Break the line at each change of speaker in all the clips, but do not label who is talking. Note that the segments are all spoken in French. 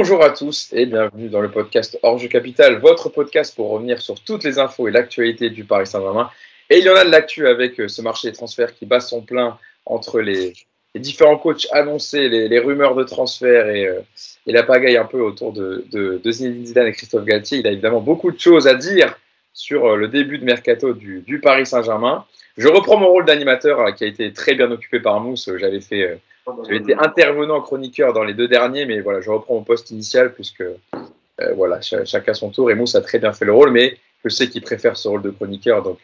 Bonjour à tous et bienvenue dans le podcast Hors Jeu Capital, votre podcast pour revenir sur toutes les infos et l'actualité du Paris Saint-Germain. Et il y en a de l'actu avec ce marché des transferts qui bat son plein entre les différents coachs annoncés, les rumeurs de transfert et la pagaille un peu autour de Zinedine Zidane et Christophe Galtier. Il a évidemment beaucoup de choses à dire sur le début de mercato du Paris Saint-Germain. Je reprends mon rôle d'animateur qui a été très bien occupé par Mousse. J'avais été intervenant chroniqueur dans les deux derniers, mais voilà, je reprends mon poste initial puisque voilà, chacun son tour. Et Mousse a très bien fait le rôle, mais je sais qu'il préfère ce rôle de chroniqueur, donc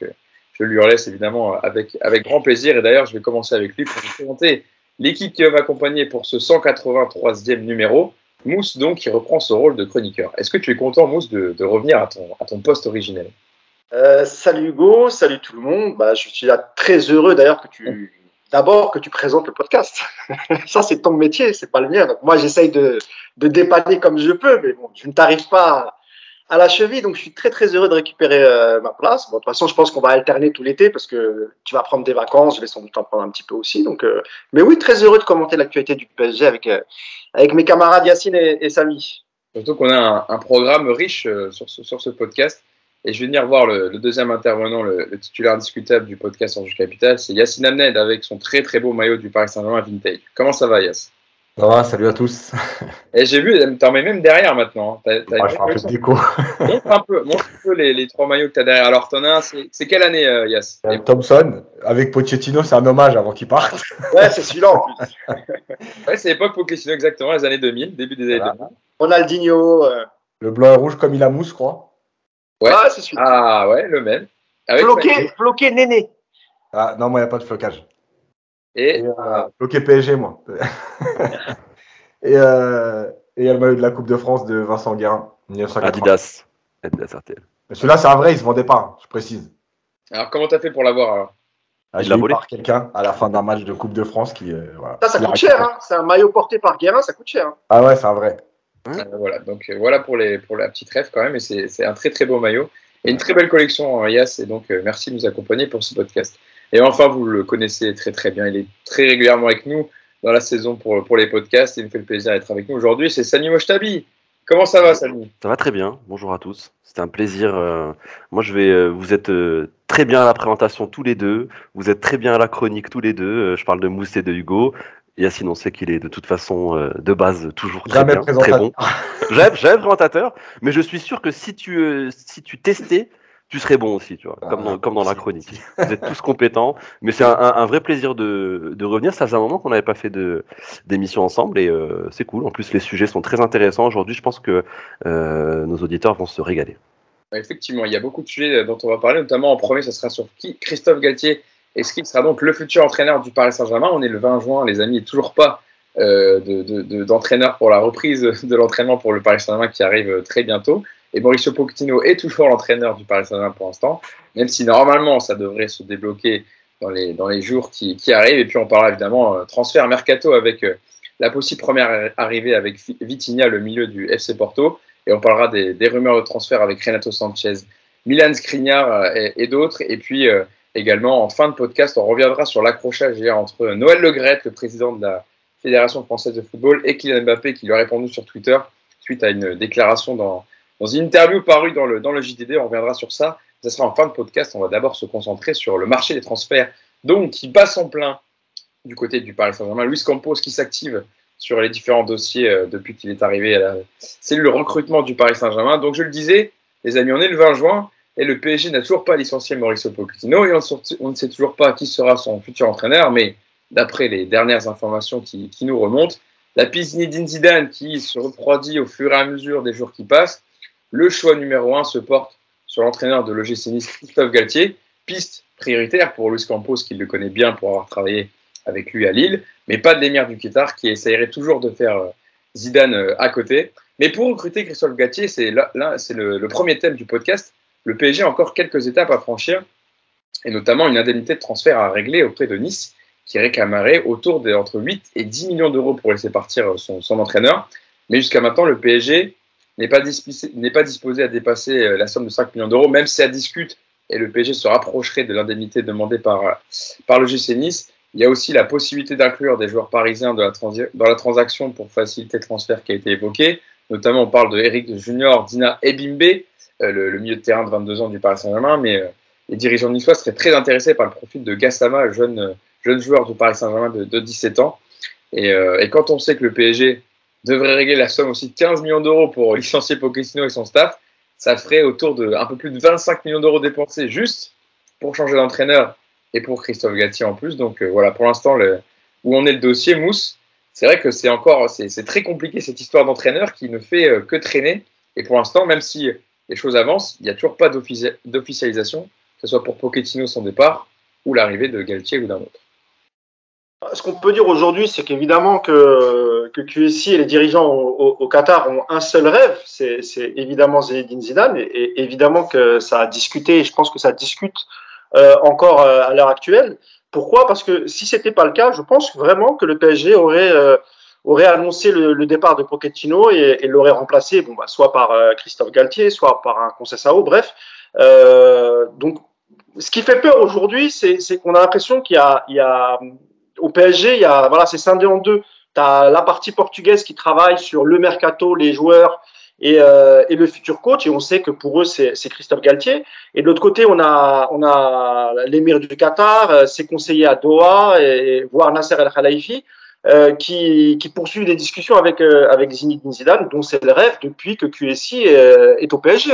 je lui en laisse évidemment avec grand plaisir. Et d'ailleurs, je vais commencer avec lui pour vous présenter l'équipe qui va m'accompagner pour ce 183e numéro. Mousse, donc, qui reprend ce rôle de chroniqueur. Est-ce que tu es content, Mousse, de revenir à ton poste originel?
Salut Hugo, salut tout le monde. Je suis là très heureux d'ailleurs que tu présentes le podcast. Ça, c'est ton métier, c'est pas le mien. Donc moi, j'essaye de dépanner comme je peux, mais bon, je ne t'arrive pas à la cheville. Donc je suis très très heureux de récupérer ma place. Bon, de toute façon, je pense qu'on va alterner tout l'été parce que tu vas prendre des vacances, je vais sans doute en prendre un petit peu aussi. Donc, mais oui, très heureux de commenter l'actualité du PSG avec mes camarades Yacine et Samy.
Surtout qu'on a un programme riche sur ce podcast. Et je vais venir voir le deuxième intervenant, le titulaire indiscutable du podcast Hors Jeu Capital, c'est Yacine Amned avec son très très beau maillot du Paris Saint-Germain Vintage. Comment ça va, Yass?
Ça va, salut à tous.
Et j'ai vu, t'en mets même derrière maintenant.
Je fais un peu de déco.
Montre un peu les trois maillots que t'as derrière. Alors, t'en as un, c'est quelle année, Yass?
Thompson, avec Pochettino, c'est un hommage avant qu'il parte.
Ouais, c'est celui-là en plus.
Ouais, c'est l'époque Pochettino, exactement, les années 2000, début des années 2000.
Ronaldinho.
Le blanc et rouge comme il a mousse, je crois.
Ouais.
Ah, c'est celui-là.
Ah, ouais, le même.
Floqué Néné.
Ah, non, moi, il n'y a pas de flocage.
Et
bloqué PSG, moi. et il y a le maillot de la Coupe de France de Vincent Guérin, 1980.
Adidas RTL.
Mais celui-là, c'est un vrai, il se vendait pas, je précise.
Alors, comment t'as fait pour l'avoir alors?
Je l'ai eu par quelqu'un à la fin d'un match de Coupe de France qui. Voilà.
Ça coûte cher, hein. C'est un maillot porté par Guérin, ça coûte cher. Hein.
Ah ouais, c'est un vrai.
Voilà, donc voilà pour la petite rêve quand même, et c'est un très très beau maillot et une très belle collection, Yass, et donc merci de nous accompagner pour ce podcast. Et enfin, vous le connaissez très très bien, il est très régulièrement avec nous dans la saison pour les podcasts, et il me fait le plaisir d'être avec nous aujourd'hui, c'est Samy Mochtabi. Comment ça va, Samy?
Ça va très bien, bonjour à tous, c'était un plaisir. Moi vous êtes très bien à la présentation tous les deux, vous êtes très bien à la chronique tous les deux, je parle de Mousse et de Hugo. Yacine, on sait qu'il est de toute façon de base toujours très bien, très bon. J'aime présentateur, mais je suis sûr que si tu testais, tu serais bon aussi, tu vois, comme dans la chronique. Vous êtes tous compétents, mais c'est un vrai plaisir de revenir. Ça faisait un moment qu'on n'avait pas fait d'émission ensemble et c'est cool. En plus, les sujets sont très intéressants aujourd'hui. Je pense que nos auditeurs vont se régaler.
Effectivement, il y a beaucoup de sujets dont on va parler, notamment en premier, ce sera sur Christophe Galtier. Est-ce qu'il sera donc le futur entraîneur du Paris Saint-Germain? On est le 20 juin, les amis, et toujours pas d'entraîneur pour la reprise de l'entraînement pour le Paris Saint-Germain qui arrive très bientôt. Et Mauricio Pochettino est toujours l'entraîneur du Paris Saint-Germain pour l'instant, même si normalement ça devrait se débloquer dans les jours qui arrivent. Et puis on parlera évidemment transfert mercato avec la possible première arrivée avec Vitinha, le milieu du FC Porto. Et on parlera des rumeurs de transfert avec Renato Sanchez, Milan Skriniar et d'autres. Et puis également, en fin de podcast, on reviendra sur l'accrochage hier entre Noël Le Graët, le président de la Fédération française de football, et Kylian Mbappé, qui lui a répondu sur Twitter suite à une déclaration dans une interview parue dans le JDD. On reviendra sur ça. Ça sera en fin de podcast. On va d'abord se concentrer sur le marché des transferts, donc qui bat son plein du côté du Paris Saint-Germain. Luis Campos qui s'active sur les différents dossiers depuis qu'il est arrivé à la cellule recrutement du Paris Saint-Germain. Donc je le disais, les amis, on est le 20 juin. Et le PSG n'a toujours pas licencié Mauricio Pochettino et on ne sait toujours pas qui sera son futur entraîneur, mais d'après les dernières informations qui nous remontent, la piste Zinedine Zidane qui se refroidit au fur et à mesure des jours qui passent, le choix numéro 1 se porte sur l'entraîneur de l'OGC Nice, Christophe Galtier, piste prioritaire pour Luis Campos qui le connaît bien pour avoir travaillé avec lui à Lille, mais pas de l'émir du Qatar qui essayerait toujours de faire Zidane à côté. Mais pour recruter Christophe Galtier, c'est le premier thème du podcast. Le PSG a encore quelques étapes à franchir, et notamment une indemnité de transfert à régler auprès de Nice, qui réclamerait autour entre 8 et 10 millions d'euros pour laisser partir son entraîneur. Mais jusqu'à maintenant, le PSG n'est pas disposé à dépasser la somme de 5 millions d'euros, même si ça discute, et le PSG se rapprocherait de l'indemnité demandée par le GC Nice. Il y a aussi la possibilité d'inclure des joueurs parisiens dans la transaction pour faciliter le transfert qui a été évoqué. Notamment, on parle de Eric Junior, Dina Ebimbe, le milieu de terrain de 22 ans du Paris Saint-Germain, mais les dirigeants niçois seraient très intéressés par le profil de Gassama, jeune joueur du Paris Saint-Germain de 17 ans. Et quand on sait que le PSG devrait régler la somme aussi de 15 millions d'euros pour licencier Pochettino et son staff, ça ferait autour de un peu plus de 25 millions d'euros dépensés juste pour changer d'entraîneur et pour Christophe Galtier en plus. Donc voilà, pour l'instant, où en est le dossier, Mousse, c'est vrai que c'est très compliqué cette histoire d'entraîneur qui ne fait que traîner. Et pour l'instant, même si les choses avancent, il n'y a toujours pas d'officialisation, que ce soit pour Pochettino son départ ou l'arrivée de Galtier ou d'un autre.
Ce qu'on peut dire aujourd'hui, c'est qu'évidemment que QSI et les dirigeants au Qatar ont un seul rêve, c'est évidemment Zinedine Zidane, et évidemment que ça a discuté, et je pense que ça discute encore à l'heure actuelle. Pourquoi ? Parce que si c'était pas le cas, je pense vraiment que le PSG aurait annoncé le départ de Pochettino et l'aurait remplacé, soit par Christophe Galtier, soit par un Conceição, bref. Donc, ce qui fait peur aujourd'hui, c'est qu'on a l'impression qu'il y a au PSG, c'est scindé en deux. Tu as la partie portugaise qui travaille sur le mercato, les joueurs et le futur coach. Et on sait que pour eux, c'est Christophe Galtier. Et de l'autre côté, on a l'émir du Qatar, ses conseillers à Doha, voire Nasser El Khelaifi, qui poursuivent des discussions avec Zinedine Zidane, dont c'est le rêve depuis que QSI est au PSG.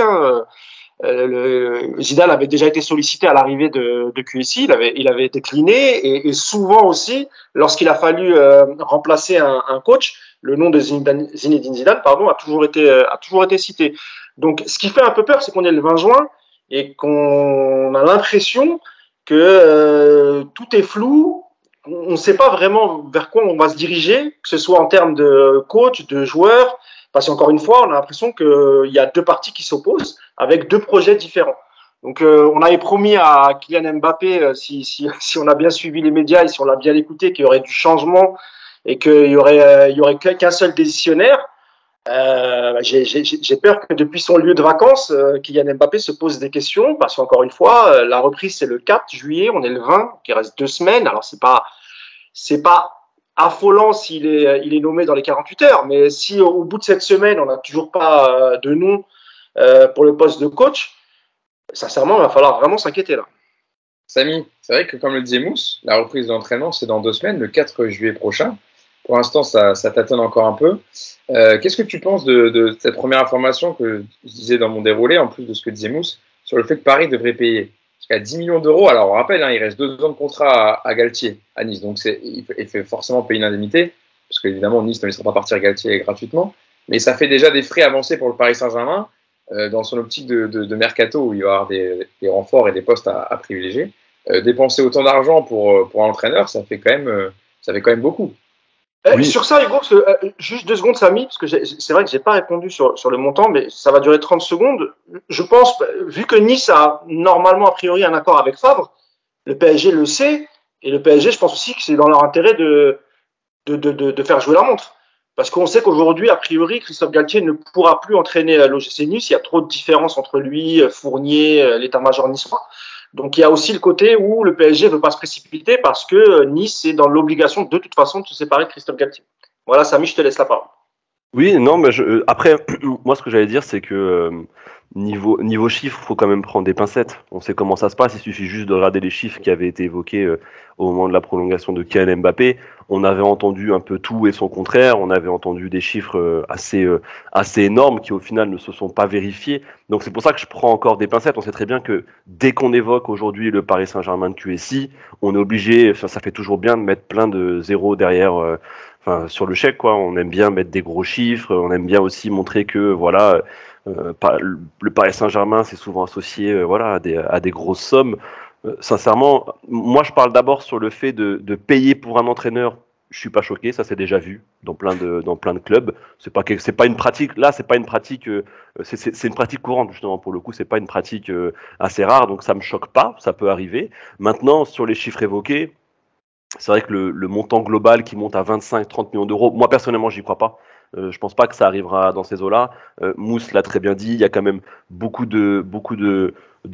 Zidane avait déjà été sollicité à l'arrivée de QSI, il avait décliné et souvent aussi, lorsqu'il a fallu remplacer un coach, le nom de Zinedine Zidane, a toujours été cité. Donc, ce qui fait un peu peur, c'est qu'on est le 20 juin et qu'on a l'impression que tout est flou. On ne sait pas vraiment vers quoi on va se diriger, que ce soit en termes de coach, de joueurs. Parce qu'encore une fois, on a l'impression qu'il y a deux parties qui s'opposent avec deux projets différents. Donc, on avait promis à Kylian Mbappé, si on a bien suivi les médias et si on l'a bien écouté, qu'il y aurait du changement et qu'il y aurait qu'un seul décisionnaire. J'ai peur que depuis son lieu de vacances, Kylian Mbappé se pose des questions parce qu'encore une fois, la reprise c'est le 4 juillet, on est le 20, il reste 2 semaines. Alors c'est pas affolant s'il est nommé dans les 48 heures, mais si au bout de cette semaine on n'a toujours pas de nom pour le poste de coach, sincèrement il va falloir vraiment s'inquiéter là.
Samy, c'est vrai que comme le disait Mousse, la reprise de l'entraînement c'est dans 2 semaines, le 4 juillet prochain. Pour l'instant ça tâtonne encore un peu. Qu'est-ce que tu penses de cette première information que je disais dans mon déroulé, en plus de ce que disait Mousse, sur le fait que Paris devrait payer jusqu'à 10 millions d'euros. Alors on rappelle, il reste 2 ans de contrat à Galtier, à Nice, donc il fait forcément payer une indemnité, parce qu'évidemment Nice ne laissera pas partir Galtier gratuitement, mais ça fait déjà des frais avancés pour le Paris Saint-Germain, dans son optique de mercato, où il va y avoir des renforts et des postes à privilégier. Dépenser autant d'argent pour un entraîneur, ça fait quand même beaucoup.
Oui. Sur ça, Hugo, juste 2 secondes, Samy, parce que c'est vrai que j'ai pas répondu sur le montant, mais ça va durer 30 secondes. Je pense, vu que Nice a normalement a priori un accord avec Favre, le PSG le sait, et le PSG, je pense aussi que c'est dans leur intérêt de faire jouer la montre. Parce qu'on sait qu'aujourd'hui, a priori, Christophe Galtier ne pourra plus entraîner l'OGC Nice. Il y a trop de différences entre lui, Fournier, l'état-major niçois. Donc, il y a aussi le côté où le PSG ne veut pas se précipiter parce que Nice est dans l'obligation de toute façon de se séparer de Christophe Galtier. Voilà, Samy, je te laisse la parole.
Oui, non, mais après, moi, ce que j'allais dire, c'est que niveau chiffres, il faut quand même prendre des pincettes. On sait comment ça se passe, il suffit juste de regarder les chiffres qui avaient été évoqués au moment de la prolongation de Kylian Mbappé. On avait entendu un peu tout et son contraire, on avait entendu des chiffres assez énormes qui au final ne se sont pas vérifiés. Donc c'est pour ça que je prends encore des pincettes. On sait très bien que dès qu'on évoque aujourd'hui le Paris Saint-Germain de QSI, on est obligé, ça fait toujours bien de mettre plein de zéros derrière sur le chèque, quoi. On aime bien mettre des gros chiffres, on aime bien aussi montrer que voilà, le Paris Saint-Germain c'est souvent associé à des grosses sommes. Sincèrement, moi je parle d'abord sur le fait de payer pour un entraîneur. Je suis pas choqué, ça c'est déjà vu dans plein de clubs. C'est pas une pratique. Là, c'est pas une pratique. C'est une pratique courante justement pour le coup. C'est pas une pratique assez rare, donc ça me choque pas. Ça peut arriver. Maintenant, sur les chiffres évoqués, c'est vrai que le montant global qui monte à 25-30 millions d'euros, moi personnellement, j'y crois pas. Je pense pas que ça arrivera dans ces eaux-là. Mousse l'a très bien dit, il y a quand même beaucoup de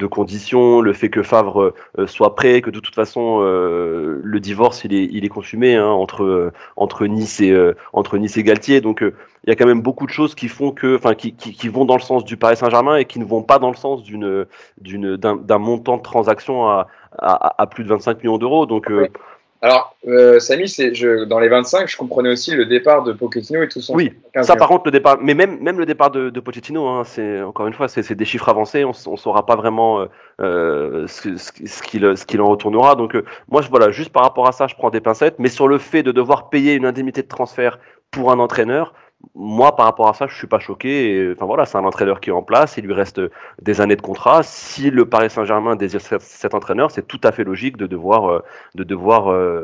conditions, le fait que Favre soit prêt, que de toute façon le divorce il est consumé hein, entre Nice et Galtier. Donc il y a quand même beaucoup de choses qui font que, enfin, qui vont dans le sens du Paris Saint-Germain et qui ne vont pas dans le sens d'un montant de transaction à plus de 25 millions d'euros. Donc
oui. Alors, Samy, dans les 25, je comprenais aussi le départ de Pochettino et tout son.
Oui, ça par contre, le départ, mais même le départ de Pochettino, hein, encore une fois, c'est des chiffres avancés, on ne saura pas vraiment ce qu'il en retournera. Donc, moi, voilà, juste par rapport à ça, je prends des pincettes, mais sur le fait de devoir payer une indemnité de transfert pour un entraîneur, moi, par rapport à ça, je suis pas choqué. Enfin voilà, c'est un entraîneur qui est en place, il lui reste des années de contrat. Si le Paris Saint-Germain désire cet entraîneur, c'est tout à fait logique de devoir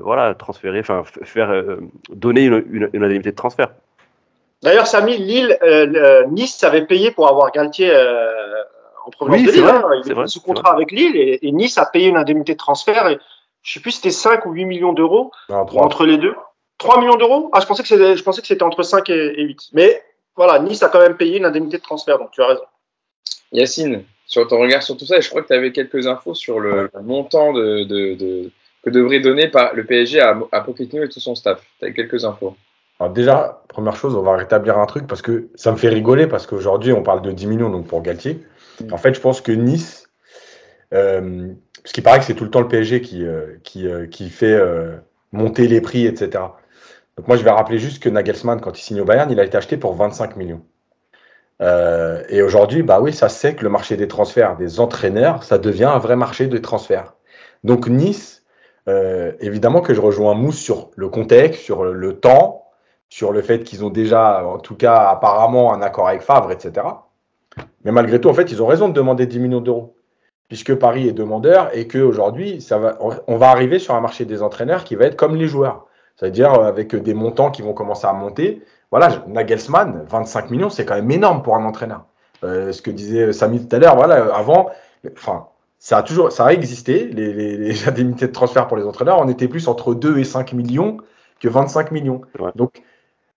voilà transférer, enfin donner une indemnité de transfert.
D'ailleurs, Samy, Nice avait payé pour avoir Galtier en provenance de Lille. Il était sous contrat avec Lille et Nice a payé une indemnité de transfert. Et, je sais plus si c'était 5 ou 8 millions d'euros entre les deux. 3 millions d'euros? Ah, je pensais que c'était entre 5 et 8. Mais voilà, Nice a quand même payé une indemnité de transfert, donc tu as raison.
Yacine, sur ton regard sur tout ça, et je crois que tu avais quelques infos sur le montant que devrait donner le PSG à Pochettino et tout son staff. Tu avais quelques infos.
Alors déjà, première chose, on va rétablir un truc parce que ça me fait rigoler parce qu'aujourd'hui, on parle de 10 millions donc pour Galtier. En fait, je pense que Nice, parce qu'il paraît que c'est tout le temps le PSG qui fait monter les prix, etc. Donc moi, je vais rappeler juste que Nagelsmann, quand il signe au Bayern, il a été acheté pour 25 millions. Et aujourd'hui, bah oui, ça c'est que le marché des transferts des entraîneurs, ça devient un vrai marché de transferts. Donc Nice, évidemment que je rejoins Mousse sur le contexte, sur le temps, sur le fait qu'ils ont déjà, en tout cas apparemment, un accord avec Favre, etc. Mais malgré tout, en fait, ils ont raison de demander 10 millions d'euros, puisque Paris est demandeur et qu'aujourd'hui, on va arriver sur un marché des entraîneurs qui va être comme les joueurs. C'est-à-dire avec des montants qui vont commencer à monter. Voilà, Nagelsmann, 25 millions, c'est quand même énorme pour un entraîneur. Ce que disait Samy tout à l'heure, voilà, avant, enfin, ça a existé, les indemnités de transfert pour les entraîneurs. On était plus entre 2 et 5 millions que 25 millions. Ouais. Donc,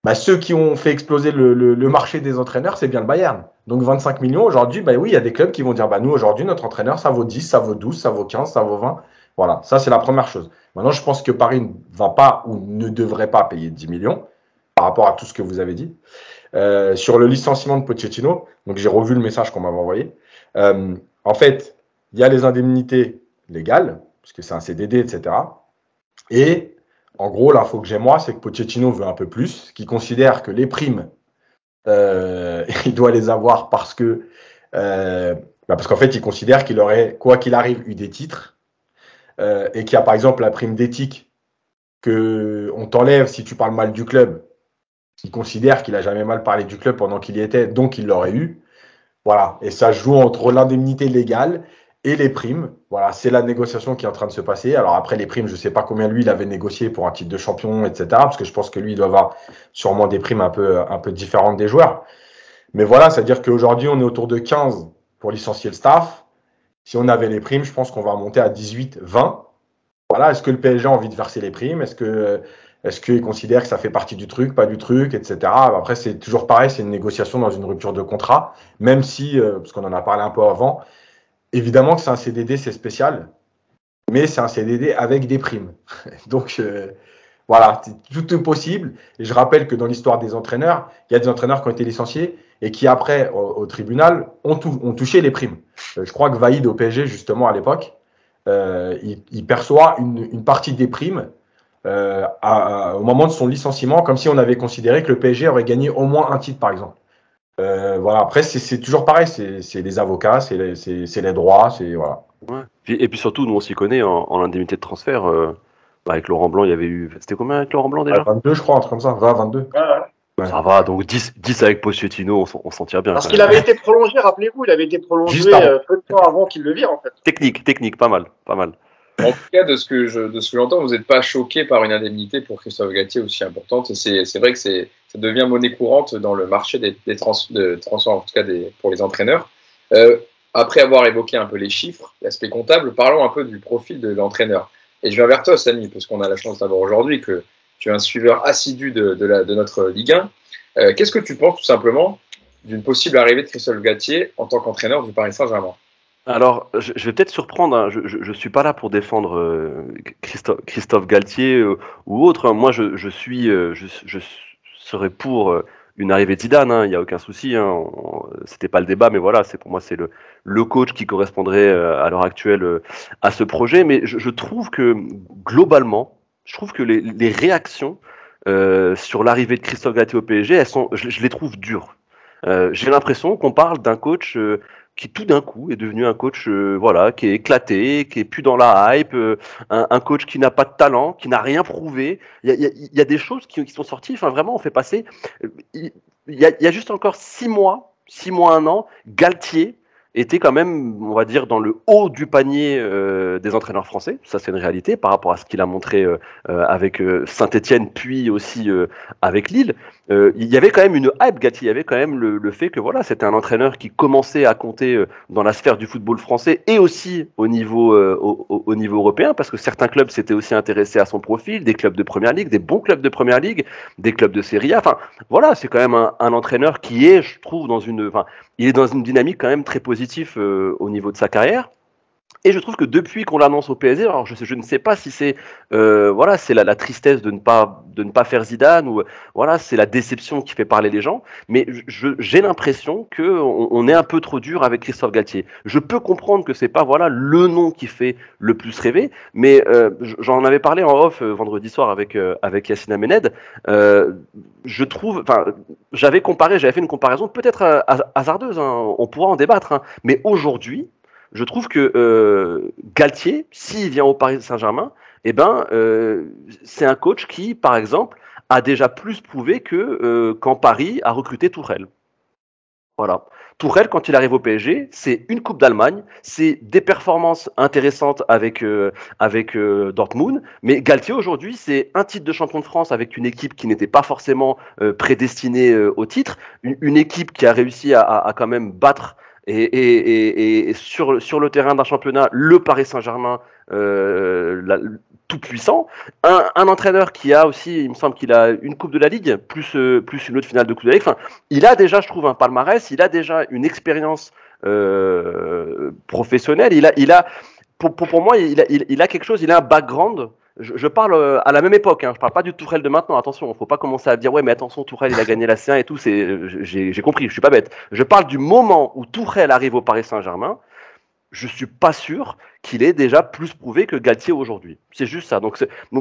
bah, ceux qui ont fait exploser le marché des entraîneurs, c'est bien le Bayern. Donc, 25 millions, aujourd'hui, bah oui, il y a des clubs qui vont dire, bah, nous, aujourd'hui, notre entraîneur, ça vaut 10, ça vaut 12, ça vaut 15, ça vaut 20. Voilà, ça, c'est la première chose. Maintenant, je pense que Paris ne va pas ou ne devrait pas payer 10 millions par rapport à tout ce que vous avez dit. Sur le licenciement de Pochettino, donc j'ai revu le message qu'on m'avait envoyé. En fait, il y a les indemnités légales, parce que c'est un CDD, etc. Et en gros, l'info que j'ai moi, c'est que Pochettino veut un peu plus, qu'il considère que les primes, il doit les avoir parce que, parce qu'en fait, il considère qu'il aurait, quoi qu'il arrive, eu des titres. Et qu'il y a par exemple la prime d'éthique qu'on t'enlève si tu parles mal du club, il considère qu'il n'a jamais mal parlé du club pendant qu'il y était, donc il l'aurait eu. Voilà, et ça joue entre l'indemnité légale et les primes. Voilà, c'est la négociation qui est en train de se passer. Alors après, les primes, je ne sais pas combien lui, il avait négocié pour un titre de champion, etc. Parce que je pense que lui, il doit avoir sûrement des primes un peu différentes des joueurs. Mais voilà, c'est-à-dire qu'aujourd'hui, on est autour de 15 pour licencier le staff. Si on avait les primes, je pense qu'on va monter à 18, 20. Voilà, est-ce que le PSG a envie de verser les primes? Est-ce qu'il considère que ça fait partie du truc, pas du truc, etc. Après, c'est toujours pareil, c'est une négociation dans une rupture de contrat, même si, parce qu'on en a parlé un peu avant, évidemment que c'est un CDD, c'est spécial, mais c'est un CDD avec des primes. Donc, voilà, tout est possible. Et je rappelle que dans l'histoire des entraîneurs, il y a des entraîneurs qui ont été licenciés et qui, après, au tribunal, ont touché les primes. Je crois que Vaïd, au PSG, justement, à l'époque, il perçoit une partie des primes au moment de son licenciement, comme si on avait considéré que le PSG aurait gagné au moins un titre, par exemple. Voilà. Après, c'est toujours pareil, c'est les avocats, c'est les droits, voilà.
Ouais. Et puis surtout, nous, on s'y connaît en indemnité de transfert. Avec Laurent Blanc, il y avait eu... C'était combien avec Laurent Blanc déjà?
22, je crois, un truc comme ça, 20, 22.
Ouais. Ça va, donc 10 avec Pochettino, on s'en tire bien.
Parce qu'il avait été prolongé, rappelez-vous, il avait été prolongé peu de temps avant qu'il le vire, en fait.
Technique, pas mal.
En tout cas, de ce que j'entends, vous n'êtes pas choqué par une indemnité pour Christophe Galtier aussi importante. Et c'est vrai que ça devient monnaie courante dans le marché des transferts, en tout cas pour les entraîneurs. Après avoir évoqué un peu les chiffres, l'aspect comptable, parlons un peu du profil de l'entraîneur. Et je viens vers toi, Samy, parce qu'on a la chance d'avoir aujourd'hui que tu es un suiveur assidu de notre Ligue 1. Qu'est-ce que tu penses tout simplement d'une possible arrivée de Christophe Galtier en tant qu'entraîneur du Paris Saint-Germain?
Alors, je vais peut-être surprendre, hein. Je suis pas là pour défendre Christophe Galtier ou autre, hein. Moi, je serais pour une arrivée de Zidane, hein. Il n'y a aucun souci, hein. C'était pas le débat, mais voilà, pour moi, c'est le coach qui correspondrait à l'heure actuelle à ce projet. Mais je trouve que globalement, les réactions sur l'arrivée de Christophe Galtier au PSG, je les trouve dures. J'ai l'impression qu'on parle d'un coach qui tout d'un coup est devenu un coach voilà, qui est éclaté, qui est plus dans la hype, un coach qui n'a pas de talent, qui n'a rien prouvé. Il y a des choses qui sont sorties, enfin vraiment on fait passer, il y a juste encore 6 mois, 1 an, Galtier était quand même, on va dire, dans le haut du panier des entraîneurs français. Ça, c'est une réalité par rapport à ce qu'il a montré avec Saint-Etienne, puis aussi avec Lille. Il y avait quand même une hype, Galtier. Il y avait quand même le fait que voilà, c'était un entraîneur qui commençait à compter dans la sphère du football français et aussi au niveau européen, parce que certains clubs s'étaient aussi intéressés à son profil, des clubs de Première Ligue, des bons clubs de Première Ligue, des clubs de Serie A. Enfin, voilà, c'est quand même un entraîneur qui est, je trouve, il est dans une dynamique quand même très positive au niveau de sa carrière. Et je trouve que depuis qu'on l'annonce au PSG, alors je ne sais pas si c'est voilà, c'est la tristesse de ne pas faire Zidane ou voilà, c'est la déception qui fait parler les gens, mais j'ai l'impression que on est un peu trop dur avec Christophe Galtier. Je peux comprendre que c'est pas voilà le nom qui fait le plus rêver, mais j'en avais parlé en off vendredi soir avec Yacine Amened. Je trouve, enfin, j'avais fait une comparaison peut-être hasardeuse, hein, on pourra en débattre, hein, mais aujourd'hui je trouve que Galtier, s'il vient au Paris Saint-Germain, eh ben, c'est un coach qui, par exemple, a déjà plus prouvé quand Paris a recruté Tourelle. Voilà. Tourelle, quand il arrive au PSG, c'est une Coupe d'Allemagne, c'est des performances intéressantes avec Dortmund, mais Galtier aujourd'hui, c'est un titre de champion de France avec une équipe qui n'était pas forcément prédestinée au titre, une équipe qui a réussi à quand même battre et sur le terrain d'un championnat, le Paris Saint-Germain tout puissant, un entraîneur qui a aussi, il me semble qu'il a une Coupe de la Ligue, plus une autre finale de Coupe de la Ligue. Enfin, il a déjà, je trouve, un palmarès, il a déjà une expérience professionnelle, pour moi, il a quelque chose, il a un background. Je parle à la même époque, hein. Je parle pas du Tourelle de maintenant, attention, il ne faut pas commencer à dire ouais mais attention Tourelle il a gagné la C1 et tout, j'ai compris, je suis pas bête. Je parle du moment où Tourelle arrive au Paris Saint-Germain, je suis pas sûr qu'il ait déjà plus prouvé que Galtier aujourd'hui. C'est juste ça. Donc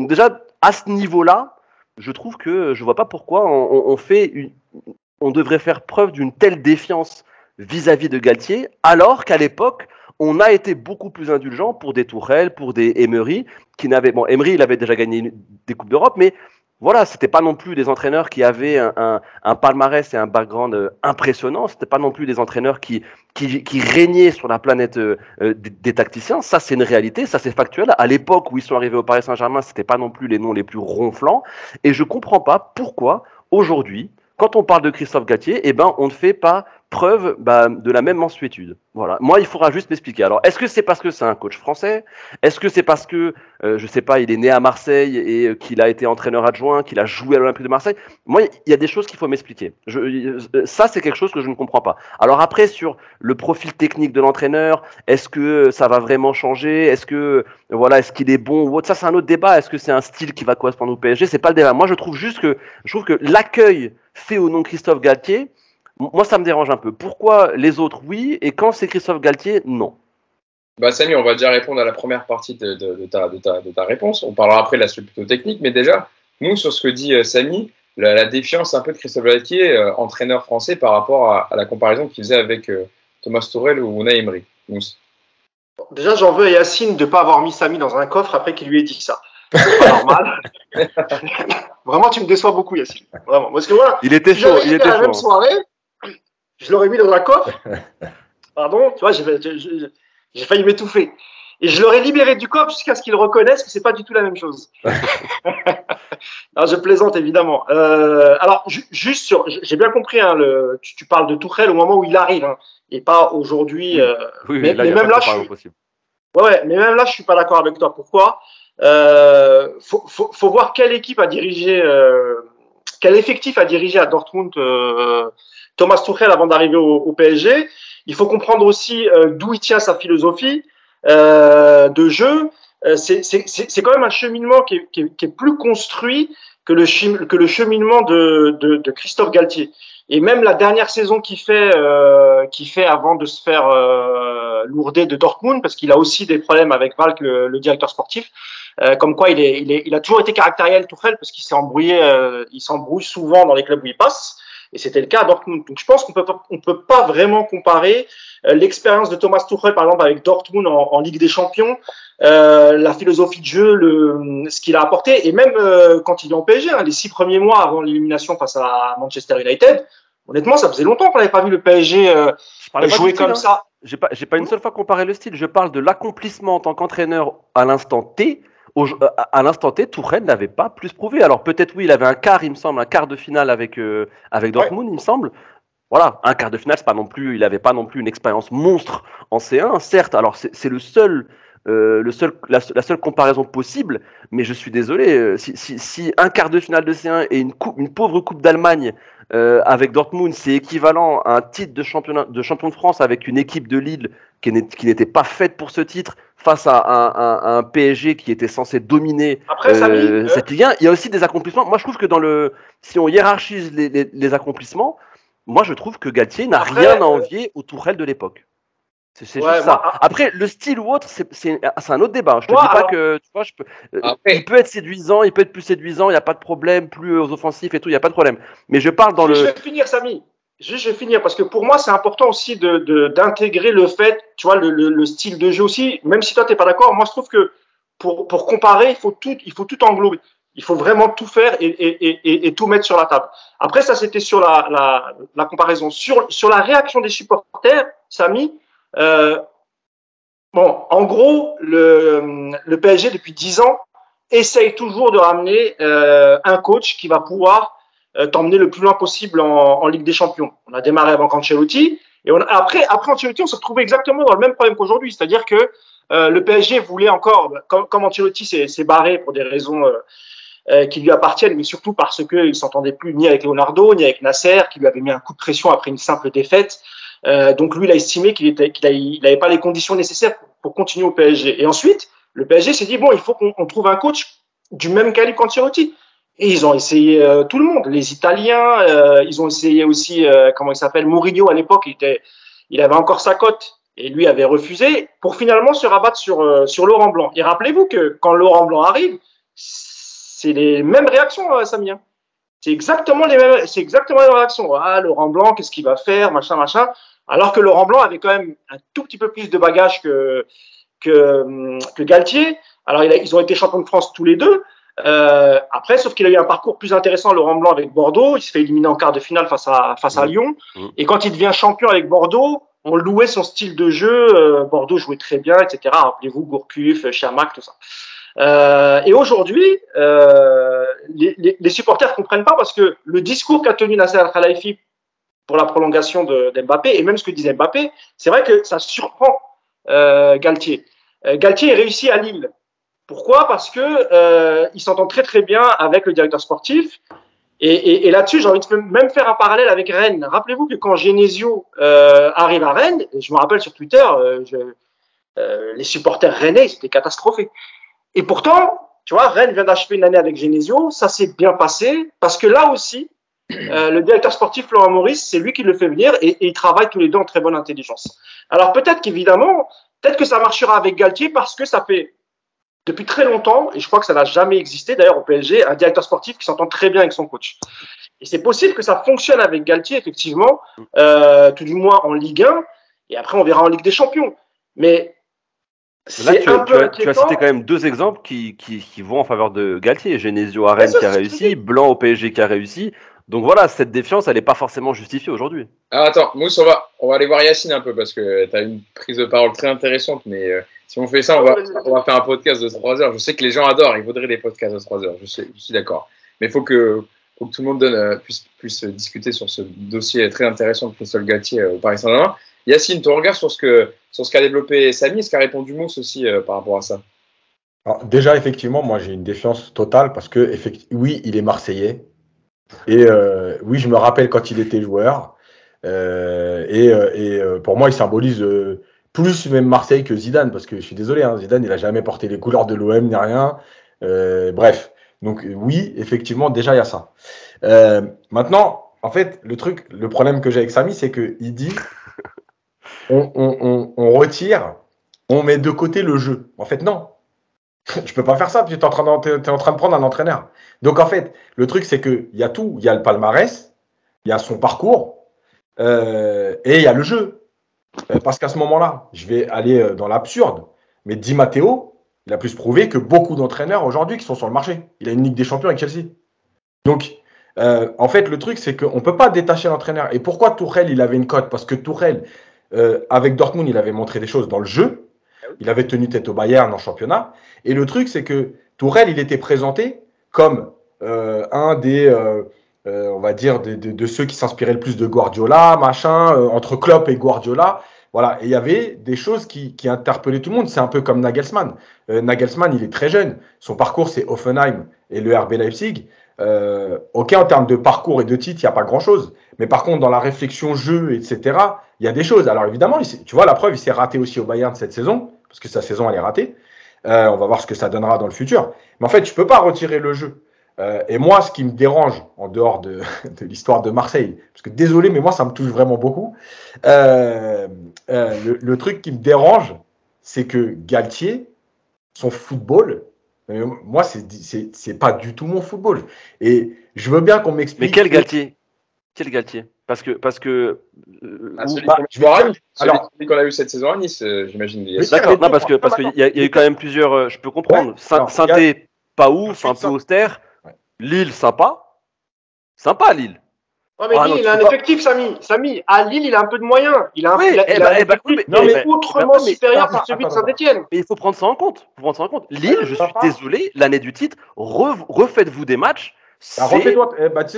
déjà à ce niveau-là, je trouve que je vois pas pourquoi on devrait faire preuve d'une telle défiance vis-à-vis de Galtier, alors qu'à l'époque on a été beaucoup plus indulgent pour des Tourelle, pour des Emery, Emery, il avait déjà gagné des Coupes d'Europe, mais voilà, c'était pas non plus des entraîneurs qui avaient un palmarès et un background impressionnant. C'était pas non plus des entraîneurs qui régnaient sur la planète des tacticiens. Ça, c'est une réalité, ça c'est factuel. À l'époque où ils sont arrivés au Paris Saint-Germain, c'était pas non plus les noms les plus ronflants. Et je comprends pas pourquoi aujourd'hui, quand on parle de Christophe Galtier, eh ben on ne fait pas preuve de la même mansuétude. Voilà. Moi, il faudra juste m'expliquer. Alors, est-ce que c'est parce que c'est un coach français? Est-ce que c'est parce que, je sais pas, il est né à Marseille et qu'il a été entraîneur adjoint, qu'il a joué à l'Olympique de Marseille? Moi, il y a des choses qu'il faut m'expliquer. Ça, c'est quelque chose que je ne comprends pas. Alors après, sur le profil technique de l'entraîneur, est-ce que ça va vraiment changer? Est-ce qu'il est bon ou autre? Ça, c'est un autre débat. Est-ce que c'est un style qui va correspondre au PSG? C'est pas le débat. Moi, je trouve que l'accueil fait au nom de Christophe Galtier, moi, ça me dérange un peu. Pourquoi les autres, oui, et quand c'est Christophe Galtier, non?
Samy, on va déjà répondre à la première partie de ta réponse. On parlera après de l'aspect plutôt technique, mais déjà, nous, sur ce que dit Samy, la défiance un peu de Christophe Galtier, entraîneur français, par rapport à la comparaison qu'il faisait avec Thomas Tuchel ou Unai Emery.
Déjà, j'en veux à Yacine de ne pas avoir mis Samy dans un coffre après qu'il lui ait dit ça. C'est pas normal. Vraiment, tu me déçois beaucoup, Yacine. Vraiment. Parce que voilà,
il était chaud.
La même soirée, je l'aurais mis dans un coffre. Pardon, tu vois, j'ai failli m'étouffer. Et je l'aurais libéré du coffre jusqu'à ce qu'il reconnaisse que c'est pas du tout la même chose. Non, je plaisante évidemment. Alors, juste j'ai bien compris. Hein, tu parles de Tuchel au moment où il arrive, hein, et pas aujourd'hui.
Oui, mais même là,
mais même là, je suis pas d'accord avec toi. Pourquoi? Faut voir quelle équipe a dirigé quel effectif a dirigé à Dortmund Thomas Tuchel avant d'arriver au PSG. Il faut comprendre aussi d'où il tient sa philosophie de jeu. C'est quand même un cheminement qui est plus construit que le cheminement de Christophe Galtier. Et même la dernière saison qu'il fait avant de se faire lourder de Dortmund, parce qu'il a aussi des problèmes avec Valk, le directeur sportif, comme quoi il a toujours été caractériel Tuchel, parce qu'il s'est embrouillé, il s'embrouille souvent dans les clubs où il passe. Et c'était le cas à Dortmund. Donc je pense qu'on peut pas vraiment comparer l'expérience de Thomas Tuchel, par exemple, avec Dortmund en Ligue des Champions, la philosophie de jeu, ce qu'il a apporté, et même quand il est en PSG, les 6 premiers mois avant l'élimination face à Manchester United, honnêtement, ça faisait longtemps qu'on n'avait pas vu le PSG jouer comme ça.
J'ai pas une seule fois comparé le style. Je parle de l'accomplissement en tant qu'entraîneur à l'instant T. À l'instant T, Tuchel n'avait pas plus prouvé. Alors peut-être oui, il avait un quart de finale avec Dortmund, il me semble. Voilà, un quart de finale, c'est pas non plus, il n'avait pas non plus une expérience monstre en C1, certes. Alors c'est la seule comparaison possible, mais je suis désolé. Si un quart de finale de C1 et une pauvre Coupe d'Allemagne avec Dortmund, c'est équivalent à un titre de champion de France avec une équipe de Lille qui n'était pas faite pour ce titre, face à un PSG qui était censé dominer cette Ligue 1, il y a aussi des accomplissements. Moi, je trouve que si on hiérarchise les accomplissements, moi, je trouve que Galtier n'a rien à envier au Tuchel de l'époque. C'est juste ça. Après, le style ou autre, c'est un autre débat. Je te dis pas que, tu vois, il peut être séduisant, il peut être plus séduisant, il n'y a pas de problème, plus aux offensifs et tout, il n'y a pas de problème. Mais je parle dans
Je vais finir, Samy. Je vais finir parce que pour moi, c'est important aussi d'intégrer le fait, tu vois, le style de jeu aussi. Même si toi, t'es pas d'accord, moi, je trouve que pour comparer, il faut tout englober. Il faut vraiment tout faire et tout mettre sur la table. Après, ça, c'était sur la comparaison. Sur la réaction des supporters, Samy, en gros, le PSG, depuis 10 ans, essaye toujours de ramener un coach qui va pouvoir t'emmener le plus loin possible en Ligue des Champions. On a démarré avec Ancelotti et après Ancelotti, on se retrouvait exactement dans le même problème qu'aujourd'hui, c'est-à-dire que le PSG voulait encore, comme Ancelotti s'est barré pour des raisons qui lui appartiennent, mais surtout parce qu'il s'entendait plus ni avec Leonardo ni avec Nasser, qui lui avait mis un coup de pression après une simple défaite. Donc lui, il a estimé qu'il n'avait pas les conditions nécessaires pour continuer au PSG. Et ensuite, le PSG s'est dit bon, il faut qu'on trouve un coach du même calibre qu'Ancelotti. Et ils ont essayé tout le monde, les Italiens, ils ont essayé aussi, comment il s'appelle, Mourinho à l'époque, il avait encore sa cote et lui avait refusé pour finalement se rabattre sur Laurent Blanc. Et rappelez-vous que quand Laurent Blanc arrive, c'est les mêmes réactions, Samien. C'est exactement les mêmes réactions. Ah, Laurent Blanc, qu'est-ce qu'il va faire, machin. Alors que Laurent Blanc avait quand même un tout petit peu plus de bagages que Galtier. Alors ils ont été champions de France tous les deux. Après, sauf qu'il a eu un parcours plus intéressant, Laurent Blanc, avec Bordeaux. Il se fait éliminer en quart de finale face à Lyon. Et quand il devient champion avec Bordeaux, on louait son style de jeu. Bordeaux jouait très bien, etc. Rappelez-vous, Gourcuff, Chamac, tout ça. Et aujourd'hui, les supporters comprennent pas parce que le discours qu'a tenu Nasser Al-Khelaifi pour la prolongation d'Mbappé, et même ce que disait Mbappé, c'est vrai que ça surprend Galtier. Galtier est réussi à Lille. Pourquoi ? Parce que il s'entend très très bien avec le directeur sportif. Et là-dessus, j'ai envie de même faire un parallèle avec Rennes. Rappelez-vous que quand Genesio arrive à Rennes, et je me rappelle sur Twitter, les supporters rennais, c'était catastrophé. Et pourtant, tu vois, Rennes vient d'achever une année avec Genesio, ça s'est bien passé, parce que là aussi, le directeur sportif Florent Maurice, c'est lui qui le fait venir, et ils travaillent tous les deux en très bonne intelligence. Alors peut-être que ça marchera avec Galtier, parce que ça fait depuis très longtemps, et je crois que ça n'a jamais existé d'ailleurs au PSG, un directeur sportif qui s'entend très bien avec son coach. Et c'est possible que ça fonctionne avec Galtier, effectivement, tout du moins en Ligue 1, et après on verra en Ligue des Champions. Mais
là, tu as cité quand même deux exemples qui vont en faveur de Galtier. Genesio à Rennes qui a réussi, Blanc au PSG qui a réussi. Donc voilà, cette défiance, elle n'est pas forcément justifiée aujourd'hui.
Alors attends, Mousse, on va aller voir Yacine un peu parce que tu as une prise de parole très intéressante, mais si on fait ça, on va faire un podcast de 3 heures. Je sais que les gens adorent, ils voudraient des podcasts de 3 heures, je suis d'accord. Mais il faut que tout le monde puisse discuter sur ce dossier très intéressant de Christophe Galtier au Paris Saint-Germain. Yacine, ton regard sur ce qu'a développé Samy, ce qu'a répondu Mousse aussi par rapport à ça.
Alors, déjà, effectivement, moi j'ai une défiance totale parce que oui, il est Marseillais. Et oui, je me rappelle quand il était joueur. Pour moi, il symbolise plus même Marseille que Zidane, parce que je suis désolé, hein, Zidane, il n'a jamais porté les couleurs de l'OM ni rien. Bref, donc oui, effectivement, déjà, il y a ça. Maintenant, en fait, le problème que j'ai avec Samy, c'est qu'il dit on retire, on met de côté le jeu. En fait, non. Je peux pas faire ça, tu es en train de prendre un entraîneur. Donc, en fait, le truc, c'est qu'il y a tout. Il y a le palmarès, il y a son parcours, et il y a le jeu. Parce qu'à ce moment-là, je vais aller dans l'absurde, mais Di Matteo, il a plus prouvé que beaucoup d'entraîneurs aujourd'hui qui sont sur le marché. Il a une Ligue des Champions avec Chelsea. Donc, en fait, le truc, c'est qu'on ne peut pas détacher l'entraîneur. Et pourquoi Tourelle, il avait une cote? Parce que Tourelle, avec Dortmund, il avait montré des choses dans le jeu. Il avait tenu tête au Bayern en championnat. Et le truc, c'est que Tourelle, il était présenté comme un des, on va dire, de ceux qui s'inspiraient le plus de Guardiola, machin, entre Klopp et Guardiola. Voilà. Et il y avait des choses qui interpellaient tout le monde. C'est un peu comme Nagelsmann. Nagelsmann, il est très jeune. Son parcours, c'est Hoffenheim et le RB Leipzig. Ok, en termes de parcours et de titres, il n'y a pas grand-chose. Mais par contre, dans la réflexion jeu, etc., il y a des choses. Alors évidemment, tu vois, la preuve, il s'est raté aussi au Bayern cette saison, parce que sa saison, elle est ratée. On va voir ce que ça donnera dans le futur. Mais en fait, je ne peux pas retirer le jeu. Et moi, ce qui me dérange, en dehors de l'histoire de Marseille, parce que désolé, mais moi, ça me touche vraiment beaucoup, le truc qui me dérange, c'est que Galtier, son football, moi, c'est pas du tout mon football. Et je veux bien qu'on m'explique.
Mais quel Galtier? Quel Galtier? Parce que
celui qu'on a eu cette saison à Nice, j'imagine.
D'accord, non, parce qu'il y a eu quand même plusieurs. Je peux comprendre. Saint-Étienne, pas ouf, un peu austère. Lille, sympa. Sympa, Lille.
Ouais, mais Lille, il a un effectif, Samy. À Lille, il a un peu de moyens. Il a un effectif autrement supérieur à celui de Saint-Étienne.
Mais il faut prendre ça en compte. Lille, je suis désolé, l'année du titre, refaites-vous des matchs. C'est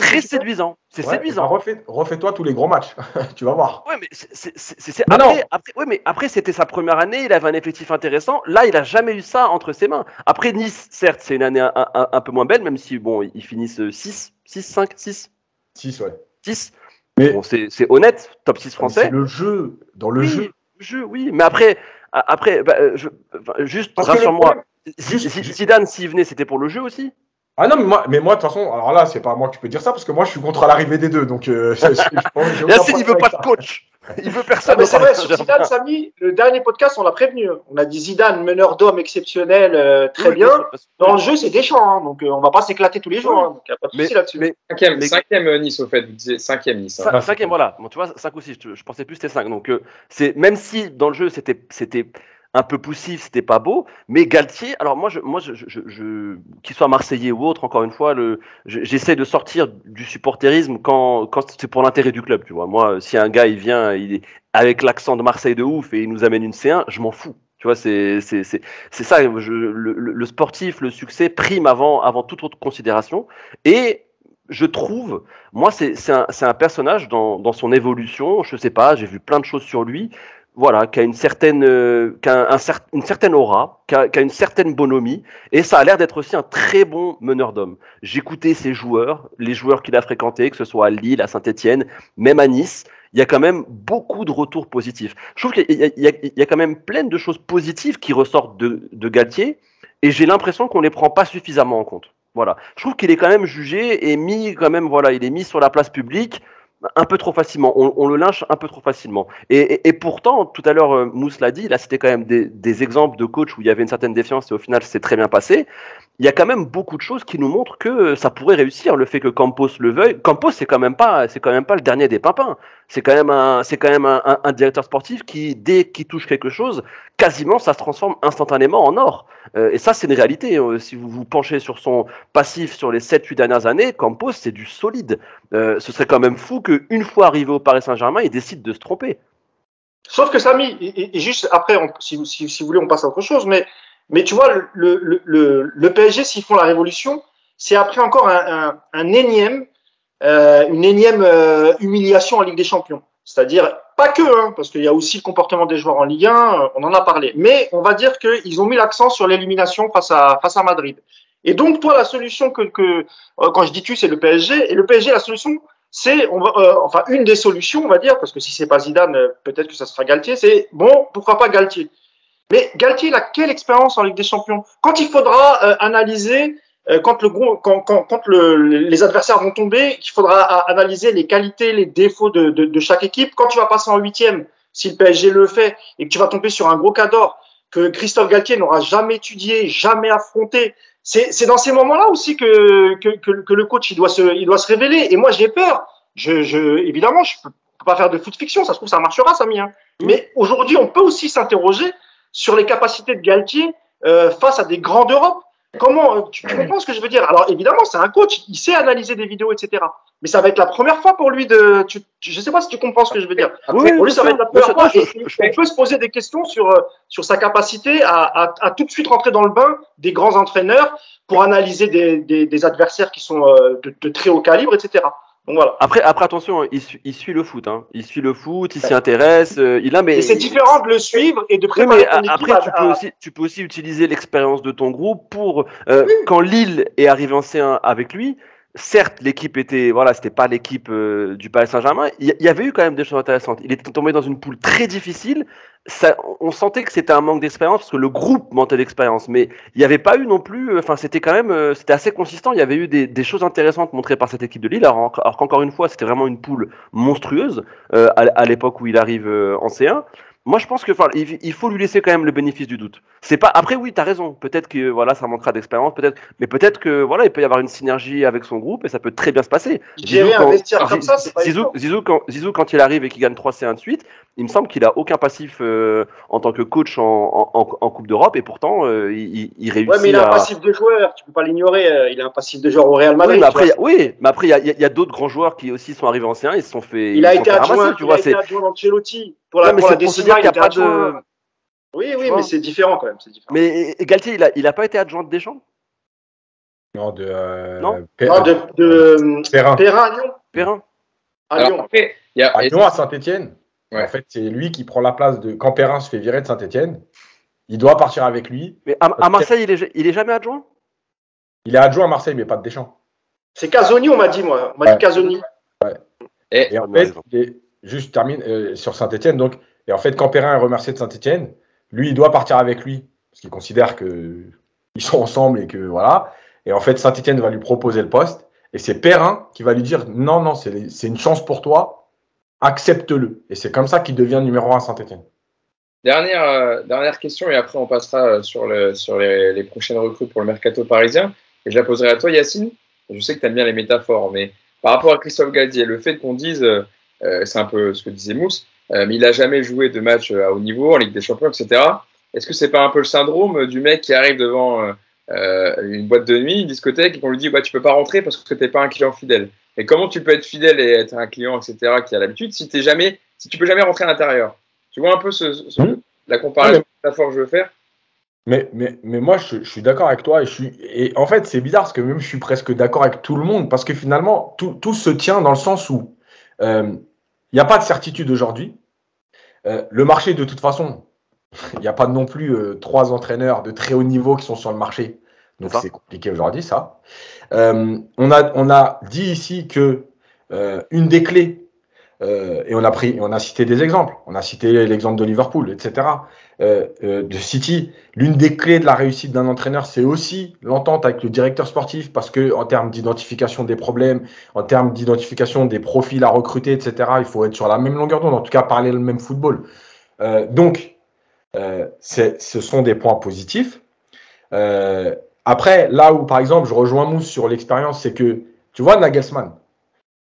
très séduisant. C'est séduisant.
Refais-toi tous les gros matchs. Tu vas voir.
Ouais, mais après, c'était sa première année. Il avait un effectif intéressant. Là, il n'a jamais eu ça entre ses mains. Après, Nice, certes, c'est une année un peu moins belle, même si, bon, ils finissent 6, 5, 6.
6, ouais.
6. Mais bon, c'est honnête, top 6 français.
C'est le jeu. Dans le
jeu, oui. Mais après juste rassure-moi. Zidane, s'il venait, c'était pour le jeu aussi?
Ah non, mais moi, de toute façon, alors là, c'est pas moi qui peux dire ça, parce que moi, je suis contre l'arrivée des deux. Donc,
Yacine, il veut pas de coach. Il veut personne.
Mais c'est vrai, sur Zidane, Samy, le dernier podcast, on l'a prévenu. On a dit Zidane, meneur d'homme exceptionnel, très bien. Dans le jeu, c'est Deschamps, hein, donc on va pas s'éclater tous les jours. Hein, donc il n'y a pas de souci là-dessus.
Cinquième Nice, au fait. Vous disiez cinquième Nice.
Hein. Cinquième, voilà. Bon, tu vois, 5 ou 6. Je pensais plus c'était 5. Donc, même si dans le jeu, c'était un peu poussif, c'était pas beau, mais Galtier, alors moi, qu'il soit marseillais ou autre, encore une fois, j'essaie de sortir du supporterisme quand c'est pour l'intérêt du club, tu vois. Moi, si un gars, il vient, il est avec l'accent de Marseille de ouf et il nous amène une C1, je m'en fous. Tu vois, c'est ça, le sportif, le succès prime avant toute autre considération. Et je trouve, moi, c'est un personnage dans son évolution, je sais pas, j'ai vu plein de choses sur lui, voilà, qui a une certaine aura, qui a une certaine bonhomie, et ça a l'air d'être aussi un très bon meneur d'hommes. J'écoutais ses joueurs, les joueurs qu'il a fréquentés, que ce soit à Lille, à Saint-Étienne, même à Nice, il y a quand même beaucoup de retours positifs. Je trouve qu'il y a quand même plein de choses positives qui ressortent de Galtier, et j'ai l'impression qu'on les prend pas suffisamment en compte. Voilà. Je trouve qu'il est quand même jugé et mis quand même, voilà, il est mis sur la place publique un peu trop facilement, on le lynche un peu trop facilement. Et pourtant, tout à l'heure, Mousse l'a dit, là c'était quand même des exemples de coach où il y avait une certaine défiance et au final c'est très bien passé. Il y a quand même beaucoup de choses qui nous montrent que ça pourrait réussir. Le fait que Campos le veuille, Campos c'est quand même pas le dernier des pimpins. C'est quand même un directeur sportif qui, dès qu'il touche quelque chose, quasiment ça se transforme instantanément en or. Et ça c'est une réalité. Si vous vous penchez sur son passif sur les 7-8 dernières années, Campos c'est du solide. Ce serait quand même fou qu'une fois arrivé au Paris Saint-Germain, il décide de se tromper.
Sauf que Samy, et juste après, si vous voulez, on passe à autre chose, mais tu vois, le PSG, s'ils font la révolution, c'est après encore une énième humiliation en Ligue des Champions. C'est-à-dire, pas que, hein, parce qu'il y a aussi le comportement des joueurs en Ligue 1, on en a parlé. Mais on va dire qu'ils ont mis l'accent sur l'élimination face à Madrid. Et donc, toi, la solution quand je dis tu, c'est le PSG. Et le PSG, la solution, c'est, enfin, une des solutions, on va dire, parce que si c'est pas Zidane, peut-être que ça sera Galtier, c'est, bon, pourquoi pas Galtier. Mais Galtier, il a quelle expérience en Ligue des Champions? Quand il faudra analyser, quand les adversaires vont tomber, qu'il faudra analyser les qualités, les défauts de chaque équipe, quand tu vas passer en huitième, si le PSG le fait, et que tu vas tomber sur un gros cador que Christophe Galtier n'aura jamais étudié, jamais affronté, c'est dans ces moments-là aussi que le coach il doit se révéler. Et moi j'ai peur. Évidemment, je peux pas faire de foot fiction. Ça se trouve ça marchera, Samy. Hein. Mais aujourd'hui, on peut aussi s'interroger sur les capacités de Galtier face à des grands d'Europe. Comment tu comprends ce que je veux dire? Alors évidemment, c'est un coach, il sait analyser des vidéos, etc. Mais ça va être la première fois pour lui je sais pas si tu comprends ce que je veux dire. Après, pour lui, ça va être la première fois. On peut se poser des questions sur sa capacité à tout de suite rentrer dans le bain des grands entraîneurs pour analyser des adversaires qui sont de très haut calibre, etc. Donc voilà.
Après attention, il suit le foot. Hein. Il suit le foot, il s'y intéresse.
Et c'est différent de le suivre et de préparer ton équipe.
Après, tu peux aussi utiliser l'expérience de ton groupe pour quand Lille est arrivé en C1 avec lui. Certes, l'équipe c'était pas l'équipe du Paris Saint-Germain. Il y avait eu quand même des choses intéressantes. Il était tombé dans une poule très difficile. On sentait que c'était un manque d'expérience parce que le groupe manquait d'expérience. Mais il n'y avait pas eu non plus. Enfin, c'était quand même, c'était assez consistant. Il y avait eu des choses intéressantes montrées par cette équipe de Lille. Alors qu'encore une fois, c'était vraiment une poule monstrueuse à l'époque où il arrive en C1. Moi, je pense que, il faut lui laisser quand même le bénéfice du doute. C'est pas. Après, oui, t'as raison. Peut-être que ça manquera d'expérience, mais peut-être que il peut y avoir une synergie avec son groupe et ça peut très bien se passer.
Gérer un vestiaire comme ça, c'est pas évident.
Zizou, quand il arrive et qu'il gagne 3C1 de suite, il me semble qu'il a aucun passif en tant que coach en Coupe d'Europe et pourtant il réussit.
Ouais, mais il a un passif de joueur. Tu peux pas l'ignorer. Il a un passif de joueur au Real Madrid.
Oui, mais après, il y a d'autres grands joueurs qui aussi sont arrivés en C1 et se sont fait.
Il a été adjoint d'Ancelotti pour la décision.
Il n'y a pas de.
Oui, mais c'est différent quand même.
Mais Galtier, il a pas été adjoint de Deschamps?
Non,
Perrin à Lyon.
Perrin.
À Lyon.
Après,
à Lyon, à Saint-Etienne.
Ouais.
En fait, c'est lui qui prend la place de. Quand Perrin se fait virer de Saint-Etienne, il doit partir avec lui.
Mais à Marseille, il est jamais adjoint?
Il est adjoint à Marseille, mais pas de Deschamps.
C'est Casoni, on m'a dit, moi. On m'a dit Casoni.
Ouais. Et en fait, juste termine sur Saint-Etienne. Donc, et en fait, quand Perrin est remercié de Saint-Etienne, lui, il doit partir avec lui parce qu'il considère qu'ils sont ensemble et que voilà. Et en fait, Saint-Etienne va lui proposer le poste et c'est Perrin qui va lui dire non, c'est une chance pour toi, accepte-le. Et c'est comme ça qu'il devient numéro 1 à Saint-Etienne.
Dernière question et après on passera sur les prochaines recrues pour le mercato parisien. Et je la poserai à toi, Yacine. Je sais que tu aimes bien les métaphores, mais par rapport à Christophe Galtier, le fait qu'on dise, c'est un peu ce que disait Mousse, mais il n'a jamais joué de match à haut niveau, en Ligue des Champions, etc. Est-ce que c'est pas un peu le syndrome du mec qui arrive devant une boîte de nuit, une discothèque, et qu'on lui dit tu peux pas rentrer parce que t'es pas un client fidèle? Et comment tu peux être fidèle et être un client, etc., qui a l'habitude, si tu peux jamais rentrer à l'intérieur? Tu vois un peu la comparaison, la métaphore que je veux faire?
Mais moi, je suis d'accord avec toi. Et en fait, c'est bizarre parce que même je suis presque d'accord avec tout le monde parce que finalement, tout se tient dans le sens où il n'y a pas de certitude aujourd'hui. Le marché, de toute façon, il n'y a pas non plus 3 entraîneurs de très haut niveau qui sont sur le marché. Donc, c'est compliqué aujourd'hui, ça. On a dit ici que une des clés, et on a cité des exemples. On a cité l'exemple de Liverpool, etc. De City. L'une des clés de la réussite d'un entraîneur, c'est aussi l'entente avec le directeur sportif, parce que en termes d'identification des problèmes, en termes d'identification des profils à recruter, etc., il faut être sur la même longueur d'onde, en tout cas parler le même football. Donc, ce sont des points positifs. Après, là où, par exemple, je rejoins Mousse sur l'expérience, c'est que, tu vois, Nagelsmann,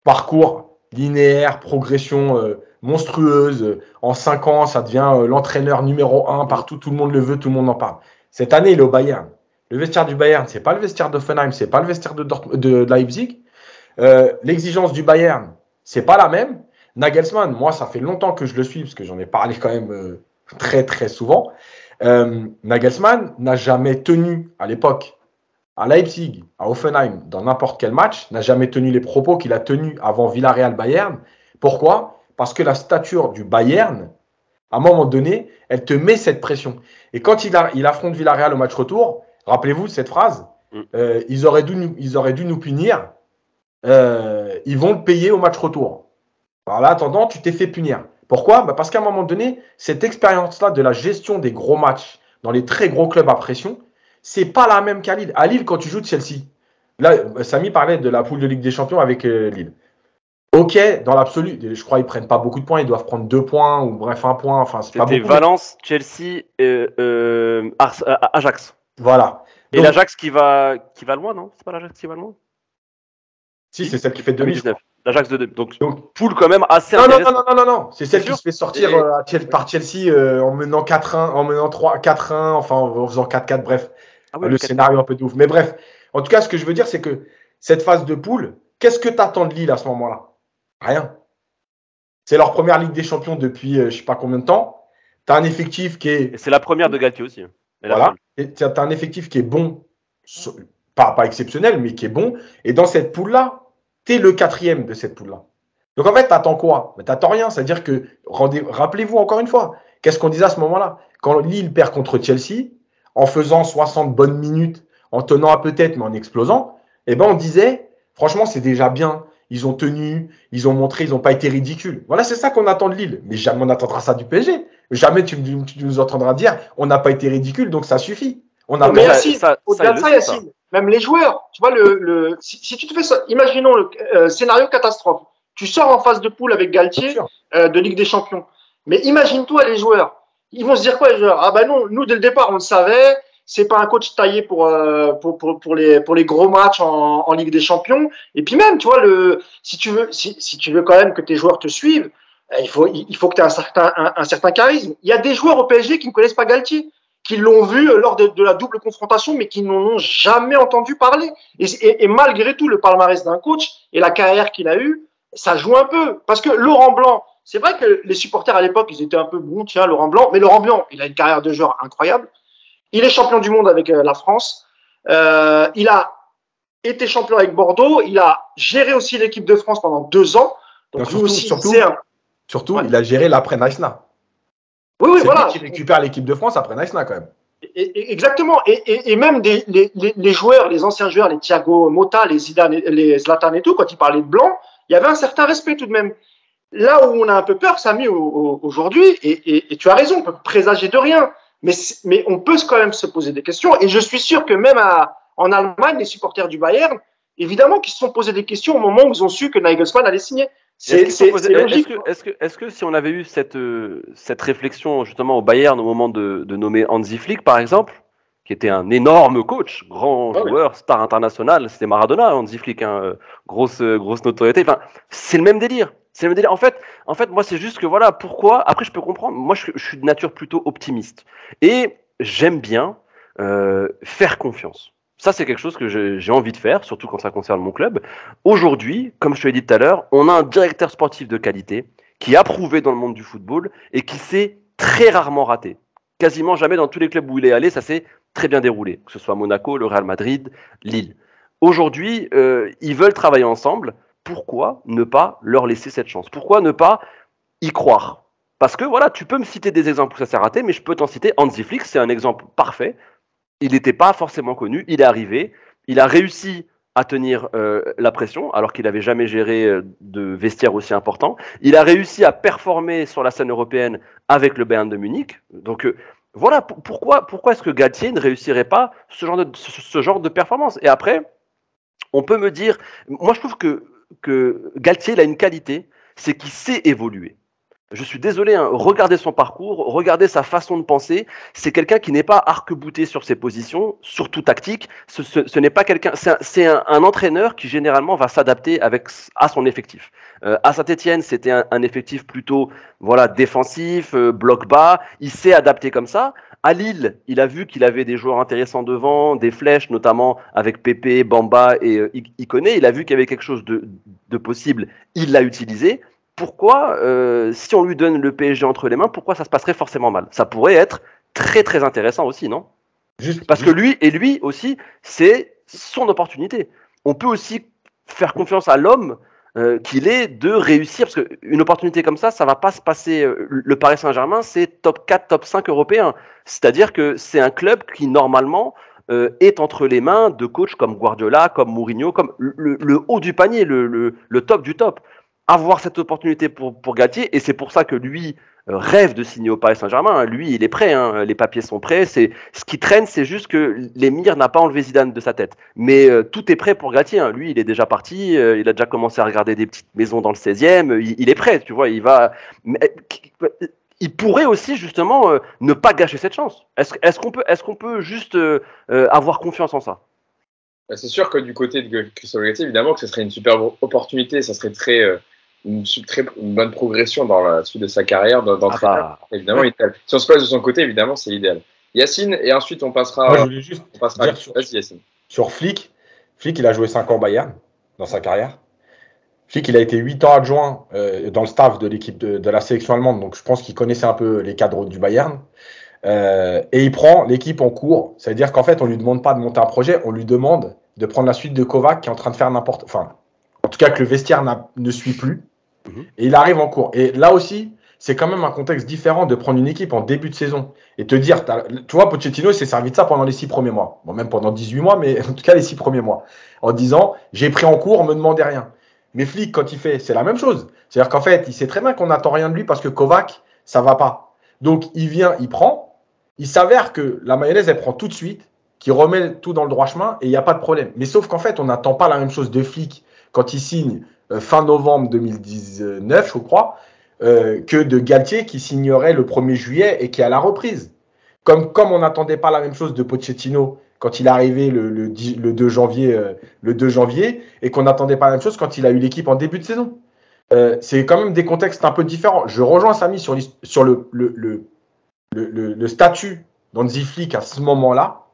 parcours linéaire, progression monstrueuse. En 5 ans, ça devient l'entraîneur numéro 1 partout. Tout le monde le veut, tout le monde en parle. Cette année, il est au Bayern. Le vestiaire du Bayern, c'est pas le vestiaire d'Hoffenheim, c'est pas le vestiaire de Leipzig. L'exigence du Bayern, c'est pas la même. Nagelsmann, moi, ça fait longtemps que je le suis parce que j'en ai parlé quand même très très souvent. Nagelsmann n'a jamais tenu à l'époque à Leipzig, à Hoffenheim, dans n'importe quel match, n'a jamais tenu les propos qu'il a tenus avant Villarreal-Bayern. Pourquoi? Parce que la stature du Bayern, à un moment donné, elle te met cette pression. Et quand il affronte Villarreal au match retour, rappelez-vous cette phrase, ils auraient dû nous punir. Ils vont le payer au match retour. Alors là, attendant, tu t'es fait punir. Pourquoi? Parce qu'à un moment donné, cette expérience-là de la gestion des gros matchs dans les très gros clubs à pression, c'est pas la même qu'à Lille. À Lille, quand tu joues de Chelsea, là, Samy parlait de la poule de Ligue des Champions avec Lille. Ok, dans l'absolu, je crois qu'ils prennent pas beaucoup de points, ils doivent prendre 2 points ou bref 1 point. Enfin, c'est pas beaucoup.
C'était Valence, Chelsea, Ajax.
Voilà.
Et l'Ajax qui va loin, non? C'est pas l'Ajax qui va loin?
Si, c'est celle qui fait 2019.
L'Ajax de donc poule quand même assez intéressante.
Non. C'est celle qui se fait sortir par Chelsea en menant 4-1, en menant 4-1, enfin en faisant 4-4, bref. Ah oui, le scénario un peu de ouf. Mais bref, en tout cas, ce que je veux dire, c'est que cette phase de poule, qu'est-ce que tu attends de Lille à ce moment-là? Rien. C'est leur première Ligue des Champions depuis je sais pas combien de temps. Tu as un effectif qui est.
Et c'est la première de Galtier aussi.
Voilà. Tu as un effectif qui est bon, pas exceptionnel, mais qui est bon. Et dans cette poule-là, tu es le 4e de cette poule-là. Donc en fait, tu attends quoi? Tu n'attends rien. C'est-à-dire que, rappelez-vous encore une fois, qu'est-ce qu'on disait à ce moment-là? Quand Lille perd contre Chelsea, en faisant 60 bonnes minutes, en tenant à peu tête, mais en explosant, eh ben on disait, franchement, c'est déjà bien. Ils ont tenu, ils ont montré, ils n'ont pas été ridicules. Voilà, c'est ça qu'on attend de Lille. Mais jamais on attendra ça du PSG. Jamais tu nous entendras dire, on n'a pas été ridicule, donc ça suffit. On a
mais Yacine, au-delà de ça, Yacine, même les joueurs, tu vois, si tu te fais ça, imaginons le scénario catastrophe. Tu sors en phase de poule avec Galtier de Ligue des Champions. Mais imagine-toi les joueurs. Ils vont se dire quoi, les joueurs? Ah ben non, nous dès le départ on le savait. C'est pas un coach taillé pour les gros matchs en Ligue des Champions. Et puis même, tu vois, si tu veux quand même que tes joueurs te suivent, il faut que tu aies un certain charisme. Il y a des joueurs au PSG qui ne connaissent pas Galtier, qui l'ont vu lors de la double confrontation, mais qui n'en ont jamais entendu parler. Et malgré tout, le palmarès d'un coach et la carrière qu'il a eue, ça joue un peu. Parce que Laurent Blanc, c'est vrai que les supporters à l'époque, ils étaient un peu bon, tiens, Laurent Blanc. Mais Laurent Blanc, il a une carrière de joueur incroyable. Il est champion du monde avec la France. Il a été champion avec Bordeaux. Il a géré aussi l'équipe de France pendant 2 ans. Donc
surtout, ouais. Il a géré l'après Naïsna.
Oui, voilà.
C'est lui qui récupère l'équipe de France après Naïsna quand même.
Exactement. Et même les joueurs, les anciens joueurs, les Thiago Motta, les Zidane, les Zlatan et tout, quand ils parlaient de blanc, il y avait un certain respect tout de même. Là où on a un peu peur, Samy, aujourd'hui, et tu as raison, on peut présager de rien. Mais on peut quand même se poser des questions. Et je suis sûr que même en Allemagne, les supporters du Bayern, évidemment, qu'ils se sont posé des questions au moment où ils ont su que Nagelsmann allait signer. C'est logique.
Est-ce que si on avait eu cette réflexion justement au Bayern au moment de nommer Hansi Flick, par exemple, qui était un énorme coach, grand joueur, star international, c'était Maradona, Hansi Flick, grosse notoriété. Enfin, c'est le même délire. En fait, moi, c'est juste que voilà, pourquoi. Après, je peux comprendre. Moi, je suis de nature plutôt optimiste. Et j'aime bien faire confiance. Ça, c'est quelque chose que j'ai envie de faire, surtout quand ça concerne mon club. Aujourd'hui, comme je te l'ai dit tout à l'heure, on a un directeur sportif de qualité qui est approuvé dans le monde du football et qui s'est très rarement raté. Quasiment jamais dans tous les clubs où il est allé, ça s'est très bien déroulé. Que ce soit Monaco, le Real Madrid, Lille. Aujourd'hui, ils veulent travailler ensemble. Pourquoi ne pas leur laisser cette chance? Pourquoi ne pas y croire? Parce que voilà, tu peux me citer des exemples où ça s'est raté, mais je peux t'en citer. Hansi Flick, c'est un exemple parfait. Il n'était pas forcément connu, il est arrivé, il a réussi à tenir la pression, alors qu'il n'avait jamais géré de vestiaire aussi important. Il a réussi à performer sur la scène européenne avec le Bayern de Munich. Donc voilà, pourquoi est-ce que Galtier ne réussirait pas ce genre de performance? Et après, on peut me dire, moi je trouve que Galtier, il a une qualité, c'est qu'il sait évoluer. Je suis désolé, hein, regardez son parcours, regardez sa façon de penser. C'est quelqu'un qui n'est pas arc-bouté sur ses positions, surtout tactique. Ce n'est pas quelqu'un. C'est un entraîneur qui généralement va s'adapter à son effectif. À Saint-Etienne, c'était un effectif plutôt défensif, bloc bas. Il s'est adapté comme ça. À Lille, il a vu qu'il avait des joueurs intéressants devant, des flèches, notamment avec Pépé, Bamba et Ikoné. Il a vu qu'il y avait quelque chose de possible. Il l'a utilisé. Pourquoi, si on lui donne le PSG entre les mains, pourquoi ça se passerait forcément mal? Ça pourrait être très très intéressant aussi, non? Parce que lui aussi, c'est son opportunité. On peut aussi faire confiance à l'homme qu'il est de réussir, parce qu'une opportunité comme ça va pas se passer. Le Paris Saint-Germain, c'est top 4, top 5 européen. C'est-à-dire que c'est un club qui, normalement, est entre les mains de coachs comme Guardiola, comme Mourinho, comme le haut du panier, le top du top. Avoir cette opportunité pour Galtier, et c'est pour ça que lui rêve de signer au Paris Saint-Germain. Lui, il est prêt, hein, les papiers sont prêts. Ce qui traîne, c'est juste que l'émir n'a pas enlevé Zidane de sa tête. Mais tout est prêt pour Galtier. Hein. Lui, il est déjà parti. Il a déjà commencé à regarder des petites maisons dans le 16e. Il est prêt, tu vois. Il pourrait aussi justement ne pas gâcher cette chance. Est-ce qu'on peut juste avoir confiance en ça?
C'est sûr que du côté de Christophe Galtier, évidemment que ce serait une superbe opportunité, ça serait une bonne progression dans la suite de sa carrière d'entraîneur. Évidemment, oui. Si on se place de son côté, évidemment, c'est l'idéal. Yacine, et ensuite on passera.
Moi, je voulais juste
dire vas-y, Yacine.
Sur Flick, il a joué 5 ans Bayern dans sa carrière. Flick, il a été 8 ans adjoint dans le staff de l'équipe de la sélection allemande, donc je pense qu'il connaissait un peu les cadres du Bayern. Et il prend l'équipe en cours, c'est-à-dire qu'en fait, on ne lui demande pas de monter un projet, on lui demande de prendre la suite de Kovac qui est en train de faire n'importe. Enfin, en tout cas, que le vestiaire ne suit plus. Et il arrive en cours. Et là aussi, c'est quand même un contexte différent de prendre une équipe en début de saison et te dire, tu vois, Pochettino, il s'est servi de ça pendant les 6 premiers mois. Bon, même pendant 18 mois, mais en tout cas, les 6 premiers mois. En disant, j'ai pris en cours, on me demandait rien. Mais Flick, quand il fait, c'est la même chose. C'est-à-dire qu'en fait, il sait très bien qu'on n'attend rien de lui parce que Kovac, ça va pas. Donc, il vient, il prend. Il s'avère que la mayonnaise, elle prend tout de suite, qu'il remet tout dans le droit chemin et il n'y a pas de problème. Mais sauf qu'en fait, on n'attend pas la même chose de Flick quand il signe fin novembre 2019, je crois, que de Galtier qui signerait le 1er juillet et qui est à la reprise. Comme on n'attendait pas la même chose de Pochettino quand il est arrivé le 2 janvier et qu'on n'attendait pas la même chose quand il a eu l'équipe en début de saison. C'est quand même des contextes un peu différents. Je rejoins Samy sur le statut d'Hansi Flick à ce moment-là,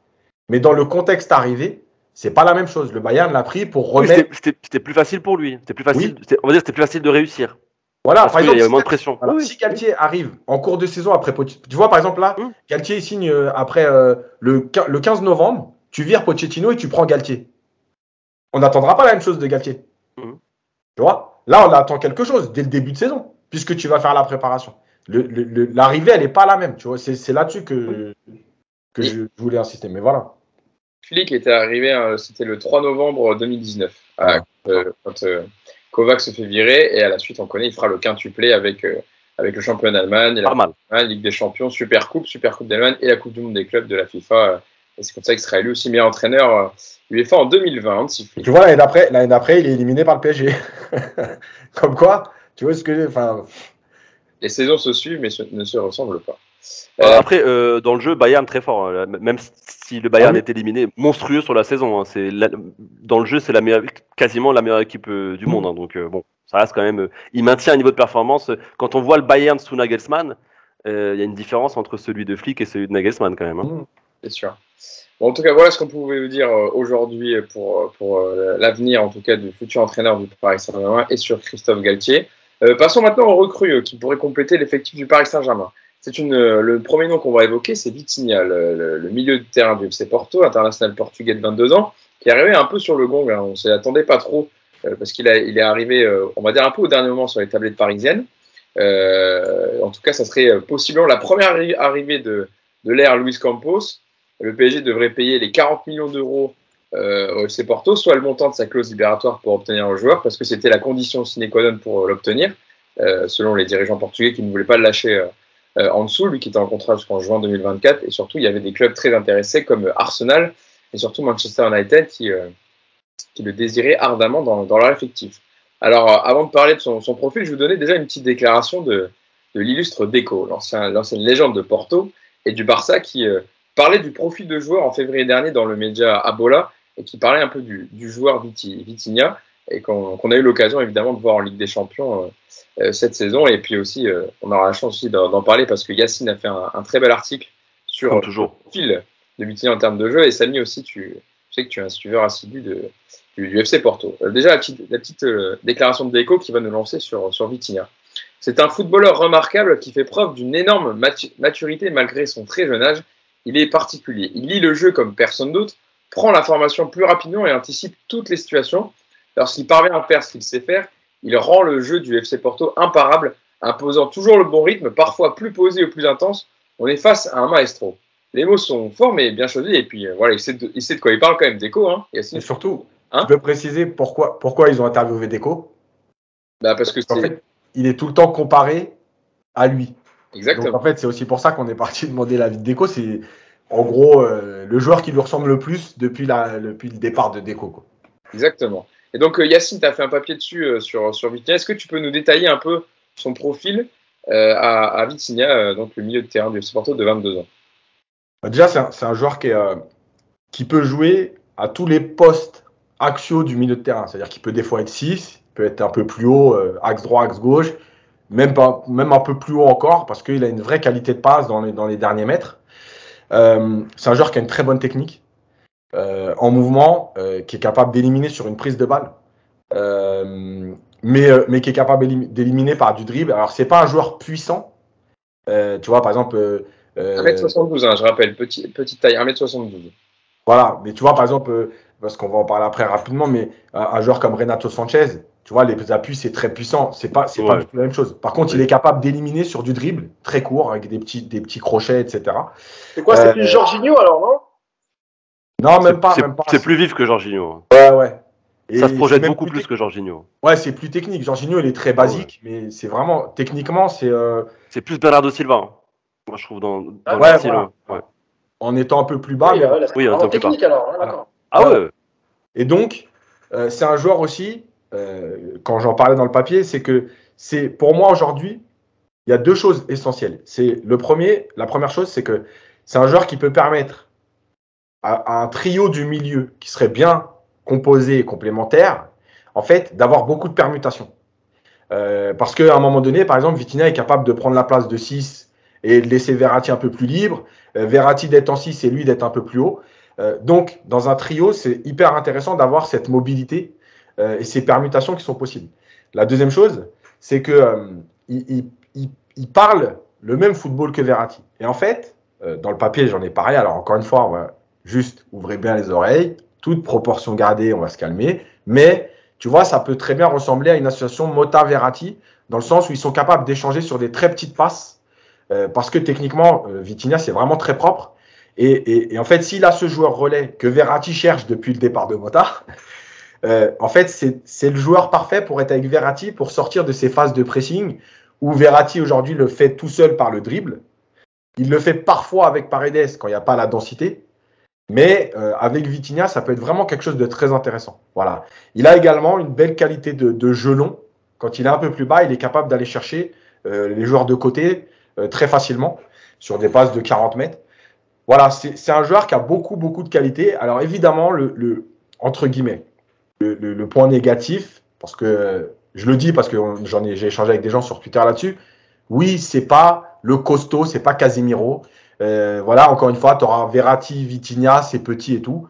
mais dans le contexte arrivé, c'est pas la même chose. Le Bayern l'a pris pour remettre.
Oui, c'était plus facile pour lui. C'était plus facile. Oui. On va dire que c'était plus facile de réussir.
Voilà, par exemple,
il y avait moins de pression.
Alors, si Galtier arrive en cours de saison après Pochettino, tu vois par exemple là, Galtier signe après le 15 novembre, tu vires Pochettino et tu prends Galtier. On n'attendra pas la même chose de Galtier. Tu vois? Là, on attend quelque chose dès le début de saison, puisque tu vas faire la préparation. L'arrivée, elle n'est pas la même. Tu vois, c'est là-dessus que je voulais insister. Mais voilà.
Flick était arrivé, c'était le 3 novembre 2019, quand Kovac se fait virer, et à la suite, on connaît, il fera le quintuplé avec le championnat d'Allemagne, la Ligue des Champions, Super Coupe d'Allemagne et la Coupe du Monde des clubs de la FIFA. Et c'est comme ça qu'il sera élu aussi meilleur entraîneur UEFA en 2020.
Tu vois, l'année d'après, il est éliminé par le PSG. Comme quoi, tu vois ce que... Enfin...
Les saisons se suivent, mais ne se ressemblent pas.
Après, dans le jeu, Bayern très fort. Même si le Bayern est éliminé, monstrueux sur la saison. Hein. Dans le jeu, c'est quasiment la meilleure équipe du monde. Hein. Donc bon, ça reste quand même. Il maintient un niveau de performance. Quand on voit le Bayern sous Nagelsmann, il y a une différence entre celui de Flick et celui de Nagelsmann quand même. Hein.
C'est sûr. Bon, en tout cas, voilà ce qu'on pouvait vous dire aujourd'hui pour l'avenir, en tout cas, du futur entraîneur du Paris Saint-Germain et sur Christophe Galtier. Passons maintenant aux recrues qui pourraient compléter l'effectif du Paris Saint-Germain. Le premier nom qu'on va évoquer, c'est Vitinha, le milieu de terrain du FC Porto, international portugais de 22 ans, qui est arrivé un peu sur le gong. Hein. On ne s'y attendait pas trop, parce qu'il est arrivé, on va dire, un peu au dernier moment sur les tablettes parisiennes. En tout cas, ça serait possiblement la première arrivée de l'ère Luis Campos. Le PSG devrait payer les 40 millions d'euros au FC Porto, soit le montant de sa clause libératoire pour obtenir le joueur, parce que c'était la condition sine qua non pour l'obtenir, selon les dirigeants portugais qui ne voulaient pas le lâcher en dessous, lui qui était en contrat jusqu'en juin 2024, et surtout il y avait des clubs très intéressés comme Arsenal et surtout Manchester United qui le désiraient ardemment dans leur effectif. Alors avant de parler de son profil, je vais vous donner déjà une petite déclaration de l'illustre Deco, l'ancienne légende de Porto et du Barça qui parlait du profil de joueur en février dernier dans le média Abola et qui parlait un peu du joueur Vitinha et qu'on a eu l'occasion évidemment de voir en Ligue des Champions cette saison, et puis aussi on aura la chance aussi d'en parler parce que Yacine a fait un très bel article sur le profil de Vitinha en termes de jeu, et Samy aussi, je sais que tu es un suiveur assidu du FC Porto. Déjà la petite déclaration de Deco qui va nous lancer sur Vitinha. C'est un footballeur remarquable qui fait preuve d'une énorme maturité malgré son très jeune âge. Il est particulier, il lit le jeu comme personne d'autre, prend l'information plus rapidement et anticipe toutes les situations. Lorsqu'il parvient à faire ce qu'il sait faire, il rend le jeu du FC Porto imparable, imposant toujours le bon rythme, parfois plus posé ou plus intense. On est face à un maestro. les mots sont forts, mais bien choisis. Et puis, voilà, il sait de quoi il parle quand même, Deco. Hein,
et surtout, tu peux préciser pourquoi ils ont interviewé Deco?
Bah, parce que
en fait, il est tout le temps comparé à lui.
Exactement.
Donc, en fait, c'est aussi pour ça qu'on est parti demander l'avis de Deco. C'est en gros le joueur qui lui ressemble le plus depuis le départ de Deco, quoi.
Exactement. Et donc, Yacine, tu as fait un papier dessus sur Vitinha. Est-ce que tu peux nous détailler un peu son profil à Vitinha, donc le milieu de terrain du FC Porto de 22 ans?
Déjà, c'est un joueur qui peut jouer à tous les postes axiaux du milieu de terrain. C'est-à-dire qu'il peut des fois être 6, il peut être un peu plus haut, axe droit, axe gauche, même un peu plus haut encore, parce qu'il a une vraie qualité de passe dans les derniers mètres. C'est un joueur qui a une très bonne technique en mouvement, qui est capable d'éliminer sur une prise de balle, mais qui est capable d'éliminer par du dribble. Alors, c'est pas un joueur puissant. Tu vois, par exemple...
1m72, hein, je rappelle, petite taille, 1m72.
Voilà, mais tu vois, par exemple, parce qu'on va en parler après rapidement, mais un joueur comme Renato Sanchez, tu vois, les appuis, c'est très puissant. C'est pas du tout la même chose. Par contre, il est capable d'éliminer sur du dribble, très court, avec des petits crochets, etc.
C'est quoi, c'est plus Jorginho alors, non?
Non, même pas.
C'est plus vif que Jorginho.
Ouais.
Et ça se projette beaucoup plus que Jorginho.
Ouais, c'est plus technique. Jorginho, il est très basique, mais c'est vraiment, techniquement, c'est...
C'est plus Bernardo Silva, hein. Moi, je trouve, dans
le style. Ouais. En étant un peu plus bas.
Oui, en technique plus alors, hein, d'accord.
Ah ouais.
Et donc, c'est un joueur aussi, quand j'en parlais dans le papier, c'est que pour moi aujourd'hui, il y a deux choses essentielles. La première chose, c'est que c'est un joueur qui peut permettre à un trio du milieu qui serait bien composé et complémentaire, en fait, d'avoir beaucoup de permutations. Parce qu'à un moment donné, par exemple, Vitinha est capable de prendre la place de 6 et de laisser Verratti un peu plus libre, Verratti d'être en 6 et lui d'être un peu plus haut. Donc, dans un trio, c'est hyper intéressant d'avoir cette mobilité et ces permutations qui sont possibles. La deuxième chose, c'est que il parle le même football que Verratti. Et en fait, dans le papier, j'en ai parlé. Alors, encore une fois, on va juste ouvrir bien les oreilles, toute proportion gardée, on va se calmer. Mais, tu vois, ça peut très bien ressembler à une association Mota-Verratti, dans le sens où ils sont capables d'échanger sur des très petites passes, parce que techniquement, Vitinha, c'est vraiment très propre. Et en fait, s'il a ce joueur relais que Verratti cherche depuis le départ de Mota, en fait, c'est le joueur parfait pour être avec Verratti, pour sortir de ces phases de pressing où Verratti aujourd'hui le fait tout seul par le dribble. Il le fait parfois avec Paredes quand il n'y a pas la densité. Mais avec Vitinha, ça peut être vraiment quelque chose de très intéressant. Voilà. Il a également une belle qualité de jeu long. Quand il est un peu plus bas, il est capable d'aller chercher les joueurs de côté très facilement sur des passes de 40 mètres. Voilà, c'est un joueur qui a beaucoup de qualité. Alors évidemment, entre guillemets, le point négatif, parce que je le dis parce que j'ai échangé avec des gens sur Twitter là-dessus. Oui, c'est pas le costaud, c'est pas Casemiro. Voilà, encore une fois, tu auras Verratti, Vitinha, c'est petit et tout.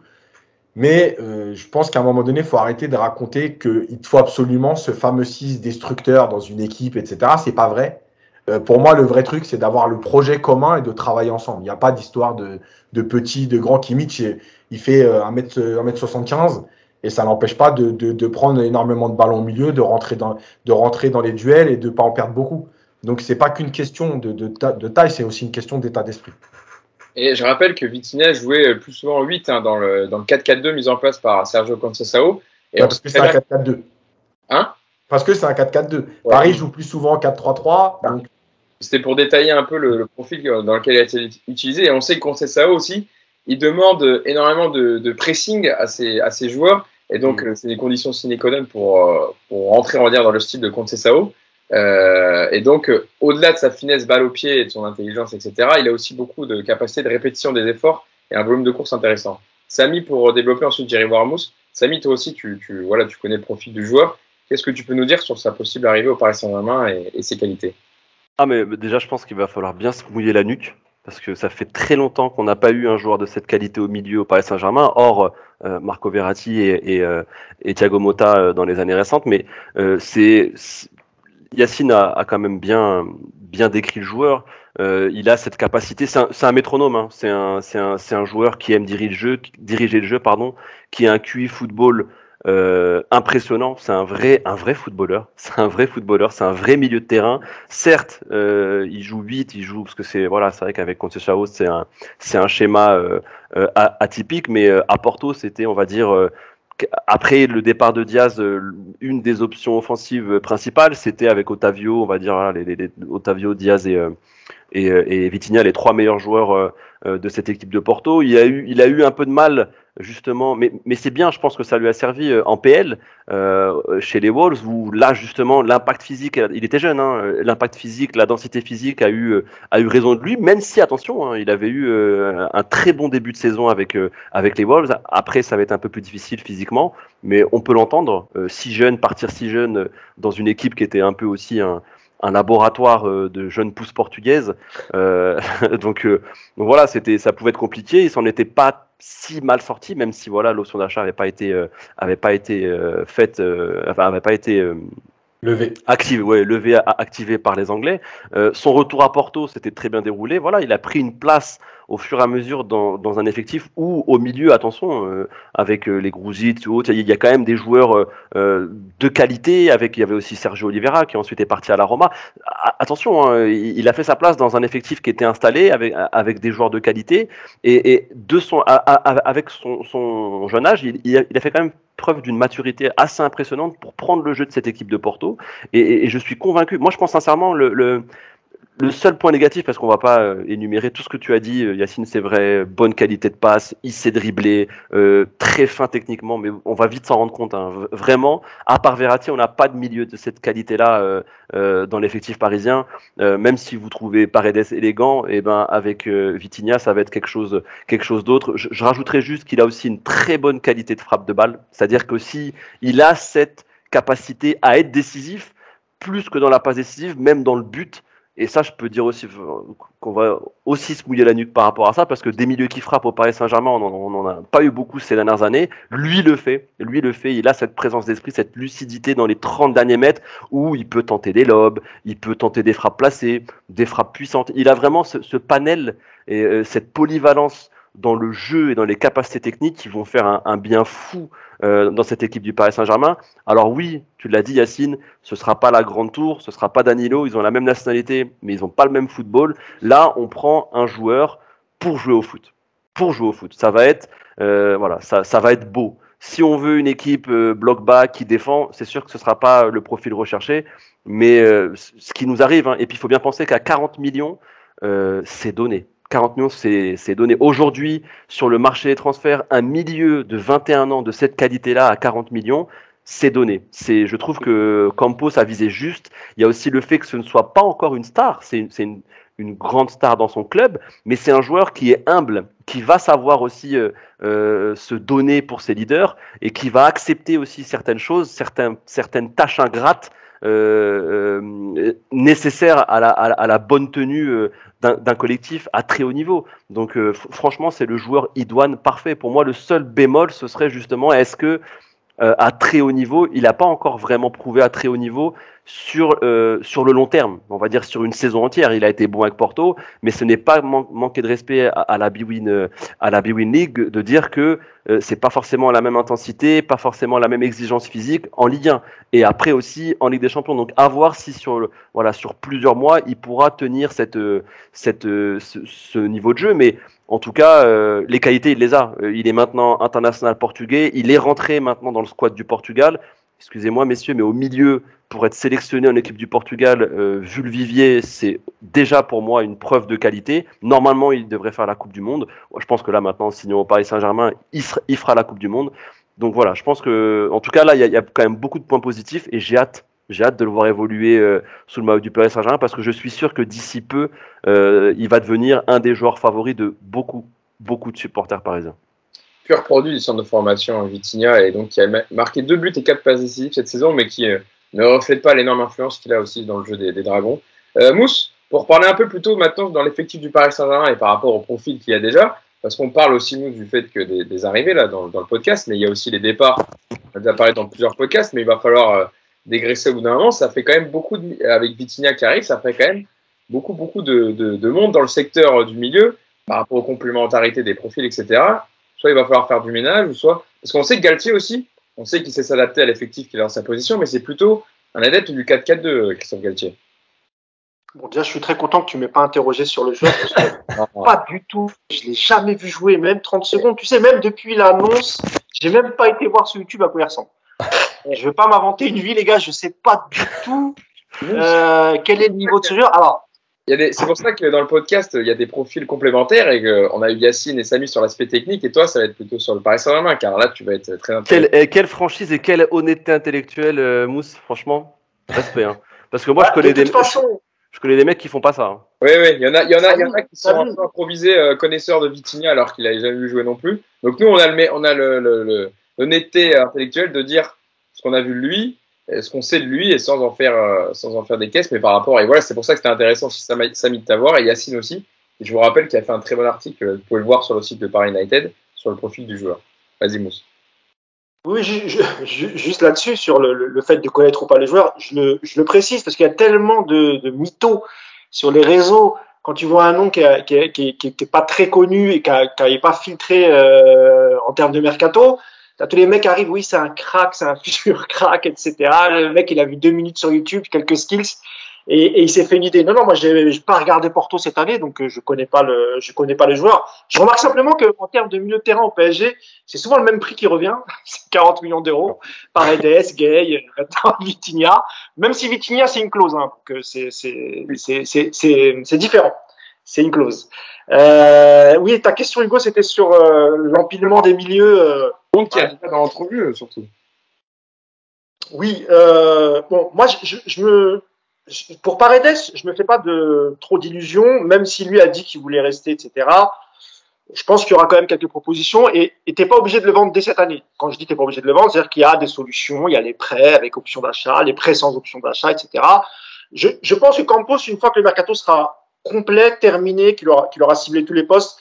Mais je pense qu'à un moment donné, il faut arrêter de raconter qu'il te faut absolument ce fameux 6 destructeur dans une équipe, etc. C'est pas vrai. Pour moi, le vrai truc, c'est d'avoir le projet commun et de travailler ensemble. Il n'y a pas d'histoire de petit, de grand. Kimmich, il fait 1m75 et ça n'empêche pas de prendre énormément de ballons au milieu, de rentrer dans les duels et de ne pas en perdre beaucoup. Donc, ce n'est pas qu'une question de taille, c'est aussi une question d'état d'esprit.
Et je rappelle que Vitinha jouait plus souvent 8 dans le 4-4-2 mis en place par Sergio Conceição.
Parce que c'est un 4-4-2.
Hein?
Parce que c'est un 4-4-2. Ouais. Paris joue plus souvent 4-3-3. Donc...
C'était pour détailler un peu le profil dans lequel il a été utilisé. Et on sait que Conceição aussi, il demande énormément de pressing à ses joueurs. Et donc, c'est des conditions sine qua non pour rentrer, on va dire, dans le style de Conceição. Et donc, au-delà de sa finesse balle au pied et de son intelligence, etc., il a aussi beaucoup de capacité de répétition des efforts et un volume de course intéressant. Samy, pour développer ensuite Jerry Warmouth. Samy, toi aussi, tu connais le profil du joueur. Qu'est-ce que tu peux nous dire sur sa possible arrivée au Paris Saint-Germain et ses qualités?
Ah, mais déjà, je pense qu'il va falloir bien se mouiller la nuque, parce que ça fait très longtemps qu'on n'a pas eu un joueur de cette qualité au milieu au Paris Saint-Germain, hors Marco Verratti et Thiago Motta dans les années récentes. Mais Yacine a quand même bien décrit le joueur. Il a cette capacité, c'est un métronome, hein. C'est un joueur qui aime diriger le jeu, qui a un QI football impressionnant. C'est un vrai footballeur. C'est un vrai footballeur. C'est un vrai milieu de terrain. Certes, il joue 8, parce que c'est vrai qu'avec Conceição, c'est un schéma atypique, mais à Porto, c'était, on va dire, après le départ de Diaz, une des options offensives principales, c'était avec Otavio, on va dire, voilà, Otavio, Diaz et Vitinha, les 3 meilleurs joueurs de cette équipe de Porto. Il a eu un peu de mal, justement, mais c'est bien, je pense que ça lui a servi en PL, chez les Wolves, où là, justement, l'impact physique, il était jeune, hein, l'impact physique, la densité physique a eu raison de lui, même si, attention, hein, il avait eu un très bon début de saison avec les Wolves. Après, ça va être un peu plus difficile physiquement, mais on peut l'entendre, partir si jeune dans une équipe qui était un peu aussi un laboratoire de jeunes pousses portugaises. Donc voilà, ça pouvait être compliqué. Il s'en était pas si mal sorti, même si voilà, l'option d'achat avait pas été faite, avait pas été activé par les Anglais. Son retour à Porto s'était très bien déroulé. Voilà, il a pris une place au fur et à mesure dans un effectif où au milieu, attention, avec les Grujic ou autres, il y a quand même des joueurs de qualité. Il y avait aussi Sergio Oliveira qui ensuite est parti à la Roma. Attention, hein, il a fait sa place dans un effectif qui était installé avec des joueurs de qualité et avec son jeune âge, il a fait quand même preuve d'une maturité assez impressionnante pour prendre le jeu de cette équipe de Porto et je suis convaincu. Moi, je pense sincèrement le seul point négatif, parce qu'on va pas énumérer tout ce que tu as dit, Yacine, c'est vrai, bonne qualité de passe, il sait dribbler, très fin techniquement, mais on va vite s'en rendre compte. Hein. Vraiment, à part Verratti, on n'a pas de milieu de cette qualité-là dans l'effectif parisien. Même si vous trouvez Paredes élégant, et ben avec Vitinha, ça va être quelque chose d'autre. Je rajouterais juste qu'il a aussi une très bonne qualité de frappe de balle, c'est-à-dire qu'aussi il a cette capacité à être décisif, plus que dans la passe décisive, même dans le but. Et ça, je peux dire aussi qu'on va aussi se mouiller la nuque par rapport à ça, parce que des milieux qui frappent au Paris Saint-Germain, on n'en a pas eu beaucoup ces dernières années. Lui le fait, il a cette présence d'esprit, cette lucidité dans les 30 derniers mètres, où il peut tenter des lobes, il peut tenter des frappes placées, des frappes puissantes. Il a vraiment ce panel et cette polyvalence dans le jeu et dans les capacités techniques qui vont faire un bien fou dans cette équipe du Paris Saint-Germain. Alors oui, tu l'as dit Yacine, ce ne sera pas la grande tour, ce ne sera pas Danilo, ils ont la même nationalité, mais ils n'ont pas le même football. Là, on prend un joueur pour jouer au foot. Ça va être, ça va être beau. Si on veut une équipe bloc bas qui défend, c'est sûr que ce ne sera pas le profil recherché, mais ce qui nous arrive, hein, et puis il faut bien penser qu'à 40 millions, c'est donné. 40 millions, c'est donné. Aujourd'hui, sur le marché des transferts, un milieu de 21 ans de cette qualité-là à 40 millions, c'est donné. Je trouve que Campos a visé juste. Il y a aussi le fait que ce ne soit pas encore une star. C'est une grande star dans son club, mais c'est un joueur qui est humble, qui va savoir aussi se donner pour ses leaders et qui va accepter aussi certaines choses, certaines tâches ingrates nécessaires à la bonne tenue d'un collectif à très haut niveau. Donc franchement, c'est le joueur idoine parfait. Pour moi, le seul bémol, ce serait justement, est-ce que à très haut niveau, il n'a pas encore vraiment prouvé à très haut niveau sur le long terme, on va dire sur une saison entière. Il a été bon avec Porto, mais ce n'est pas manquer de respect à la Bwin League de dire que c'est pas forcément la même intensité, pas forcément la même exigence physique en Ligue 1 et après aussi en Ligue des Champions. Donc à voir si sur plusieurs mois il pourra tenir ce niveau de jeu, mais en tout cas, les qualités, il les a. Il est maintenant international portugais. Il est rentré maintenant dans le squad du Portugal. Excusez-moi, messieurs, mais au milieu, pour être sélectionné en équipe du Portugal, vu le vivier, c'est déjà pour moi une preuve de qualité. Normalement, il devrait faire la Coupe du Monde. Je pense que là, maintenant, sinon au Paris Saint-Germain, il fera la Coupe du Monde. Donc voilà, je pense que, en tout cas, là, il y a quand même beaucoup de points positifs et j'ai hâte de le voir évoluer sous le maillot du Paris Saint-Germain parce que je suis sûr que d'ici peu, il va devenir un des joueurs favoris de beaucoup de supporters parisiens.
Pur produit du centre de formation Vitinha et donc qui a marqué 2 buts et 4 passes décisives cette saison, mais qui ne reflète pas l'énorme influence qu'il a aussi dans le jeu des Dragons. Mousse, pour parler un peu plus tôt maintenant dans l'effectif du Paris Saint-Germain et par rapport au profil qu'il y a déjà, parce qu'on parle aussi, nous, du fait que des arrivées là, dans le podcast, mais il y a aussi les départs. On a déjà parlé dans plusieurs podcasts, mais il va falloir dégraisser au bout d'un moment. Ça fait quand même beaucoup, avec Vitinha qui arrive, ça fait quand même beaucoup de monde dans le secteur du milieu par rapport aux complémentarités des profils, etc. Soit il va falloir faire du ménage, ou soit... Parce qu'on sait que Galtier aussi, On sait qu'il sait s'adapter à l'effectif qu'il a dans sa position, mais c'est plutôt un adepte du 4-4-2, Christophe Galtier.
Bon, déjà, je suis très content que tu ne m'aies pas interrogé sur le jeu. Parce que pas du tout. Je ne l'ai jamais vu jouer, même 30 secondes. Tu sais, même depuis l'annonce, j'ai même pas été voir sur YouTube à quoi il ressemble. Je ne veux pas m'inventer une vie, les gars. Je ne sais pas du tout quel est le niveau de ce jeu. Alors,
c'est pour ça que dans le podcast, il y a des profils complémentaires et qu'on a eu Yacine et Samy sur l'aspect technique et toi, ça va être plutôt sur le Paris Saint-Germain, car là, tu vas être très intéressant.
Quelle franchise et quelle honnêteté intellectuelle, Mousse, franchement, respect. Hein. Parce que moi, je connais des mecs qui font pas ça. Hein.
Oui, il y en a qui sont un peu improvisés, connaisseurs de Vitinha alors qu'il n'avait jamais vu jouer non plus. Donc nous, on a l'honnêteté intellectuelle de dire ce qu'on a vu de lui, ce qu'on sait de lui et sans en faire des caisses, mais par rapport. Et voilà, c'est pour ça que c'était intéressant Samy de t'avoir et Yacine aussi. Et je vous rappelle qu'il a fait un très bon article, vous pouvez le voir sur le site de Paris United, sur le profil du joueur. Vas-y, Mousse.
Oui, juste là-dessus, sur le fait de connaître ou pas les joueurs, je le précise parce qu'il y a tellement de mythos sur les réseaux. Quand tu vois un nom qui est pas très connu et qui n'est pas filtré en termes de mercato, t'as tous les mecs qui arrivent, oui, c'est un crack, c'est un futur crack, etc. Le mec, il a vu 2 minutes sur YouTube, quelques skills, et il s'est fait une idée. Non, moi, j'ai pas regardé Porto cette année, donc je connais pas les joueurs. Je remarque simplement que en termes de milieu de terrain au PSG, c'est souvent le même prix qui revient, c'est 40 millions d'euros. Paredes, Gay, Vitinha. Même si Vitinha, c'est une clause, hein, donc c'est différent. C'est une clause. Oui, ta question, Hugo, c'était sur l'empilement des milieux.
Donc, qui a déjà dans l'entrevue, surtout.
Oui, bon, moi, pour Paredes, je me fais pas trop d'illusions, même si lui a dit qu'il voulait rester, etc. Je pense qu'il y aura quand même quelques propositions et t'es pas obligé de le vendre dès cette année. Quand je dis t'es pas obligé de le vendre, c'est-à-dire qu'il y a des solutions, il y a les prêts avec option d'achat, les prêts sans option d'achat, etc. Je pense que Campos, une fois que le mercato sera complet, terminé, qu'il aura ciblé tous les postes,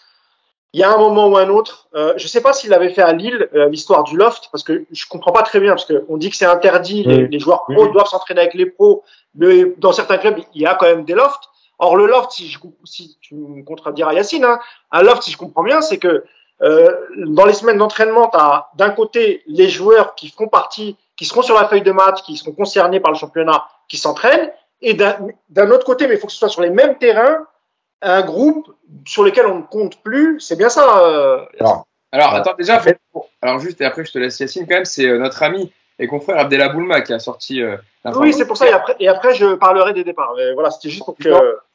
il y a un moment ou un autre, je sais pas s'il l'avait fait à Lille, l'histoire du loft, parce que je comprends pas très bien, parce qu'on dit que c'est interdit, les joueurs pros doivent s'entraîner avec les pros, mais dans certains clubs, il y a quand même des lofts. Or, le loft, si tu me contrediras Yacine, hein, un loft, si je comprends bien, c'est que dans les semaines d'entraînement, tu as d'un côté les joueurs qui feront partie, qui seront sur la feuille de match, qui seront concernés par le championnat, qui s'entraînent, et d'un autre côté, mais il faut que ce soit sur les mêmes terrains, un groupe sur lequel on ne compte plus. C'est bien ça.
Alors attends, déjà, alors juste, et après je te laisse Yacine quand même, c'est notre ami et confrère Abdellah Boulma qui a sorti
oui, c'est pour ça, et après je parlerai des départs. Mais voilà, c'était juste pour que...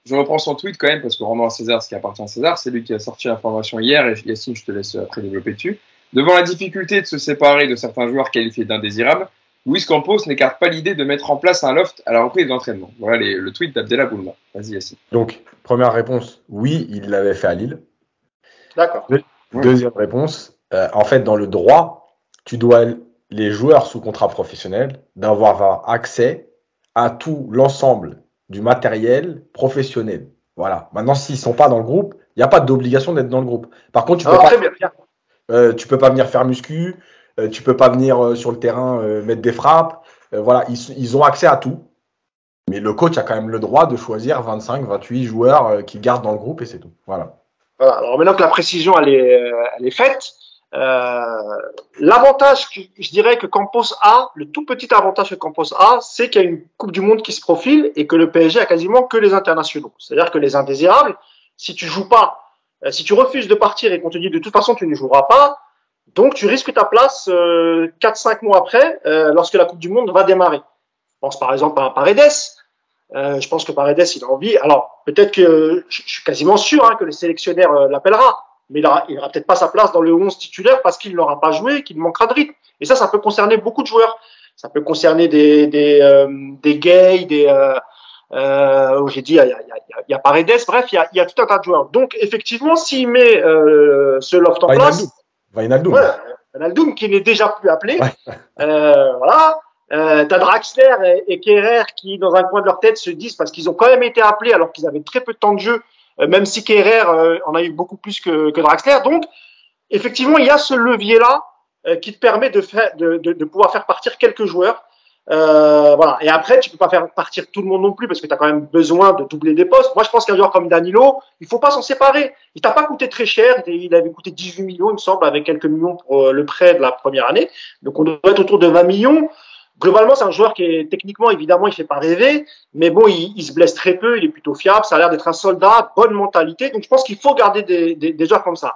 Je reprends son tweet quand même, parce que rendons à César ce qui appartient à César, c'est lui qui a sorti l'information hier, et Yacine, je te laisse après développer dessus. Devant la difficulté de se séparer de certains joueurs qualifiés d'indésirables, Luis Campos n'écarte pas l'idée de mettre en place un loft à la reprise d'entraînement. Voilà le tweet d'Abdellah Boulma. Vas-y, Yacine.
Donc, première réponse, oui, il l'avait fait à Lille.
D'accord.
Deuxième réponse, en fait, dans le droit, tu dois, les joueurs sous contrat professionnel, d'avoir accès à tout l'ensemble du matériel professionnel. Voilà. Maintenant, s'ils ne sont pas dans le groupe, il n'y a pas d'obligation d'être dans le groupe. Par contre, tu peux pas venir faire muscu, tu peux pas venir sur le terrain mettre des frappes. Voilà, ils ont accès à tout. Mais le coach a quand même le droit de choisir 25, 28 joueurs qu'il garde dans le groupe et c'est tout. Voilà.
Alors maintenant que la précision elle est faite, l'avantage, je dirais que Campos a, le tout petit avantage que Campos a, c'est qu'il y a une Coupe du Monde qui se profile et que le PSG a quasiment que les internationaux. C'est-à-dire que les indésirables, si tu joues pas, si tu refuses de partir et qu'on te dit de toute façon tu ne joueras pas, donc tu risques ta place 4-5 mois après, lorsque la Coupe du Monde va démarrer. Je pense par exemple à Paredes. Je pense que Paredes, il a envie. Alors, peut-être que je suis quasiment sûr que le sélectionneur l'appellera, mais il aura peut-être pas sa place dans le 11 titulaire parce qu'il n'aura pas joué, qu'il manquera de rythme. Et ça peut concerner beaucoup de joueurs. Ça peut concerner des gays, j'ai dit, il y a Paredes. Bref, il y a tout un tas de joueurs. Donc, effectivement, s'il met ce loft en place, Wijnaldum qui n'est déjà plus appelé, voilà. T'as Draxler et Kehrer qui, dans un coin de leur tête, se disent, parce qu'ils ont quand même été appelés alors qu'ils avaient très peu de temps de jeu, même si Kehrer en a eu beaucoup plus que Draxler. Donc, effectivement, il y a ce levier-là qui te permet de pouvoir faire partir quelques joueurs. Voilà. Et après, tu peux pas faire partir tout le monde non plus parce que tu as quand même besoin de doubler des postes. Moi, je pense qu'un joueur comme Danilo, il faut pas s'en séparer. Il t'a pas coûté très cher. Il avait coûté 18 millions, il me semble, avec quelques millions pour le prêt de la première année. Donc, on doit être autour de 20 millions. Globalement, c'est un joueur qui est techniquement, évidemment, il fait pas rêver, mais bon, il se blesse très peu, il est plutôt fiable, ça a l'air d'être un soldat, bonne mentalité. Donc, je pense qu'il faut garder des joueurs comme ça.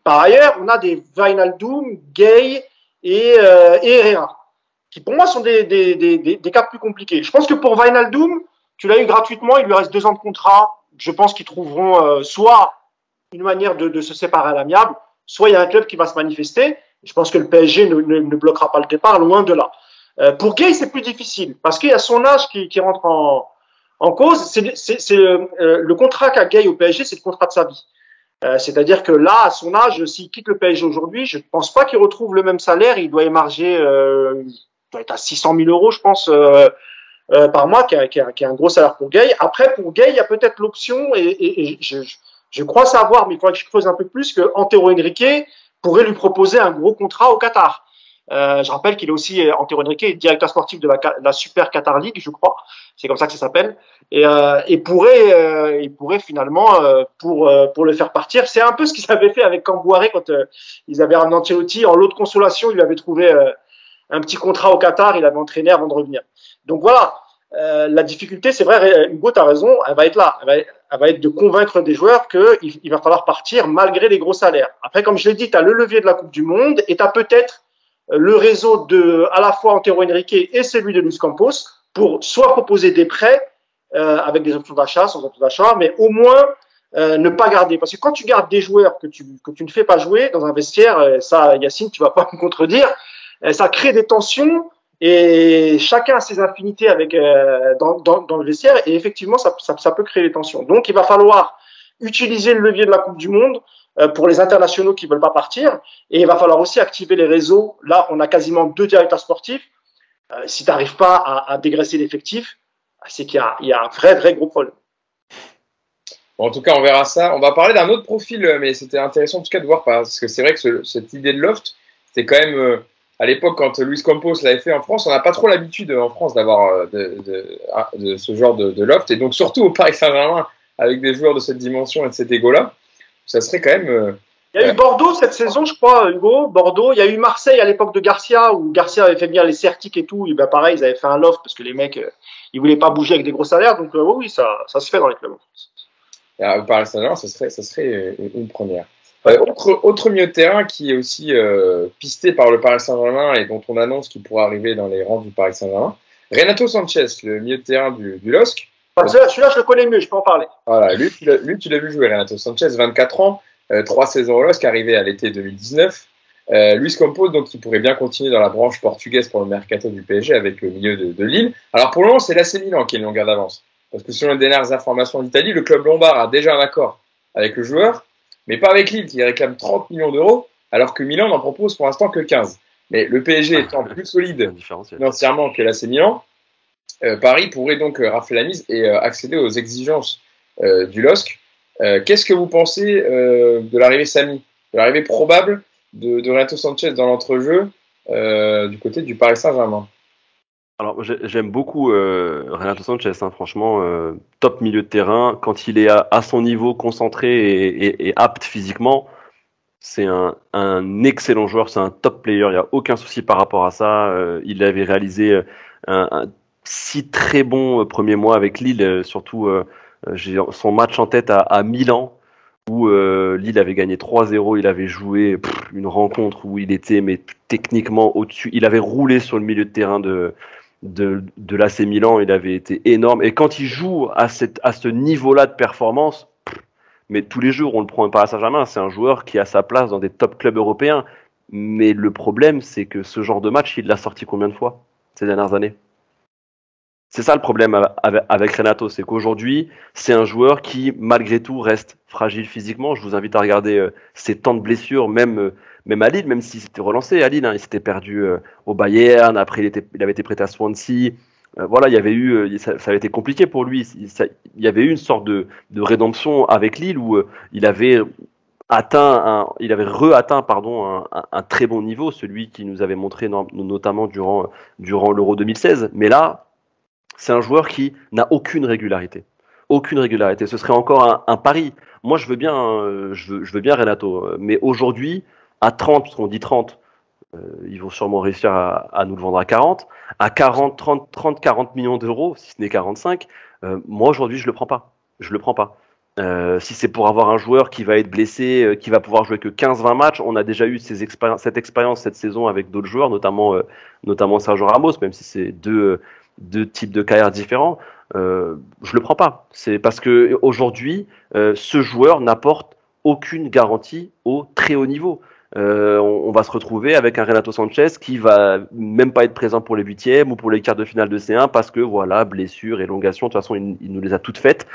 Par ailleurs, on a des Wijnaldum, Gay et Herrera, qui pour moi sont des cas plus compliqués. Je pense que pour Wijnaldum, tu l'as eu gratuitement, il lui reste 2 ans de contrat. Je pense qu'ils trouveront soit une manière de se séparer à l'amiable, soit il y a un club qui va se manifester. Je pense que le PSG ne bloquera pas le départ, loin de là. Pour Gay, c'est plus difficile parce qu'il y a son âge qui rentre en cause. C'est le contrat qu'a Gay au PSG, c'est le contrat de sa vie. C'est-à-dire que là, à son âge, s'il quitte le PSG aujourd'hui, je ne pense pas qu'il retrouve le même salaire. Il doit émarger, il doit être à 600 000 euros, je pense, par mois, qui est un gros salaire pour Gay. Après, pour Gay, il y a peut-être l'option, et je crois savoir, mais il faudrait que je creuse un peu plus, que Antero Henrique pourrait lui proposer un gros contrat au Qatar. Je rappelle qu'il est aussi, Antero Henrique est directeur sportif de la Super Qatar League, je crois. C'est comme ça que ça s'appelle. Et pourrait finalement, pour le faire partir, c'est un peu ce qu'ils avaient fait avec Cambouaré quand ils avaient ramené Ancelotti. En lot de consolation, il lui avait trouvé un petit contrat au Qatar, il avait entraîné avant de revenir. Donc voilà, la difficulté, c'est vrai, Hugo, tu as raison, elle va être là. Elle va être de convaincre des joueurs qu'il va falloir partir malgré les gros salaires. Après, comme je l'ai dit, tu as le levier de la Coupe du Monde et tu as peut-être le réseau de à la fois Antero Henrique et celui de Luis Campos pour soit proposer des prêts avec des options d'achat, sans options d'achat, mais au moins ne pas garder. Parce que quand tu gardes des joueurs que tu ne fais pas jouer dans un vestiaire, ça, Yacine, tu vas pas me contredire, ça crée des tensions et chacun a ses affinités avec dans le vestiaire et effectivement, ça peut créer des tensions. Donc, il va falloir utiliser le levier de la Coupe du Monde pour les internationaux qui veulent pas partir et il va falloir aussi activer les réseaux. Là, on a quasiment 2 directeurs sportifs. Si tu n'arrives pas à dégraisser l'effectif, c'est qu'il y a un vrai gros problème.
Bon, en tout cas, on verra ça. On va parler d'un autre profil, mais c'était intéressant en tout cas de voir parce que c'est vrai que cette idée de loft, c'était quand même à l'époque quand Luis Campos l'avait fait en France, on n'a pas trop l'habitude en France d'avoir de ce genre de loft et donc surtout au Paris Saint-Germain avec des joueurs de cette dimension et de cet égo-là, ça serait quand même.
Il y a eu Bordeaux cette saison, je crois, Hugo. Bordeaux. Il y a eu Marseille à l'époque de Garcia, où Garcia avait fait venir les Certiques et tout. Et ben pareil, ils avaient fait un loft parce que les mecs, ils voulaient pas bouger avec des gros salaires. Donc oui, ça se fait dans les clubs.
Au Paris Saint-Germain, ça serait une première. Autre milieu de terrain qui est aussi pisté par le Paris Saint-Germain et dont on annonce qu'il pourra arriver dans les rangs du Paris Saint-Germain, Renato Sanchez, le milieu de terrain du LOSC.
Celui-là, je le connais mieux, je peux en parler.
Voilà, lui, tu l'as vu jouer, Renato Sanchez, 24 ans, 3 saisons au LOSC, arrivé à l'été 2019. Luis Campos, donc, qui pourrait bien continuer dans la branche portugaise pour le mercato du PSG avec le milieu de Lille. Alors, pour le moment, c'est l'AC Milan qui est une longueur d'avance. Parce que selon les dernières informations d'Italie, le club lombard a déjà un accord avec le joueur, mais pas avec Lille, qui réclame 30 millions d'euros, alors que Milan n'en propose pour l'instant que 15. Mais le PSG étant plus solide financièrement que l'AC Milan, Paris pourrait donc rafler la mise et accéder aux exigences du LOSC. Qu'est-ce que vous pensez de l'arrivée Samy, de l'arrivée probable de Renato Sanchez dans l'entrejeu du côté du Paris Saint-Germain?
Alors, j'aime beaucoup Renato Sanchez, hein, franchement, top milieu de terrain. Quand il est à son niveau, concentré et apte physiquement, c'est un excellent joueur, c'est un top player, il n'y a aucun souci par rapport à ça. Il avait réalisé un 6 très bons premiers mois avec Lille, surtout j'ai son match en tête à Milan, où Lille avait gagné 3-0, il avait joué une rencontre où il était mais techniquement au-dessus, il avait roulé sur le milieu de terrain de l'AC Milan, il avait été énorme. Et quand il joue à ce niveau-là de performance, mais tous les jours, on le prend pas à Saint-Germain, c'est un joueur qui a sa place dans des top clubs européens. Mais le problème, c'est que ce genre de match, il l'a sorti combien de fois ces dernières années? C'est ça le problème avec Renato, c'est qu'aujourd'hui, c'est un joueur qui, malgré tout, reste fragile physiquement. Je vous invite à regarder ses temps de blessures, même à Lille, même s'il s'était relancé à Lille, hein, il s'était perdu au Bayern, après il avait été prêté à Swansea. Voilà, il y avait eu, ça avait été compliqué pour lui. Il y avait eu une sorte de rédemption avec Lille où il avait il avait re-atteint un très bon niveau, celui qui nous avait montré notamment durant l'Euro 2016. Mais là, c'est un joueur qui n'a aucune régularité. Aucune régularité. Ce serait encore un pari. Moi, je veux bien Renato. Mais aujourd'hui, à 30, parce qu'on dit 30, ils vont sûrement réussir à nous le vendre à 40. À 40, 30, 40 millions d'euros, si ce n'est 45, moi, aujourd'hui, je le prends pas. Je le prends pas. Si c'est pour avoir un joueur qui va être blessé, qui va pouvoir jouer que 15-20 matchs, on a déjà eu cette expérience cette saison avec d'autres joueurs, notamment Sergio Ramos, même si c'est deux types de carrières différents. Je le prends pas. C'est parce que aujourd'hui, ce joueur n'apporte aucune garantie au très haut niveau. On va se retrouver avec un Renato Sanchez qui va même pas être présent pour les huitièmes ou pour les quarts de finale de C1 parce que voilà, blessure, élongation, de toute façon il nous les a toutes faites.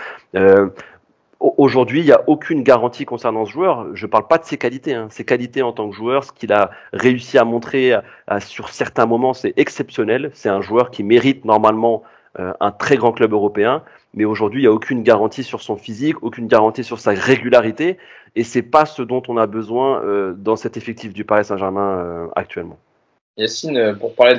Aujourd'hui, il n'y a aucune garantie concernant ce joueur. Je ne parle pas de ses qualités. Ses qualités en tant que joueur, ce qu'il a réussi à montrer sur certains moments, c'est exceptionnel. C'est un joueur qui mérite normalement un très grand club européen. Mais aujourd'hui, il n'y a aucune garantie sur son physique, aucune garantie sur sa régularité. Et ce n'est pas ce dont on a besoin dans cet effectif du Paris Saint-Germain actuellement.
Yacine, pour parler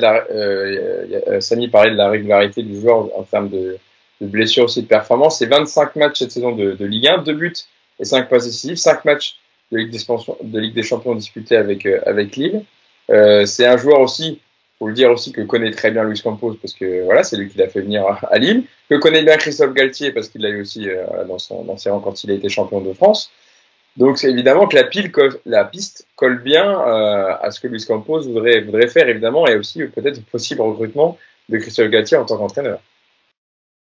Samy parlait de la régularité du joueur en termes de blessures aussi, de performance. C'est 25 matchs cette saison de Ligue 1, 2 buts et 5 passes décisives, 5 matchs de Ligue des Champions disputés avec Lille. C'est un joueur aussi, faut le dire aussi, que connaît très bien Luis Campos parce que voilà, c'est lui qui l'a fait venir à Lille, que connaît bien Christophe Galtier parce qu'il l'a eu aussi dans ses rangs quand il a été champion de France. Donc c'est évidemment que la piste colle bien à ce que Luis Campos voudrait faire évidemment, et aussi peut-être possible recrutement de Christophe Galtier en tant qu'entraîneur.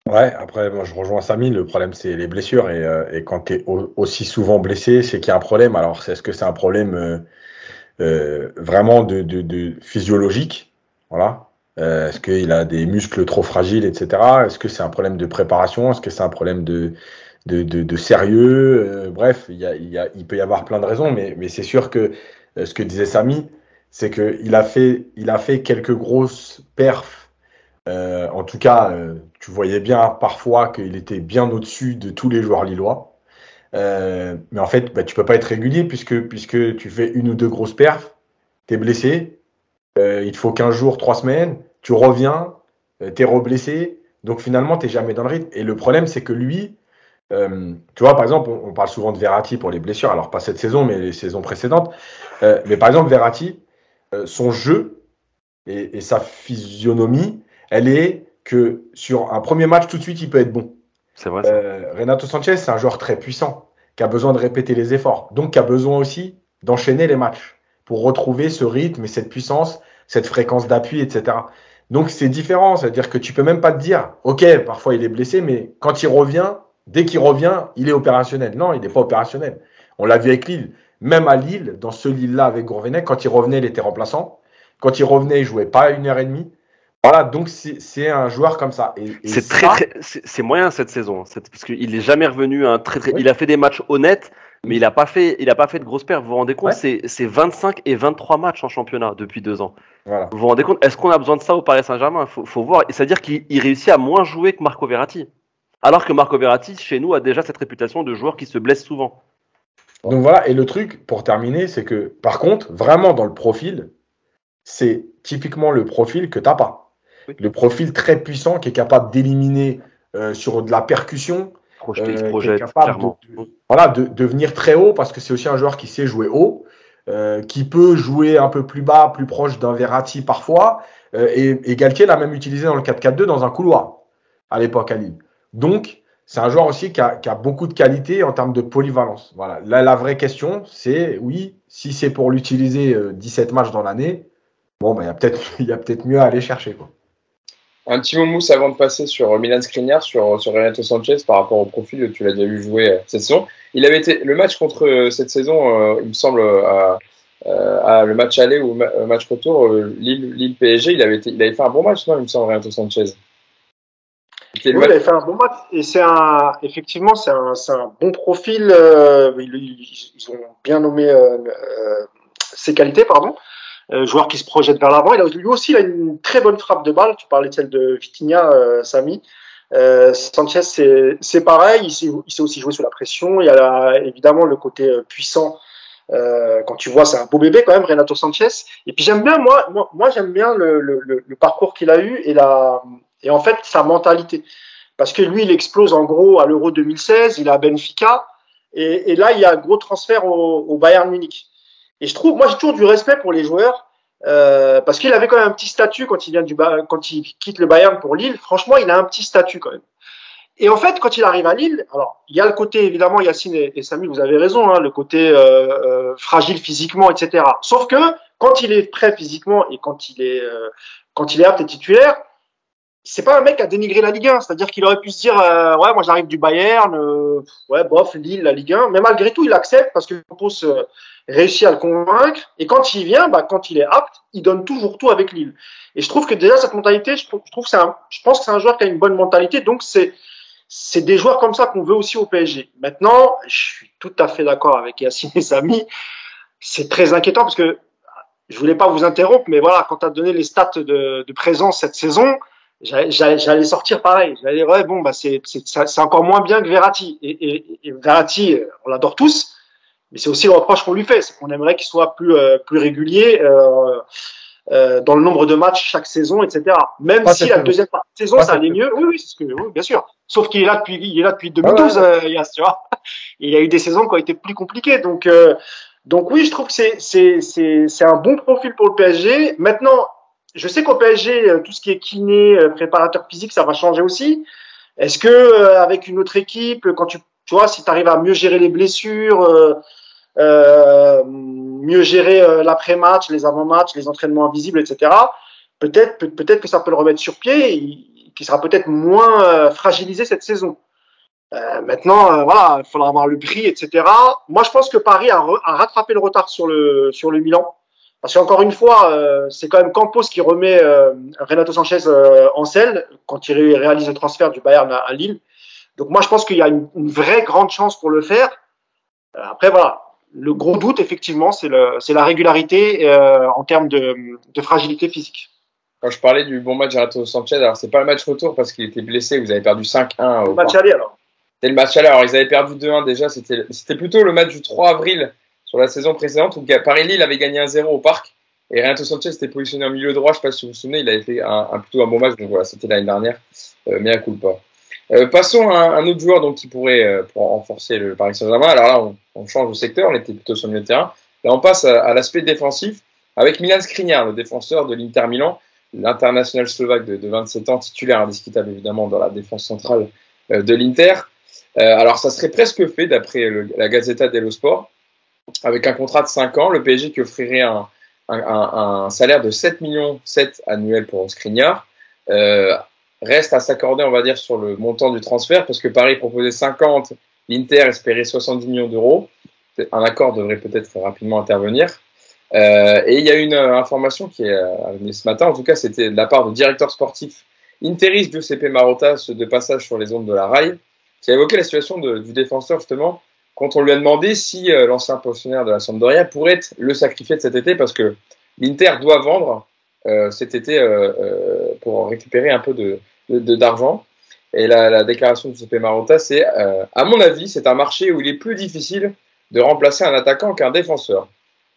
Ouais, après, moi je rejoins Samy, le problème c'est les blessures et quand tu es aussi souvent blessé, c'est qu'il y a un problème. Alors, est-ce que c'est un problème vraiment de physiologique? Voilà. Est-ce qu'il a des muscles trop fragiles, etc. Est-ce que c'est un problème de préparation? Est-ce que c'est un problème de sérieux? Bref, il peut y avoir plein de raisons, mais c'est sûr que ce que disait Samy, c'est qu'il a fait quelques grosses perfs. En tout cas, tu voyais bien parfois qu'il était bien au-dessus de tous les joueurs lillois. Mais en fait, tu peux pas être régulier puisque tu fais une ou deux grosses perfs, tu es blessé, il te faut 15 jours, 3 semaines, tu reviens, tu es reblessé, donc finalement, tu n'es jamais dans le rythme. Et le problème, c'est que lui, tu vois, par exemple, on parle souvent de Verratti pour les blessures, alors pas cette saison, mais les saisons précédentes. Mais par exemple, Verratti, son jeu et sa physionomie, elle est que sur un premier match, tout de suite, il peut être bon.
C'est vrai.
Renato Sanchez, c'est un joueur très puissant, qui a besoin de répéter les efforts, donc qui a besoin aussi d'enchaîner les matchs pour retrouver ce rythme et cette puissance, cette fréquence d'appui, etc. Donc c'est différent, c'est-à-dire que tu peux même pas te dire, ok, parfois il est blessé, mais quand il revient, dès qu'il revient, il est opérationnel. Non, il n'est pas opérationnel. On l'a vu avec Lille. Même à Lille, dans ce Lille-là avec Gourvenec, quand il revenait, il était remplaçant. Quand il revenait, il jouait pas 1h30. Voilà, donc c'est un joueur comme ça.
C'est moyen cette saison, parce qu'il est jamais revenu oui. Il a fait des matchs honnêtes, mais il a pas fait de grosses pertes. Vous vous rendez compte, c'est 25 et 23 matchs en championnat depuis 2 ans.
Voilà.
Vous vous rendez compte, est-ce qu'on a besoin de ça au Paris Saint-Germain? Faut voir. C'est-à-dire qu'il réussit à moins jouer que Marco Verratti, alors que Marco Verratti chez nous a déjà cette réputation de joueur qui se blesse souvent.
Donc voilà, et le truc pour terminer, c'est que par contre, vraiment dans le profil, c'est typiquement le profil que t'as pas. Oui. Le profil très puissant qui est capable d'éliminer sur de la percussion,
qui est
capable de venir très haut parce que c'est aussi un joueur qui sait jouer haut, qui peut jouer un peu plus bas, plus proche d'un Verratti parfois. Et Galtier l'a même utilisé dans le 4-4-2 dans un couloir à l'époque à Lille. Donc c'est un joueur aussi qui a beaucoup de qualité en termes de polyvalence. Voilà. Là, la vraie question, c'est oui, si c'est pour l'utiliser 17 matchs dans l'année, bon, il y a peut-être mieux à aller chercher, quoi.
Un petit mot mousse avant de passer sur Milan Skriniar, sur Renato Sanchez par rapport au profil, tu l'as déjà vu jouer cette saison. Il avait été le match contre cette saison, il me semble, à le match aller ou match retour, Lille PSG, il avait fait un bon match, non, il me semble, Renato Sanchez.
Oui, il avait fait un bon match et effectivement, c'est un bon profil. Ils ont bien nommé ses qualités, pardon. Joueur qui se projette vers l'avant. Lui aussi, il a une très bonne frappe de balle. Tu parlais de celle de Vitinha, Samy. Sanchez, c'est pareil, il sait aussi jouer sous la pression. Il y a évidemment le côté puissant. Quand tu vois, c'est un beau bébé quand même, Renato Sanchez. Et puis j'aime bien, moi j'aime bien le parcours qu'il a eu et en fait sa mentalité. Parce que lui, il explose en gros à l'Euro 2016, il est à Benfica, et là il y a un gros transfert au Bayern Munich. Et moi j'ai toujours du respect pour les joueurs. Parce qu'il avait quand même un petit statut quand il quitte le Bayern pour Lille. Franchement, il a un petit statut quand même. Et en fait, quand il arrive à Lille, alors il y a le côté évidemment, Yacine et Samy, vous avez raison, hein, le côté fragile physiquement, etc. Sauf que quand il est prêt physiquement et quand il est apte et titulaire, c'est pas un mec à dénigrer la Ligue 1. C'est-à-dire qu'il aurait pu se dire ouais, moi j'arrive du Bayern, ouais, bof, Lille, la Ligue 1. Mais malgré tout, il accepte parce que Campos réussit à le convaincre. Et quand il vient, quand il est apte, il donne toujours tout avec Lille. Et je trouve que déjà cette mentalité, je pense que c'est un joueur qui a une bonne mentalité. Donc c'est des joueurs comme ça qu'on veut aussi au PSG. Maintenant, je suis tout à fait d'accord avec Yacine et Samy. C'est très inquiétant parce que je voulais pas vous interrompre, mais voilà, quand tu as donné les stats de présence cette saison, j'allais sortir pareil. J'allais dire, ouais, bon, c'est encore moins bien que Verratti. Et Verratti, on l'adore tous, mais c'est aussi le reproche qu'on lui fait, c'est qu'on aimerait qu'il soit plus régulier dans le nombre de matchs chaque saison, etc. Même si la deuxième partie de saison, ça allait mieux. Oui, oui, bien sûr. Sauf qu'il est là depuis 2012, Yass, tu vois. Et il y a eu des saisons qui ont été plus compliquées. Donc oui, je trouve que c'est un bon profil pour le PSG. Maintenant, je sais qu'au PSG, tout ce qui est kiné, préparateur physique, ça va changer aussi. Est-ce que avec une autre équipe, quand tu vois, si tu arrives à mieux gérer les blessures, mieux gérer l'après-match, les avant-matchs, les entraînements invisibles, etc., peut-être que ça peut le remettre sur pied et qu'il sera peut-être moins fragilisé cette saison. Maintenant, voilà, il faudra avoir le prix, etc. Moi, je pense que Paris a rattrapé le retard sur le Milan. Parce qu'encore une fois, c'est quand même Campos qui remet Renato Sanchez en selle quand il réalise le transfert du Bayern à Lille. Donc moi, je pense qu'il y a une vraie grande chance pour le faire. Après, voilà, le gros doute, effectivement, c'est la régularité en termes de fragilité physique.
Quand je parlais du bon match de Renato Sanchez, alors c'est pas le match retour parce qu'il était blessé, vous avez perdu 5-1.
Le match aller alors.
C'était le match aller, alors ils avaient perdu 2-1 déjà, c'était plutôt le match du 3 avril sur la saison précédente où Paris-Lille avait gagné 1-0 au Parc et Renato Sanchez était positionné en milieu droit, je ne sais pas si vous vous souvenez, il avait fait plutôt un bon match, donc voilà, c'était l'année dernière, mais à coup pas. Passons à un autre joueur donc, qui pourrait pour renforcer le Paris Saint-Germain. Alors là, on change de secteur, on était plutôt sur le milieu de terrain. Là, on passe à l'aspect défensif avec Milan Skriniar, le défenseur de l'Inter Milan, l'international slovaque de 27 ans, titulaire indiscutable évidemment dans la défense centrale de l'Inter. Alors ça serait presque fait d'après la Gazzetta dello Sport, avec un contrat de 5 ans, le PSG qui offrirait un salaire de 7,7 millions annuel pour Skriniar. Reste à s'accorder, on va dire, sur le montant du transfert, parce que Paris proposait 50, l'Inter espérait 70 millions d'euros. Un accord devrait peut-être rapidement intervenir. Et il y a une information qui est venue ce matin, en tout cas c'était de la part du directeur sportif interiste Giuseppe Marotta, de passage sur les ondes de la RAI, qui a évoqué la situation du défenseur justement, quand on lui a demandé si l'ancien pensionnaire de la Sampdoria pourrait être le sacrifié de cet été, parce que l'Inter doit vendre cet été pour récupérer un peu d'argent. Et la déclaration de Giuseppe Marotta, c'est à mon avis, c'est un marché où il est plus difficile de remplacer un attaquant qu'un défenseur.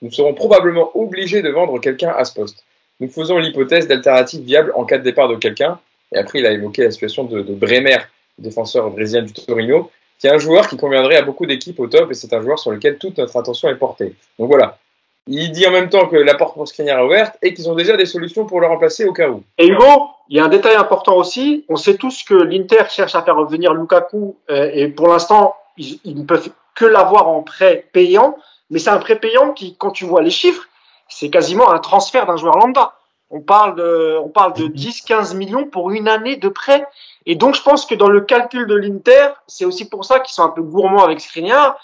Nous serons probablement obligés de vendre quelqu'un à ce poste. Nous faisons l'hypothèse d'alternative viable en cas de départ de quelqu'un. Et après, il a évoqué la situation de Bremer, défenseur brésilien du Torino, qui est un joueur qui conviendrait à beaucoup d'équipes au top, et c'est un joueur sur lequel toute notre attention est portée. Donc voilà. Il dit en même temps que la porte pour Skriniar est ouverte et qu'ils ont déjà des solutions pour le remplacer au cas où.
Et Hugo, il y a un détail important aussi. On sait tous que l'Inter cherche à faire revenir Lukaku et pour l'instant, ils ne peuvent que l'avoir en prêt payant. Mais c'est un prêt payant qui, quand tu vois les chiffres, c'est quasiment un transfert d'un joueur lambda. On parle de 10-15 millions pour une année de prêt. Et donc, je pense que dans le calcul de l'Inter, c'est aussi pour ça qu'ils sont un peu gourmands avec Skriniar.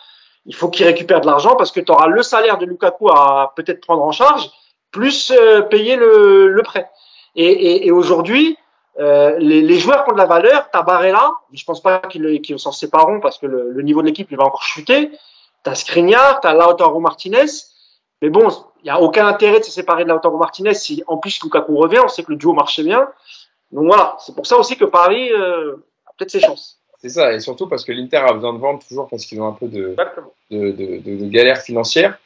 Il faut qu'il récupère de l'argent parce que tu auras le salaire de Lukaku à peut-être prendre en charge, plus payer le prêt. Et aujourd'hui, les joueurs qui ont de la valeur, t'as Barella, je pense pas qu'ils s'en sépareront parce que le niveau de l'équipe il va encore chuter. T'as Skriniar, t'as Lautaro Martinez, mais bon, il y a aucun intérêt de se séparer de Lautaro Martinez si en plus Lukaku revient. On sait que le duo marchait bien. Donc voilà, c'est pour ça aussi que Paris peut-être ses chances.
C'est ça, et surtout parce que l'Inter a besoin de vendre toujours parce qu'ils ont un peu de galère financière.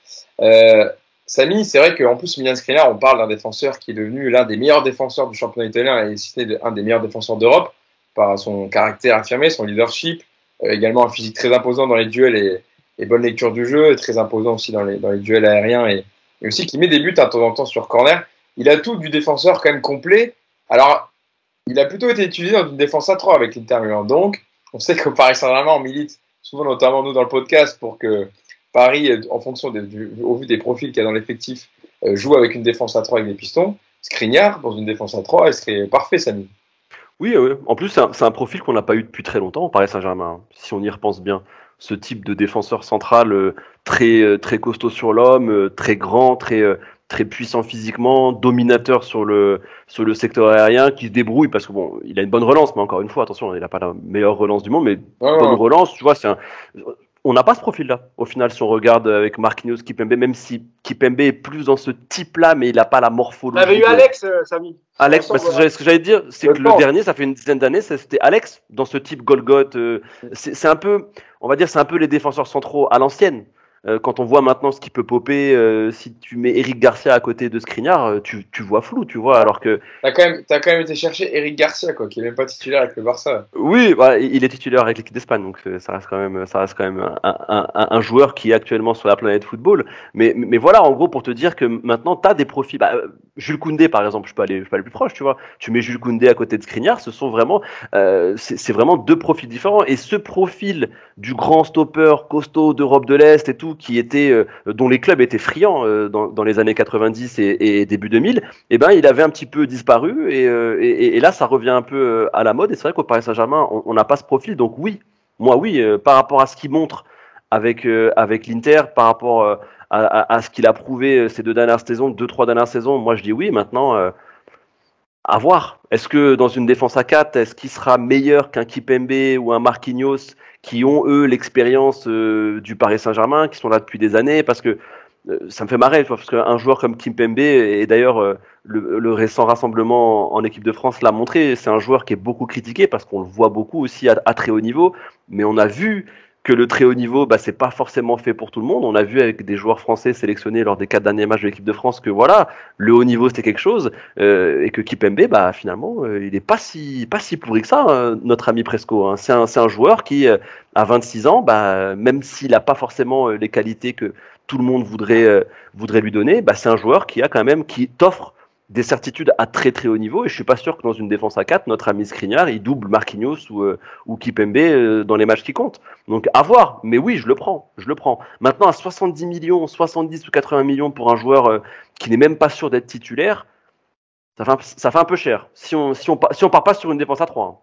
Samy, c'est vrai qu'en plus, Milan Skriniar, on parle d'un défenseur qui est devenu l'un des meilleurs défenseurs du championnat italien et cité un des meilleurs défenseurs d'Europe par son caractère affirmé, son leadership, également un physique très imposant dans les duels et bonne lecture du jeu, très imposant aussi dans les duels aériens et aussi qui met des buts de temps en temps sur corner. Il a tout du défenseur quand même complet. Alors, il a plutôt été utilisé dans une défense à 3 avec l'Inter Milan. Donc, on sait qu'au Paris Saint-Germain, on milite souvent, notamment nous dans le podcast, pour que Paris, en fonction au vu des profils qu'il y a dans l'effectif, joue avec une défense à 3 avec des pistons. Skriniar, dans une défense à 3, elle serait parfait, Samy.
Oui, en plus, c'est un profil qu'on n'a pas eu depuis très longtemps au Paris Saint-Germain, si on y repense bien. Ce type de défenseur central très costaud sur l'homme, très grand, très puissant physiquement, dominateur sur le secteur aérien, qui se débrouille parce que bon, il a une bonne relance, mais encore une fois, attention, il n'a pas la meilleure relance du monde, mais bonne relance, tu vois, on n'a pas ce profil-là. Au final, si on regarde avec Marquinhos, Kimpembe, même si Kimpembe est plus dans ce type-là, mais il n'a pas la morphologie.
On avait eu Alex, Samy.
Alex, ce que j'allais dire, c'est que le dernier, ça fait une dizaine d'années, c'était Alex, dans ce type Golgoth. C'est un peu, on va dire, c'est un peu les défenseurs centraux à l'ancienne. Quand on voit maintenant ce qui peut popper, si tu mets Eric Garcia à côté de Skriniar, tu vois flou, tu vois, alors que...
T'as quand même été chercher Eric Garcia, quoi, qui est même pas titulaire avec le Barça.
Oui, bah, il est titulaire avec l'équipe d'Espagne, donc ça reste quand même un joueur qui est actuellement sur la planète football. Mais voilà, en gros, pour te dire que maintenant, t'as des profils... Bah, Jules Koundé, par exemple, je peux aller plus proche, tu vois. Tu mets Jules Koundé à côté de Skriniar, ce sont vraiment... c'est vraiment deux profils différents. Et ce profil du grand stopper costaud d'Europe de l'Est et tout, dont les clubs étaient friands dans les années 90 et début 2000, eh ben, il avait un petit peu disparu et là, ça revient un peu à la mode. Et c'est vrai qu'au Paris Saint-Germain, on n'a pas ce profil. Donc oui, par rapport à ce qu'il montre avec l'Inter, par rapport à ce qu'il a prouvé ces 2-3 dernières saisons, moi je dis oui. Maintenant, à voir. Est-ce que dans une défense à 4, est-ce qu'il sera meilleur qu'un Kimpembe ou un Marquinhos qui ont, eux, l'expérience du Paris Saint-Germain, qui sont là depuis des années? Parce que ça me fait marrer, parce qu'un joueur comme Kimpembe, et d'ailleurs le récent rassemblement en équipe de France l'a montré, c'est un joueur qui est beaucoup critiqué, parce qu'on le voit beaucoup aussi à très haut niveau, mais on a vu que le très haut niveau, bah, c'est pas forcément fait pour tout le monde. On a vu avec des joueurs français sélectionnés lors des 4 derniers matchs de l'équipe de France que voilà, le haut niveau c'était quelque chose, et que Kimpembe, bah finalement, il est pas si pourri que ça, notre ami Presco. Hein. C'est un joueur qui, à 26 ans, bah même s'il a pas forcément les qualités que tout le monde voudrait lui donner, bah c'est un joueur qui t'offre des certitudes à très très haut niveau, et je suis pas sûr que dans une défense à 4, notre ami Skriniar, il double Marquinhos ou Kimpembe dans les matchs qui comptent. Donc à voir, mais oui, je le prends. Maintenant, à 70 millions, 70 ou 80 millions pour un joueur qui n'est même pas sûr d'être titulaire, ça fait un peu cher, si on part pas sur une défense à 3. Hein.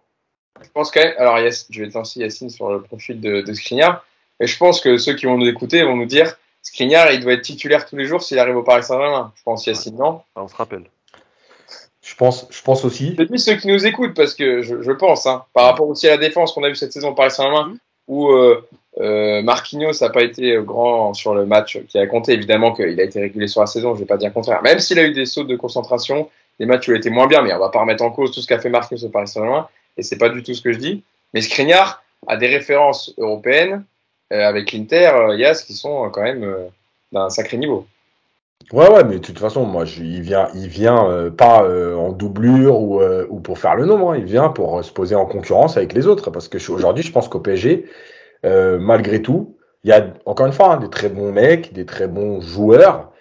Je pense quand même, alors je vais te lancer Yacine sur le profil de Skriniar, et je pense que ceux qui vont nous écouter vont nous dire Skriniar, il doit être titulaire tous les jours s'il arrive au Paris Saint-Germain. Je pense, Yacine, non?
On se rappelle.
Je pense aussi.
Je dis ceux qui nous écoutent, parce que je pense, hein, par rapport aussi à la défense qu'on a vu cette saison au Paris Saint-Germain, où Marquinhos n'a pas été grand sur le match qui a compté. Évidemment qu'il a été régulé sur la saison, je ne vais pas dire le contraire. Même s'il a eu des sautes de concentration, des matchs où il a été moins bien, mais on ne va pas remettre en cause tout ce qu'a fait Marquinhos au Paris Saint-Germain, et c'est pas du tout ce que je dis. Mais Skriniar a des références européennes avec l'Inter, Yas, qui sont quand même d'un sacré niveau.
Ouais, mais de toute façon, moi, il vient pas en doublure ou pour faire le nombre. Hein. Il vient pour se poser en concurrence avec les autres. Parce que aujourd'hui, je pense qu'au PSG, malgré tout, il y a encore une fois des très bons mecs, des très bons joueurs,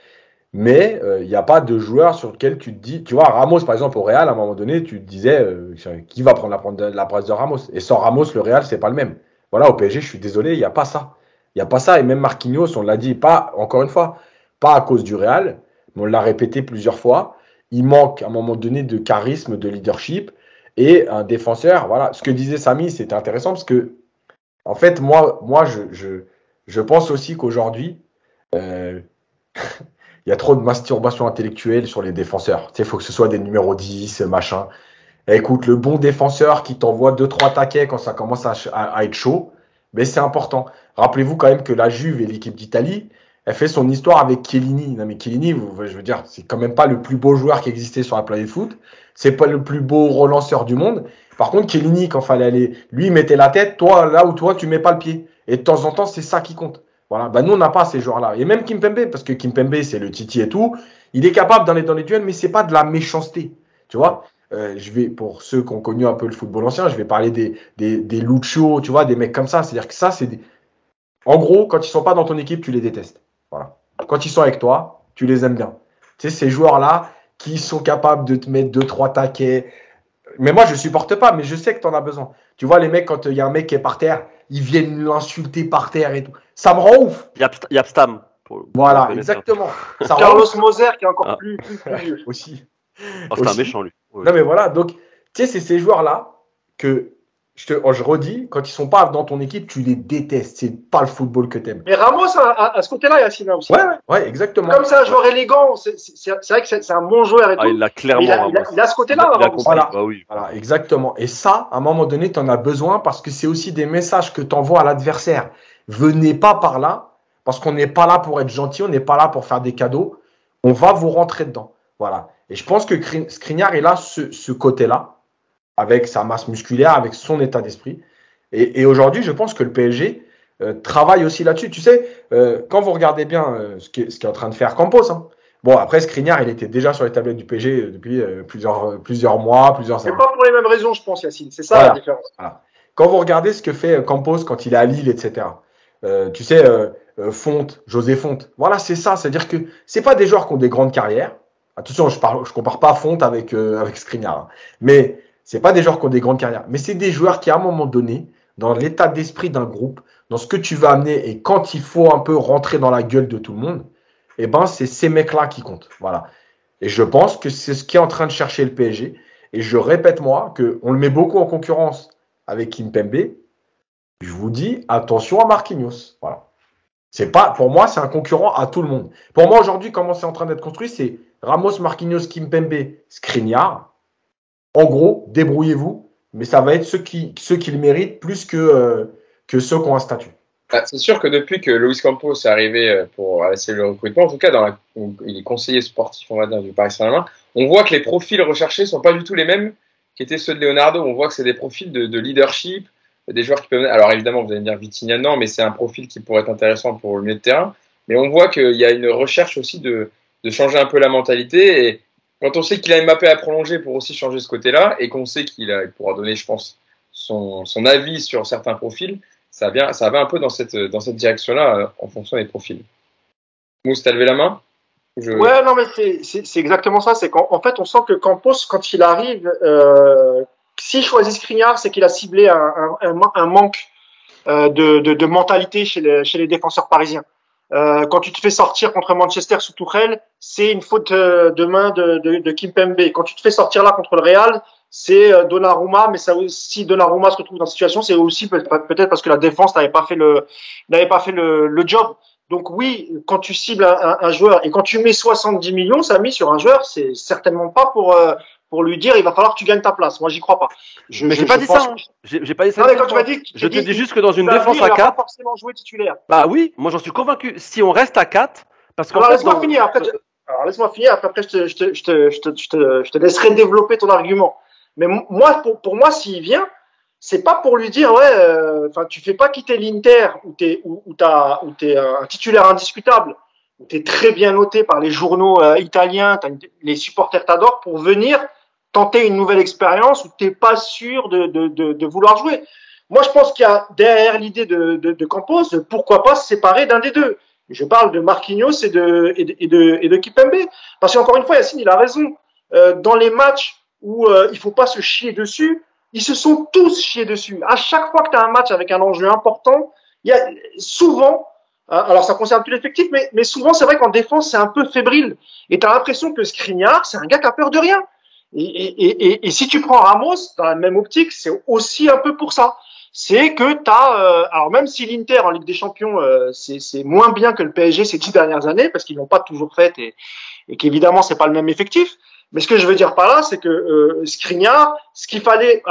mais il n'y a pas de joueurs sur lequel tu te dis, tu vois, Ramos, par exemple, au Real, à un moment donné, tu te disais, qui va prendre la place de Ramos? Et sans Ramos, le Real, c'est pas le même. Voilà, au PSG, je suis désolé, il n'y a pas ça. Il n'y a pas ça. Et même Marquinhos, on l'a dit, pas, encore une fois, pas à cause du Real, mais on l'a répété plusieurs fois. Il manque à un moment donné de charisme, de leadership et un défenseur. Voilà, ce que disait Samy, c'était intéressant parce que, en fait, moi je pense aussi qu'aujourd'hui, il y a trop de masturbation intellectuelle sur les défenseurs. Tu sais, il faut que ce soit des numéros 10, machin. Et écoute, le bon défenseur qui t'envoie 2-3 taquets quand ça commence à être chaud, mais c'est important. Rappelez-vous quand même que la Juve et l'équipe d'Italie, Elle fait son histoire avec Chiellini. Non, mais Chiellini, je veux dire, c'est quand même pas le plus beau joueur qui existait sur la planète foot. C'est pas le plus beau relanceur du monde. Par contre, Chiellini, quand fallait aller, lui, il mettait la tête, toi, là où toi, tu mets pas le pied. Et de temps en temps, c'est ça qui compte. Voilà. Bah, nous, on n'a pas ces joueurs-là. Et même Kimpembe, parce que Kimpembe, c'est le Titi et tout. Il est capable dans les duels, mais c'est pas de la méchanceté. Tu vois? Pour ceux qui ont connu un peu le football ancien, je vais parler des Lucho, tu vois, des mecs comme ça. C'est-à-dire que ça, en gros, quand ils sont pas dans ton équipe, tu les détestes. Voilà. Quand ils sont avec toi, tu les aimes bien. Tu sais, ces joueurs-là qui sont capables de te mettre 2-3 taquets. Mais moi, je supporte pas, mais je sais que tu en as besoin. Tu vois, les mecs, quand il y a un mec qui est par terre, ils viennent l'insulter par terre et tout. Ça me rend ouf.
Yapstam.
Voilà, exactement.
Ça Carlos Moser qui est encore plus vieux.
Aussi.
Oh, c'est un méchant, lui.
Oui. Non, mais voilà. Donc, tu sais, c'est ces joueurs-là que je redis, quand ils sont pas dans ton équipe, tu les détestes. C'est pas le football que t'aimes.
Mais Ramos, à ce côté-là, Yacine aussi.
Ouais, exactement.
Comme c'est un joueur élégant, c'est vrai que c'est un bon joueur et tout.
Il a clairement.
Il a ce côté-là.
Voilà. Bah oui. Voilà, exactement. Et ça, à un moment donné, tu en as besoin parce que c'est aussi des messages que tu envoies à l'adversaire. Venez pas par là, parce qu'on n'est pas là pour être gentil, on n'est pas là pour faire des cadeaux. On va vous rentrer dedans. Voilà. Et je pense que Skriniar est là, ce côté-là, avec sa masse musculaire, avec son état d'esprit. Et aujourd'hui, je pense que le PSG travaille aussi là-dessus. Tu sais, quand vous regardez bien ce qu'est en train de faire Campos, hein. Bon, après, Skriniar, il était déjà sur les tablettes du PSG depuis plusieurs mois, plusieurs années.
C'est pas pour les mêmes raisons, je pense, Yacine. C'est ça la différence.
Voilà. Quand vous regardez ce que fait Campos quand il est à Lille, etc., tu sais, Fonte, José Fonte, voilà, c'est ça. C'est-à-dire que c'est pas des joueurs qui ont des grandes carrières. Attention, je compare pas Fonte avec Skriniar, hein. Mais c'est pas des joueurs qui ont des grandes carrières. Mais c'est des joueurs qui, à un moment donné, dans l'état d'esprit d'un groupe, dans ce que tu vas amener et quand il faut un peu rentrer dans la gueule de tout le monde, eh ben, c'est ces mecs-là qui comptent. Voilà. Et je pense que c'est ce qui est en train de chercher le PSG. Et je répète, moi, qu'on le met beaucoup en concurrence avec Kimpembe. Je vous dis, attention à Marquinhos. Voilà. Pour moi, c'est un concurrent à tout le monde. Pour moi, aujourd'hui, comment c'est en train d'être construit, c'est Ramos, Marquinhos, Kimpembe, Skriniar. En gros, débrouillez-vous, mais ça va être ceux qui le méritent plus que ceux qui ont un statut.
C'est sûr que depuis que Luis Campos est arrivé pour essayer le recrutement, en tout cas, il est conseiller sportif, on va dire, du Paris Saint-Germain, on voit que les profils recherchés sont pas du tout les mêmes qu'étaient ceux de Leonardo. On voit que c'est des profils de leadership, des joueurs qui peuvent. Alors évidemment, vous allez me dire Vitinha, non, mais c'est un profil qui pourrait être intéressant pour le milieu de terrain. Mais on voit qu'il y a une recherche aussi de changer un peu la mentalité. Et quand on sait qu'il a Mbappé à prolonger pour aussi changer ce côté-là, et qu'on sait qu'il pourra donner, je pense, son avis sur certains profils, ça va un peu dans cette direction-là, en fonction des profils. Mousse, t'as levé la main?
Ouais, non, mais c'est exactement ça. C'est qu'en fait, on sent que Campos, quand il arrive, s'il choisit Skriniar, c'est qu'il a ciblé un manque de mentalité chez les défenseur parisiens. Quand tu te fais sortir contre Manchester sous Tuchel, c'est une faute de main de Kimpembe. Quand tu te fais sortir là contre le Real, c'est Donnarumma, mais ça aussi Donnarumma se retrouve dans cette situation, c'est aussi peut-être parce que la défense n'avait pas fait le job. Donc oui, quand tu cibles un joueur et quand tu mets 70 millions, ça mis sur un joueur, c'est certainement pas pour lui dire il va falloir que tu gagnes ta place. Moi, j'y crois pas.
Mais j'ai pas dit ça. J'ai pas dit ça.
Non, mais quand tu m'as dit,
je te dis juste que dans une défense à 4,
il va pas forcément jouer titulaire.
Bah oui, moi j'en suis convaincu. Si on reste à 4, parce qu'en
alors
fait,
laisse-moi finir. Laisse-moi finir. Après, je te laisserai développer ton argument. Mais moi, pour moi, s'il vient, c'est pas pour lui dire tu fais pas quitter l'Inter où t'es un titulaire indiscutable, où t'es très bien noté par les journaux italiens, les supporters t'adorent pour venir tenter une nouvelle expérience où t'es pas sûr de vouloir jouer. Moi, je pense qu'il y a derrière l'idée de Campos, pourquoi pas se séparer d'un des deux. Je parle de Marquinhos et de Kimpembe, parce qu'encore une fois, Yacine, il a raison. Dans les matchs où il faut pas se chier dessus, ils se sont tous chiés dessus. À chaque fois que tu as un match avec un enjeu important, il y a souvent, alors ça concerne tout l'effectif, mais souvent c'est vrai qu'en défense c'est un peu fébrile. Et tu as l'impression que Skriniar, c'est un gars qui a peur de rien. Et si tu prends Ramos, dans la même optique, c'est aussi un peu pour ça. C'est que tu as, alors même si l'Inter en Ligue des Champions, c'est moins bien que le PSG ces 10 dernières années, parce qu'ils l'ont pas toujours fait et qu'évidemment c'est pas le même effectif. Mais ce que je veux dire par là, c'est que Skriniar, ce qu'il fallait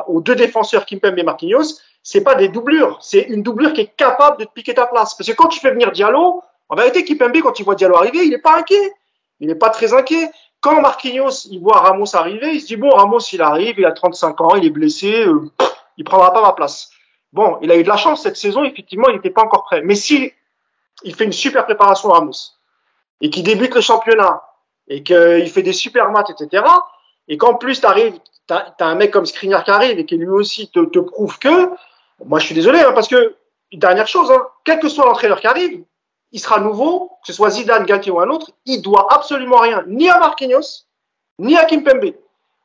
aux deux défenseurs Kimpembe et Marquinhos, c'est pas des doublures, c'est une doublure qui est capable de te piquer ta place. Parce que quand tu fais venir Diallo, En vérité, Kimpembe, quand il voit Diallo arriver, il n'est pas inquiet. Il n'est pas très inquiet. Quand Marquinhos, il voit Ramos arriver, il se dit, bon, Ramos, il arrive, il a 35 ans, il est blessé, il prendra pas ma place. Bon, il a eu de la chance cette saison, effectivement, il n'était pas encore prêt. Mais si il fait une super préparation Ramos, et qu'il débute le championnat, et qu'il fait des super matchs, etc., et qu'en plus, t'as un mec comme Skriniar qui arrive, et qui lui aussi te prouve que, moi, je suis désolé, hein, parce que, dernière chose, hein, quel que soit l'entraîneur qui arrive, il sera nouveau, que ce soit Zidane, Galtier ou un autre, il doit absolument rien, ni à Marquinhos, ni à Kimpembe.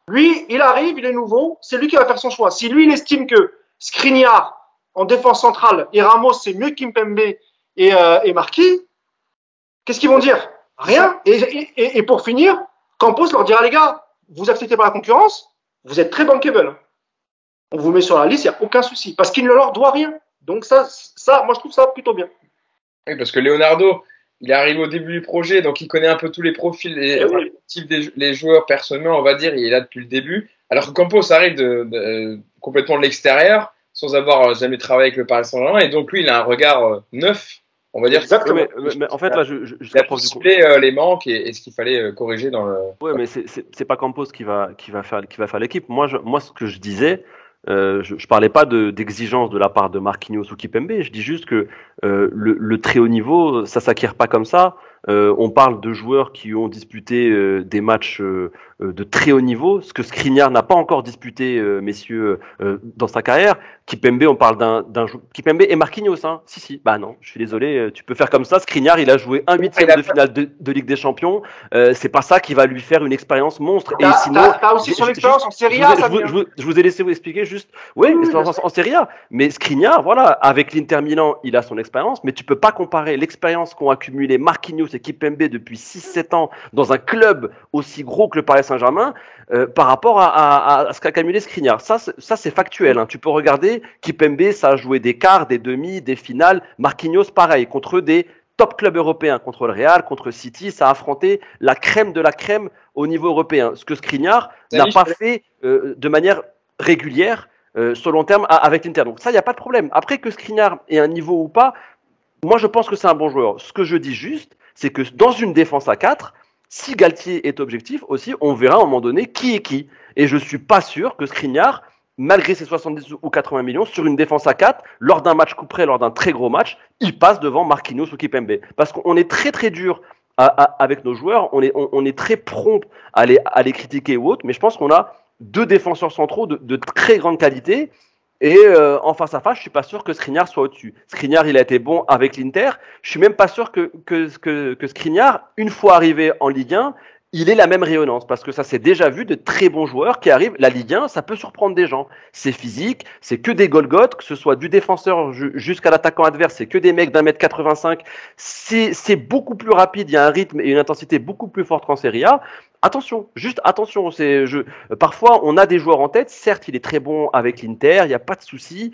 Lui, il arrive, il est nouveau, c'est lui qui va faire son choix. Si lui, il estime que Skriniar, en défense centrale, et Ramos, c'est mieux que Kimpembe et Marquis, qu'est-ce qu'ils vont dire? Rien. Et pour finir, Campos leur dira, les gars, vous acceptez pas la concurrence, vous êtes très bankable. On vous met sur la liste, il n'y a aucun souci, parce qu'il ne leur doit rien. Donc ça, moi, je trouve ça plutôt bien.
Oui, parce que Leonardo, il est arrivé au début du projet, donc il connaît un peu tous les profils et les joueurs personnellement, on va dire, il est là depuis le début. Alors que Campos arrive complètement de l'extérieur, sans avoir jamais travaillé avec le Paris Saint-Germain, et donc lui, il a un regard neuf, on va dire.
Exactement.
Mais en fait, là,
il a ciblé les manques et ce qu'il fallait corriger dans le.
Ouais, mais c'est pas Campos qui va faire l'équipe. Moi, ce que je disais. Je parlais pas d'exigence de la part de Marquinhos ou Kimpembe, je dis juste que le très haut niveau, ça s'acquiert pas comme ça. On parle de joueurs qui ont disputé des matchs de très haut niveau, ce que Skriniar n'a pas encore disputé, messieurs, dans sa carrière. Kimpembe, on parle d'un Kimpembe et Marquinhos, hein. Si. Bah non, je suis désolé, tu peux faire comme ça. Skriniar, il a joué un huitième de finale de Ligue des Champions. C'est pas ça qui va lui faire une expérience monstre. Et sinon,
t'as aussi son expérience en Serie A.
Je vous ai laissé vous expliquer juste. Oui, expérience en Serie A. Mais Skriniar, voilà, avec l'Inter Milan, il a son expérience, mais tu peux pas comparer l'expérience qu'ont accumulé Marquinhos et Kimpembe depuis 6-7 ans dans un club aussi gros que le Paris Saint-Germain par rapport à ce qu'a accumulé Skriniar. Ça c'est factuel. Hein. Tu peux regarder, Kimpembe, ça a joué des quarts, des demi, des finales. Marquinhos, pareil, contre des top clubs européens, contre le Real, contre City, ça a affronté la crème de la crème au niveau européen. Ce que Skriniar n'a pas fait de manière régulière sur long terme avec l'Inter. Donc ça, il n'y a pas de problème. Après que Skriniar ait un niveau ou pas, moi je pense que c'est un bon joueur. Ce que je dis juste, c'est que dans une défense à 4, si Galtier est objectif aussi, on verra à un moment donné qui est qui. Et je ne suis pas sûr que Skriniar, malgré ses 70 ou 80 millions, sur une défense à 4, lors d'un match coup près, lors d'un très gros match, il passe devant Marquinhos ou Kimpembe. Parce qu'on est très très dur avec nos joueurs, on est très prompt à les critiquer ou autre, mais je pense qu'on a deux défenseurs centraux de très grande qualité. Et en face à face, je suis pas sûr que Skriniar soit au-dessus. Skriniar, il a été bon avec l'Inter. Je suis même pas sûr que Skriniar, une fois arrivé en Ligue 1, il ait la même rayonnance. Parce que ça s'est déjà vu de très bons joueurs qui arrivent. La Ligue 1, ça peut surprendre des gens. C'est physique, c'est que des Golgoth, que ce soit du défenseur jusqu'à l'attaquant adverse, c'est que des mecs d'1m85. C'est beaucoup plus rapide, il y a un rythme et une intensité beaucoup plus forte qu'en Serie A. Attention, juste attention. Parfois, on a des joueurs en tête. Certes, il est très bon avec l'Inter, il n'y a pas de souci.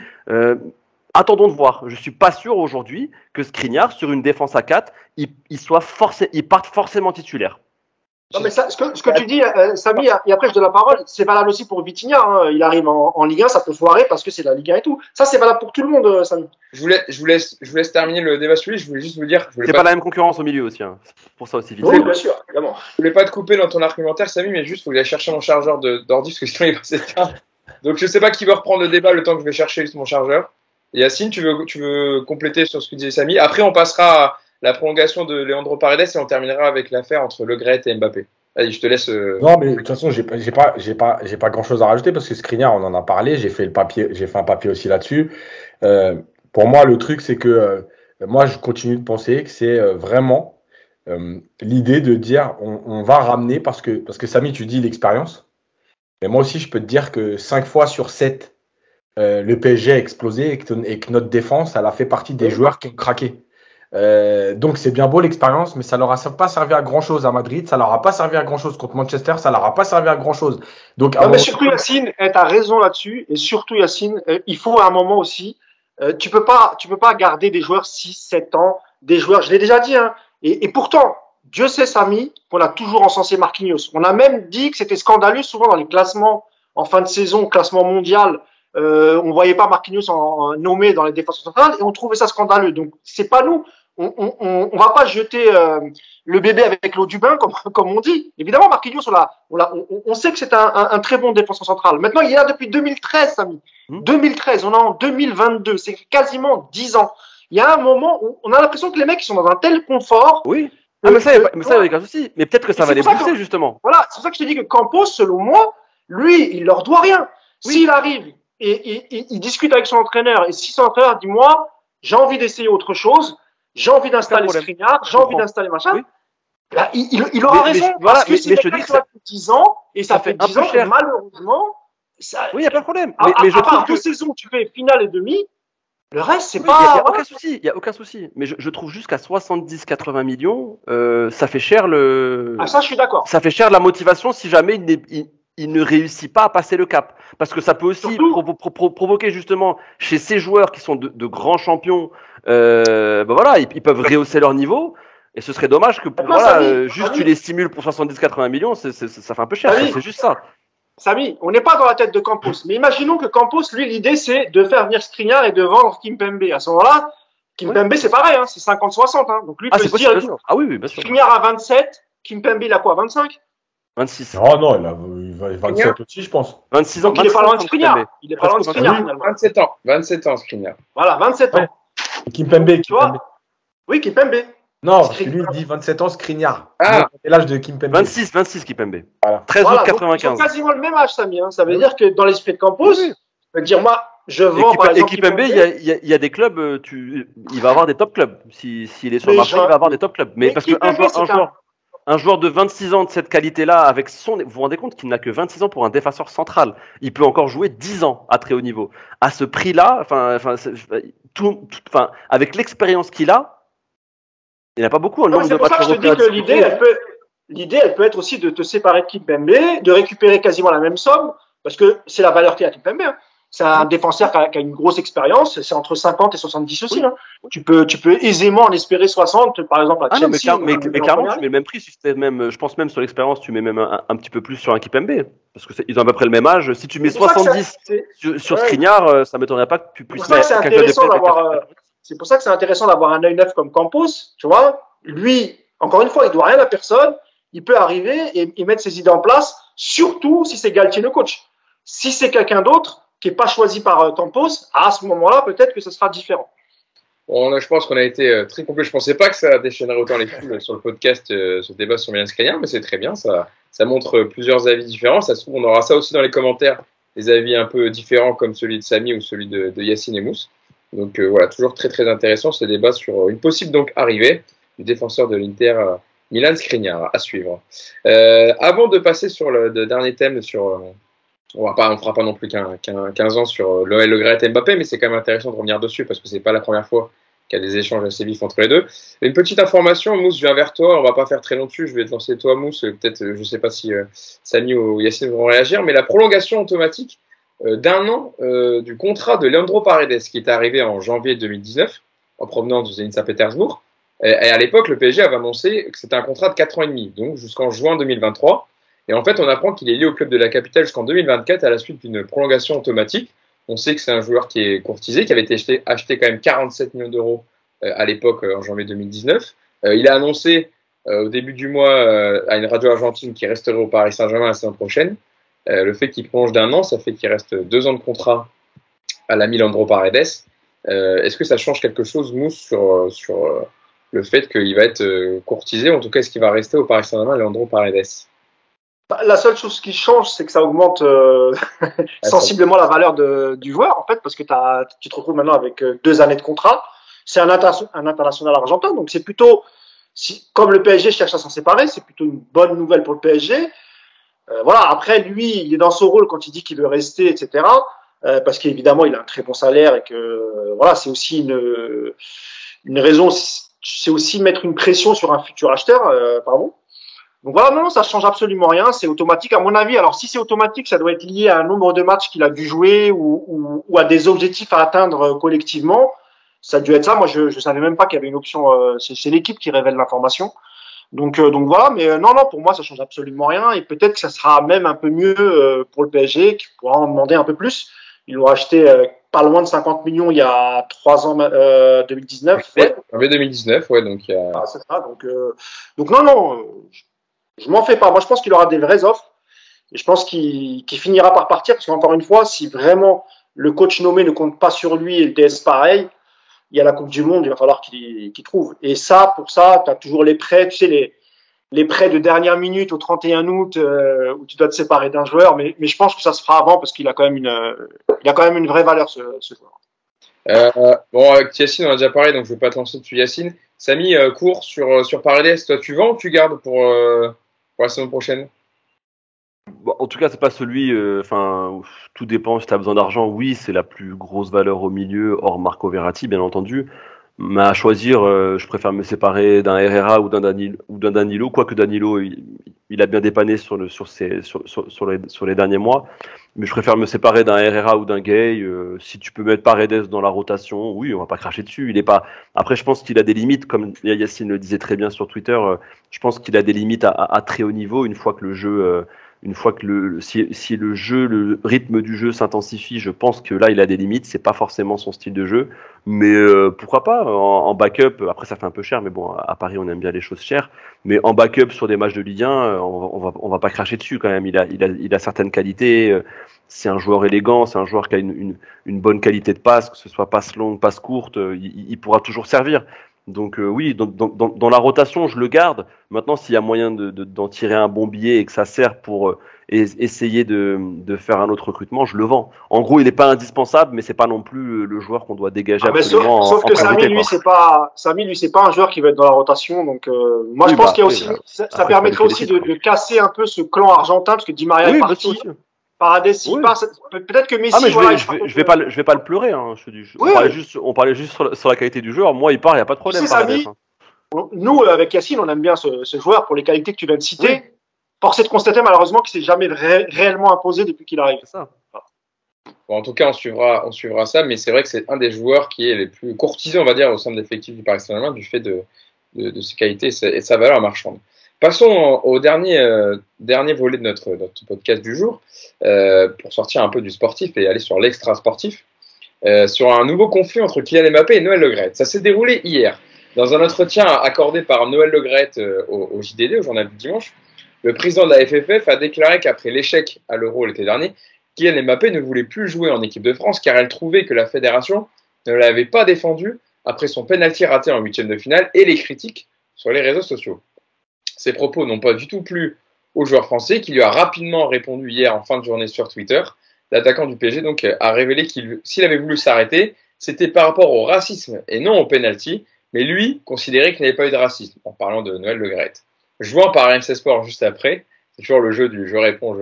Attendons de voir. Je suis pas sûr aujourd'hui que Skriniar, sur une défense à 4, il parte forcément titulaire.
Non, mais ça, ce que tu dis, Samy, et après je donne la parole, c'est valable aussi pour Vitinha. Hein. Il arrive en Ligue 1, ça peut foirer parce que c'est la Ligue 1 et tout. Ça, c'est valable pour tout le monde, Samy.
Je vous laisse terminer le débat sur lui. Je voulais juste vous dire.
C'est pas la même concurrence au milieu aussi. Hein. Pour ça aussi, vite.
Oui, bien sûr, évidemment.
Je voulais pas te couper dans ton argumentaire, Samy, mais juste, il faut que j'aille chercher mon chargeur d'ordi parce que sinon il va s'éteindre. Donc, je sais pas qui veut reprendre le débat le temps que je vais chercher mon chargeur. Et Yacine, tu veux compléter sur ce que disait Samy. Après, on passera à la prolongation de Leandro Paredes et on terminera avec l'affaire entre Le Gret et Mbappé. Allez, je te laisse.
Non, mais de toute façon, j'ai pas grand chose à rajouter parce que Skriniar, on en a parlé. J'ai fait un papier aussi là-dessus. Pour moi, le truc, c'est que moi, je continue de penser que c'est vraiment l'idée de dire on va ramener parce que Samy, tu dis l'expérience. Mais moi aussi, je peux te dire que 5 fois sur 7, le PSG a explosé et que notre défense, elle a fait partie des joueurs qui ont craqué. Donc c'est bien beau l'expérience, mais ça leur a pas servi à grand chose à Madrid, ça leur a pas servi à grand chose contre Manchester, ça leur a pas servi à grand chose. Donc
mais surtout Yacine, t'as raison là-dessus, et surtout Yacine, il faut à un moment aussi, tu peux pas garder des joueurs 6-7 ans, des joueurs, je l'ai déjà dit, hein, et pourtant, Dieu sait Samy, qu'on a toujours encensé Marquinhos. On a même dit que c'était scandaleux souvent dans les classements en fin de saison, classement mondial. On voyait pas Marquinhos nommé dans les défenses centrales et on trouvait ça scandaleux. Donc c'est pas nous. on va pas jeter le bébé avec l'eau du bain, comme on dit. Évidemment, Marquinhos, on sait que c'est un très bon défenseur central. Maintenant, il est là depuis 2013, Samy. 2013, on est en 2022, c'est quasiment 10 ans. Il y a un moment où on a l'impression que les mecs ils sont dans un tel confort.
Oui. Mais ça, il n'y a aucun souci. Mais peut-être que ça va les pousser, justement.
Voilà, c'est pour ça que je te dis que Campos, selon moi, lui, il leur doit rien. Oui. S'il arrive et il discute avec son entraîneur, et si son entraîneur dit, moi, j'ai envie d'essayer autre chose, j'ai envie d'installer Skriniar, j'ai envie d'installer machin, oui. Là, il aura raison.
Voilà,
parce que c'est quelqu'un qui a 10 ans, et ça fait 10 ans que malheureusement, ça,
oui, il n'y a pas de problème.
Mais je trouve que 2 saisons, tu fais finale et demi, le reste, c'est pas.
Il n'y a aucun souci, il y a aucun souci. Mais je trouve juste qu'à 70-80 millions, ça fait cher le.
Ah, ça, je suis d'accord.
Ça fait cher la motivation si jamais il ne réussit pas à passer le cap. Parce que ça peut aussi provoquer justement chez ces joueurs qui sont de grands champions, voilà, ils peuvent rehausser leur niveau. Et ce serait dommage que tu les stimules pour 70-80 millions, ça fait un peu cher. C'est juste ça.
Samy, on n'est pas dans la tête de Campos, mais imaginons que Campos, lui, l'idée, c'est de faire venir Skriniar et de vendre Kimpembe. À ce moment-là, Kimpembe, c'est pareil, hein, c'est 50-60. Hein. Donc lui, peut se dire,
oui, bien sûr.
Skriniar à 27, Kimpembe, il a quoi, 25
26. Oh non, il a 27 aussi, je pense.
26 ans.
Donc il est pas loin de Skriniar. Il est pas loin de Skriniar, finalement.
27 ans, Skriniar.
Voilà, 27 ans.
Kimpembe, tu vois.
Oui, Kimpembe.
Non, parce que lui, il dit 27 ans, Skriniar.
Ah,
c'est l'âge de Kimpembe.
26 Kimpembe.
Voilà.
13 août 95.
Ils ont quasiment le même âge, Samy. Hein. Ça veut dire que dans l'esprit de Campos, je veux dire, moi, je vends par exemple.
Et Kimpembe, il y a des clubs, il va avoir des top clubs. S'il est sur le marché, il va avoir des top clubs. Mais parce qu'un joueur de 26 ans de cette qualité-là, avec vous vous rendez compte qu'il n'a que 26 ans pour un défenseur central. Il peut encore jouer 10 ans à très haut niveau. À ce prix-là, avec l'expérience qu'il a, il n'y en a pas beaucoup.
C'est pour ça que je te dis que l'idée, elle peut être aussi de te séparer de Kimpembe, de récupérer quasiment la même somme, parce que c'est la valeur qu'il a Kimpembe. Hein. C'est un défenseur qui a une grosse expérience, c'est entre 50 et 70 aussi. Hein. Tu peux aisément en espérer 60, par exemple, à Chelsea.
Mais clairement, tu mets le même prix. Je pense même sur l'expérience, tu mets même un petit peu plus sur un Kimpembe, parce qu'ils ont à peu près le même âge. Si tu mets 70 sur Skriniar, ça ne m'étonnerait pas que tu puisses mettre
C'est pour ça que c'est intéressant d'avoir un œil neuf comme Campos, tu vois. Lui, encore une fois, il doit rien à personne. Il peut arriver et mettre ses idées en place, surtout si c'est Galtier le coach. Si c'est quelqu'un d'autre qui n'est pas choisi par Campos, à ce moment-là, peut-être que ce sera différent.
Bon, je pense qu'on a été très complet. Je ne pensais pas que ça déchaînerait autant les foules sur le podcast, ce débat sur Milan Skriniar, mais c'est très bien. Ça montre plusieurs avis différents. Ça se trouve, on aura ça aussi dans les commentaires, des avis un peu différents comme celui de Samy ou celui de Yacine et Mousse. Donc voilà, toujours très très intéressant ce débat sur une possible donc arrivée du défenseur de l'Inter, Milan Skriniar, à suivre. Avant de passer sur le dernier thème, on fera pas non plus 15 ans sur l'OL Le Gret et Mbappé, mais c'est quand même intéressant de revenir dessus parce que c'est pas la première fois qu'il y a des échanges assez vifs entre les deux. Une petite information, Mousse, je viens vers toi, on va pas faire très long dessus, je vais te lancer toi Mousse, peut-être je sais pas si Samy ou Yacine vont réagir, mais la prolongation automatique d'un an du contrat de Leandro Paredes qui est arrivé en janvier 2019 en provenance du Zenit Saint-Pétersbourg. Et à l'époque, le PSG avait annoncé que c'était un contrat de 4 ans et demi, donc jusqu'en juin 2023. Et en fait, on apprend qu'il est lié au club de la capitale jusqu'en 2024 à la suite d'une prolongation automatique. On sait que c'est un joueur qui est courtisé, qui avait été acheté quand même 47 millions d'euros à l'époque, en janvier 2019. Il a annoncé au début du mois à une radio argentine qu'il resterait au Paris Saint-Germain la saison prochaine. Le fait qu'il prolonge d'un an, ça fait qu'il reste 2 ans de contrat à la Leandro Paredes. Est-ce que ça change quelque chose, Mousse, sur le fait qu'il va être courtisé, ou en tout cas, est-ce qu'il va rester au Paris Saint-Germain, Leandro Paredes?
La seule chose qui change, c'est que ça augmente sensiblement la valeur du joueur, en fait, parce que tu te retrouves maintenant avec 2 années de contrat. C'est un international argentin, donc c'est plutôt, comme le PSG cherche à s'en séparer, c'est plutôt une bonne nouvelle pour le PSG. Voilà. Après, lui, il est dans son rôle quand il dit qu'il veut rester, etc. Parce qu'évidemment, il a un très bon salaire et que voilà, c'est aussi une raison. C'est aussi mettre une pression sur un futur acheteur, pardon. Donc voilà, non, ça change absolument rien, c'est automatique à mon avis. Alors si c'est automatique, ça doit être lié à un nombre de matchs qu'il a dû jouer ou à des objectifs à atteindre collectivement. Ça a dû être ça. Moi, je savais même pas qu'il y avait une option. C'est l'équipe qui révèle l'information. Donc voilà, mais non, pour moi, ça change absolument rien. Et peut-être que ça sera même un peu mieux pour le PSG, qui pourra en demander un peu plus. Ils l'ont acheté pas loin de 50 millions il y a 3 ans, 2019.
Ouais, en 2019, ouais, donc il y a...
Ah, c'est ça. Donc non, je m'en fais pas. Moi, je pense qu'il aura des vraies offres et je pense qu'il finira par partir parce qu'encore une fois, si vraiment le coach nommé ne compte pas sur lui et le DS pareil, il y a la Coupe du Monde, il va falloir qu'il trouve. Et ça, pour ça, tu as toujours les prêts, tu sais, les prêts de dernière minute au 31 août où tu dois te séparer d'un joueur, mais je pense que ça se fera avant parce qu'il a quand même une vraie valeur ce joueur.
Bon, avec Yacine, on a déjà parlé, donc je ne vais pas te lancer dessus, Yacine. Samy, court sur Paredes, toi tu vends ou tu gardes pour la saison prochaine?
Bon, en tout cas, c'est pas celui. Tout dépend. Si tu as besoin d'argent, oui, c'est la plus grosse valeur au milieu, hors Marco Verratti, bien entendu. Mais à choisir, je préfère me séparer d'un Herrera ou d'un Danilo. Quoique Danilo, il a bien dépanné sur les derniers mois. Mais je préfère me séparer d'un Herrera ou d'un Gay. Si tu peux mettre Paredes dans la rotation, oui, on va pas cracher dessus. Il est pas. Après, je pense qu'il a des limites, comme Yacine le disait très bien sur Twitter. Je pense qu'il a des limites à très haut niveau une fois que le jeu. Si le rythme du jeu s'intensifie, je pense que là il a des limites, c'est pas forcément son style de jeu, mais pourquoi pas en backup. Après ça fait un peu cher, mais bon, à Paris on aime bien les choses chères, mais en backup sur des matchs de Ligue 1, on va pas cracher dessus quand même. Il a certaines qualités, c'est un joueur élégant, c'est un joueur qui a une bonne qualité de passe, que ce soit passe longue, passe courte, il pourra toujours servir. Donc oui, dans la rotation, je le garde. Maintenant, s'il y a moyen d'en tirer un bon billet et que ça sert pour essayer de faire un autre recrutement, je le vends. En gros, il n'est pas indispensable, mais c'est pas non plus le joueur qu'on doit dégager absolument.
Sauf que Samy, lui, c'est pas un joueur qui va être dans la rotation. Donc moi, je pense qu'il y a aussi, ça permettrait aussi de casser un peu ce clan argentin parce que Di Maria est parti. Paredes, il part. Peut-être que Messi.
Ah, mais je vais pas le pleurer. Hein, on parlait juste sur la qualité du joueur. Moi, il part, il n'y a pas de problème.
Nous, avec Yacine, on aime bien ce joueur pour les qualités que tu viens de citer. Oui. Force est de constater malheureusement qu'il ne s'est jamais réellement imposé depuis qu'il arrive.
C'est ça.
Bon, en tout cas, on suivra ça, mais c'est vrai que c'est un des joueurs qui est les plus courtisés, on va dire, au sein de l'effectif du Paris Saint-Germain, du fait de ses qualités et sa valeur marchande. Passons au dernier volet de notre podcast du jour, pour sortir un peu du sportif et aller sur l'extra sportif, sur un nouveau conflit entre Kylian Mbappé et Noël Le Graët. Ça s'est déroulé hier. Dans un entretien accordé par Noël Le Graët au JDD, au journal du dimanche, le président de la FFF a déclaré qu'après l'échec à l'Euro l'été dernier, Kylian Mbappé ne voulait plus jouer en équipe de France car elle trouvait que la fédération ne l'avait pas défendu après son penalty raté en huitième de finale et les critiques sur les réseaux sociaux. Ces propos n'ont pas du tout plu au joueur français qui lui a rapidement répondu hier en fin de journée sur Twitter. L'attaquant du PSG donc a révélé s'il avait voulu s'arrêter, c'était par rapport au racisme et non au penalty, mais lui considérait qu'il n'y avait pas eu de racisme, en parlant de Noël Le Graët. Jouant par RMC Sport juste après, c'est toujours le jeu du je réponds.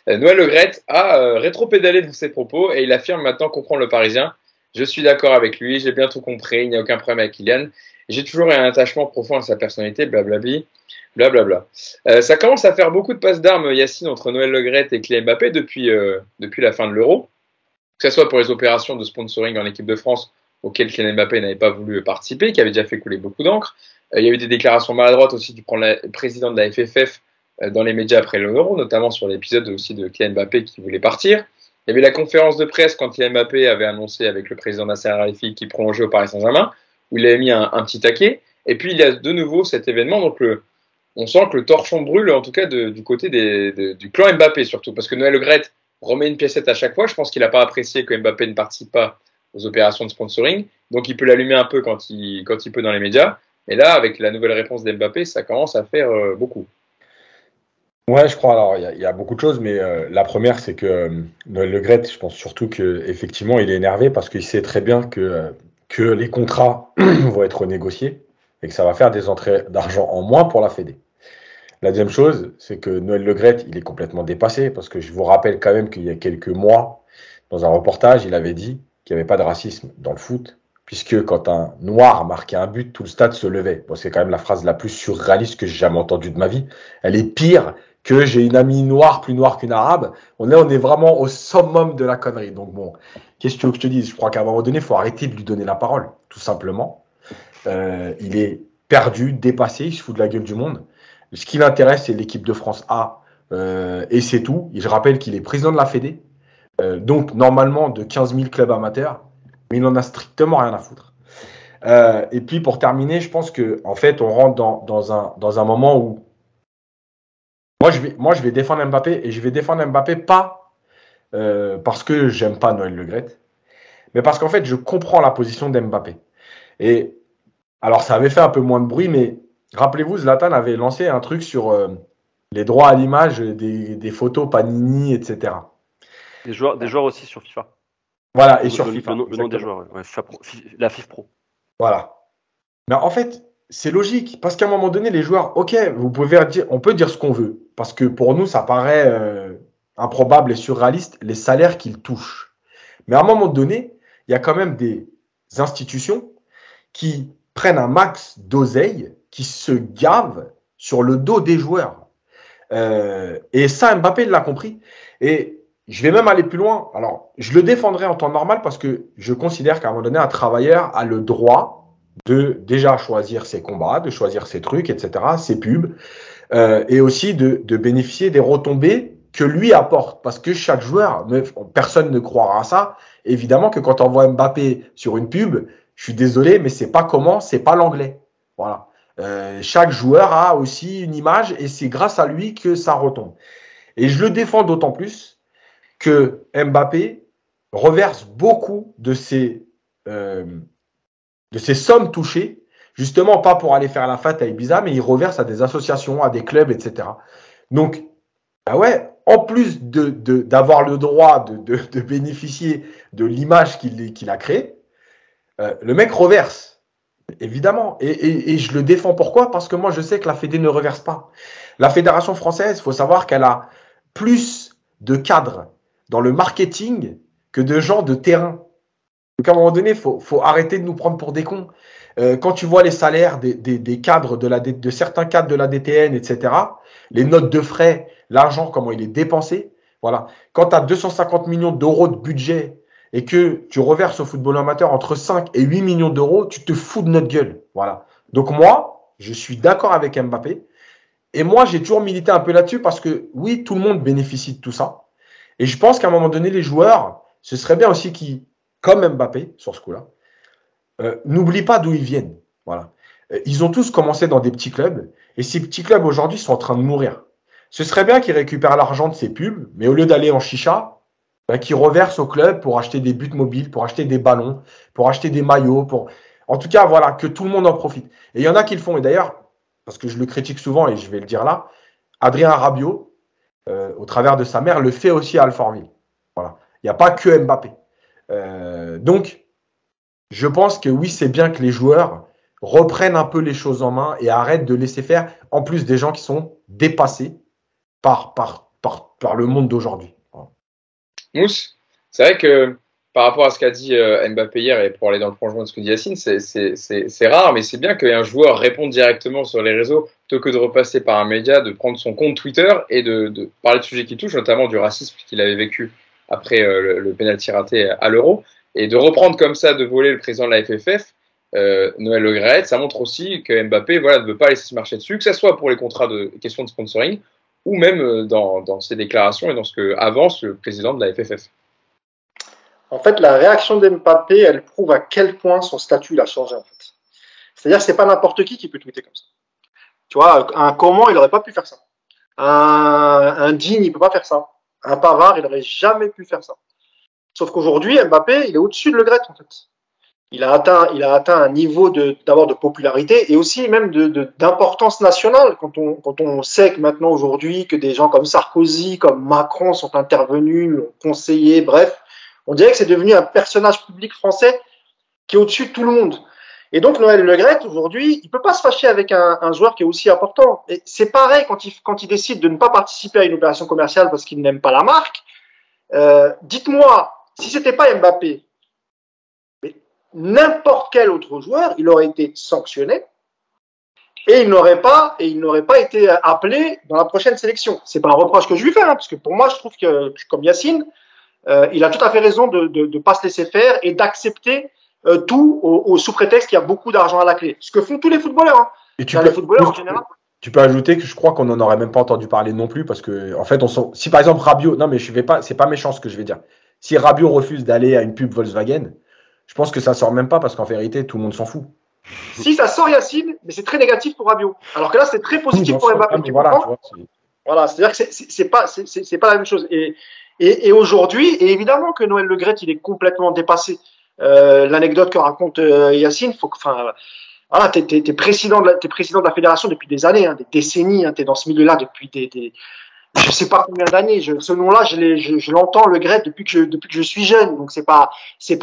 Noël Le Graët a rétropédalé dans ses propos et il affirme maintenant comprendre le Parisien. Je suis d'accord avec lui, j'ai bien tout compris, il n'y a aucun problème avec Kylian. J'ai toujours eu un attachement profond à sa personnalité, blablabla. Ça commence à faire beaucoup de passes d'armes, Yacine, entre Noël Le Graët et Kylian Mbappé depuis la fin de l'Euro. Que ce soit pour les opérations de sponsoring en équipe de France, auxquelles Kylian Mbappé n'avait pas voulu participer, qui avait déjà fait couler beaucoup d'encre. Il y a eu des déclarations maladroites aussi du président de la FFF dans les médias après l'Euro, notamment sur l'épisode aussi de Kylian Mbappé qui voulait partir. Il y avait la conférence de presse quand Kylian Mbappé avait annoncé avec le président Nasser Al-Khelaifi qu'il prolongeait au Paris Saint-Germain, où il avait mis un petit taquet. Et puis il y a de nouveau cet événement, donc on sent que le torchon brûle, en tout cas du côté du clan Mbappé surtout, parce que Noël Le Graët remet une piécette à chaque fois. Je pense qu'il n'a pas apprécié que Mbappé ne participe pas aux opérations de sponsoring, donc il peut l'allumer un peu quand il peut dans les médias. Et là, avec la nouvelle réponse d'Mbappé, ça commence à faire beaucoup.
Ouais, je crois. Alors, il y a beaucoup de choses, mais la première, c'est que Noël Le Graët, je pense surtout qu'effectivement, il est énervé parce qu'il sait très bien que les contrats vont être renégociés et que ça va faire des entrées d'argent en moins pour la Fédé. La deuxième chose, c'est que Noël Le Graët, il est complètement dépassé parce que je vous rappelle quand même qu'il y a quelques mois, dans un reportage, il avait dit qu'il n'y avait pas de racisme dans le foot, puisque quand un noir marquait un but, tout le stade se levait. Bon, c'est quand même la phrase la plus surréaliste que j'ai jamais entendue de ma vie. Elle est pire que j'ai une amie noire plus noire qu'une arabe. On est vraiment au summum de la connerie. Donc bon, qu'est-ce que tu veux que je te dise? Je crois qu'à un moment donné, il faut arrêter de lui donner la parole, tout simplement. Il est perdu, dépassé, il se fout de la gueule du monde. Ce qui l'intéresse, c'est l'équipe de France A, et c'est tout. Et je rappelle qu'il est président de la Fédé. donc normalement de 15 000 clubs amateurs, mais il n'en a strictement rien à foutre. Et puis pour terminer, je pense que en fait on rentre dans un moment où moi je vais défendre Mbappé, et je vais défendre Mbappé pas parce que j'aime pas Noël Le Graët, mais parce qu'en fait je comprends la position d'Mbappé. Et alors ça avait fait un peu moins de bruit, mais rappelez-vous, Zlatan avait lancé un truc sur les droits à l'image des photos Panini, etc.
Des joueurs aussi sur FIFA.
Voilà, et sur FIFA.
Le nom des joueurs, ouais, la FIFA Pro.
Voilà. Mais en fait, c'est logique, parce qu'à un moment donné, les joueurs, ok, on peut dire ce qu'on veut, parce que pour nous, ça paraît improbable et surréaliste, les salaires qu'ils touchent. Mais à un moment donné, il y a quand même des institutions qui prennent un max d'oseille, qui se gavent sur le dos des joueurs. Et ça, Mbappé l'a compris. Et je vais même aller plus loin. Alors, je le défendrai en temps normal parce que je considère qu'à un moment donné, un travailleur a le droit de déjà choisir ses combats, de choisir ses trucs, etc., ses pubs, et aussi de bénéficier des retombées que lui apporte. Parce que chaque joueur, personne ne croira à ça. Évidemment que quand on voit Mbappé sur une pub, je suis désolé, mais c'est pas l'anglais. Voilà. Chaque joueur a aussi une image et c'est grâce à lui que ça retombe. Et je le défends d'autant plus que Mbappé reverse beaucoup de ces sommes touchées, justement pas pour aller faire la fête à Ibiza, mais il reverse à des associations, à des clubs, etc. Donc, bah ouais, en plus d'avoir le droit de bénéficier de l'image qu'il a créée, le mec reverse, évidemment. Et je le défends. Pourquoi? Parce que moi, je sais que la Fédé ne reverse pas. La Fédération française, il faut savoir qu'elle a plus de cadres dans le marketing que de gens de terrain. Donc, à un moment donné, il faut arrêter de nous prendre pour des cons. Quand tu vois les salaires des cadres, de certains cadres de la DTN, etc., les notes de frais, l'argent, comment il est dépensé, voilà. Quand tu as 250 millions d'euros de budget et que tu reverses au football amateur entre 5 et 8 millions d'euros, tu te fous de notre gueule. Voilà. Donc moi, je suis d'accord avec Mbappé. Et moi, j'ai toujours milité un peu là-dessus parce que oui, tout le monde bénéficie de tout ça. Et je pense qu'à un moment donné, les joueurs, ce serait bien aussi qu'ils, comme Mbappé, sur ce coup-là, n'oublient pas d'où ils viennent. Voilà. Ils ont tous commencé dans des petits clubs. Et ces petits clubs, aujourd'hui, sont en train de mourir. Ce serait bien qu'ils récupèrent l'argent de ces pubs, mais au lieu d'aller en chicha, qui reverse au club pour acheter des buts mobiles, pour acheter des ballons, pour acheter des maillots, en tout cas, voilà, que tout le monde en profite. Et il y en a qui le font. Et d'ailleurs, parce que je le critique souvent et je vais le dire là, Adrien Rabiot, au travers de sa mère, le fait aussi à Alfortville. Voilà. Il n'y a pas que Mbappé. Donc, je pense que oui, c'est bien que les joueurs reprennent un peu les choses en main et arrêtent de laisser faire, en plus des gens qui sont dépassés par le monde d'aujourd'hui.
Mousse, c'est vrai que par rapport à ce qu'a dit Mbappé hier, et pour aller dans le prolongement de ce que dit Yacine, c'est rare, mais c'est bien qu'un joueur réponde directement sur les réseaux plutôt que de repasser par un média, de prendre son compte Twitter et de parler de sujets qui touchent, notamment du racisme qu'il avait vécu après le pénalty raté à l'Euro, et de reprendre comme ça, de voler le président de la FFF, Noël Le Graët. Ça montre aussi que Mbappé ne veut pas laisser se marcher dessus, que ce soit pour les contrats de questions de sponsoring, ou même dans ses déclarations et dans ce que avance le président de la FFF.
En fait, la réaction d'Mbappé, elle prouve à quel point son statut a changé. En fait. C'est-à-dire que c'est pas n'importe qui peut tweeter comme ça. Tu vois, un Coman, il n'aurait pas pu faire ça. Un Digne, il peut pas faire ça. Un Pavard, il n'aurait jamais pu faire ça. Sauf qu'aujourd'hui, Mbappé, il est au-dessus de Le Graët, en fait. Il a atteint un niveau d'abord de popularité et aussi même d'importance nationale. Quand on sait que maintenant, aujourd'hui, que des gens comme Sarkozy, comme Macron sont intervenus, l'ont conseillé, bref, on dirait que c'est devenu un personnage public français qui est au-dessus de tout le monde. Et donc, Noël Le Graët, aujourd'hui, il peut pas se fâcher avec un joueur qui est aussi important. Et c'est pareil quand il décide de ne pas participer à une opération commerciale parce qu'il n'aime pas la marque. Dites-moi, si c'était pas Mbappé, mais n'importe quel autre joueur, il aurait été sanctionné et il n'aurait pas été appelé dans la prochaine sélection. C'est pas un reproche que je lui fais, parce que pour moi, je trouve que, comme Yacine, il a tout à fait raison de pas se laisser faire et d'accepter tout sous prétexte qu'il y a beaucoup d'argent à la clé. Ce que font tous les footballeurs.
Et
les footballeurs en général.
Tu peux ajouter que je crois qu'on n'en aurait même pas entendu parler non plus parce que, en fait, si par exemple Rabiot, non mais c'est pas méchant ce que je vais dire. Si Rabiot refuse d'aller à une pub Volkswagen, je pense que ça sort même pas parce qu'en vérité, tout le monde s'en fout.
Si ça sort Yacine, mais c'est très négatif pour Rabiot. Alors que là, c'est très positif pour Mbappé. Voilà, c'est-à-dire que c'est pas la même chose. Et aujourd'hui, et évidemment que Noël Le Graët, il est complètement dépassé. L'anecdote que raconte Yacine, voilà, t'es président de la fédération depuis des années, des décennies, t'es dans ce milieu-là depuis je sais pas combien d'années. Ce nom-là, je l'entends, Le Graët, depuis que je suis jeune. Donc c'est pas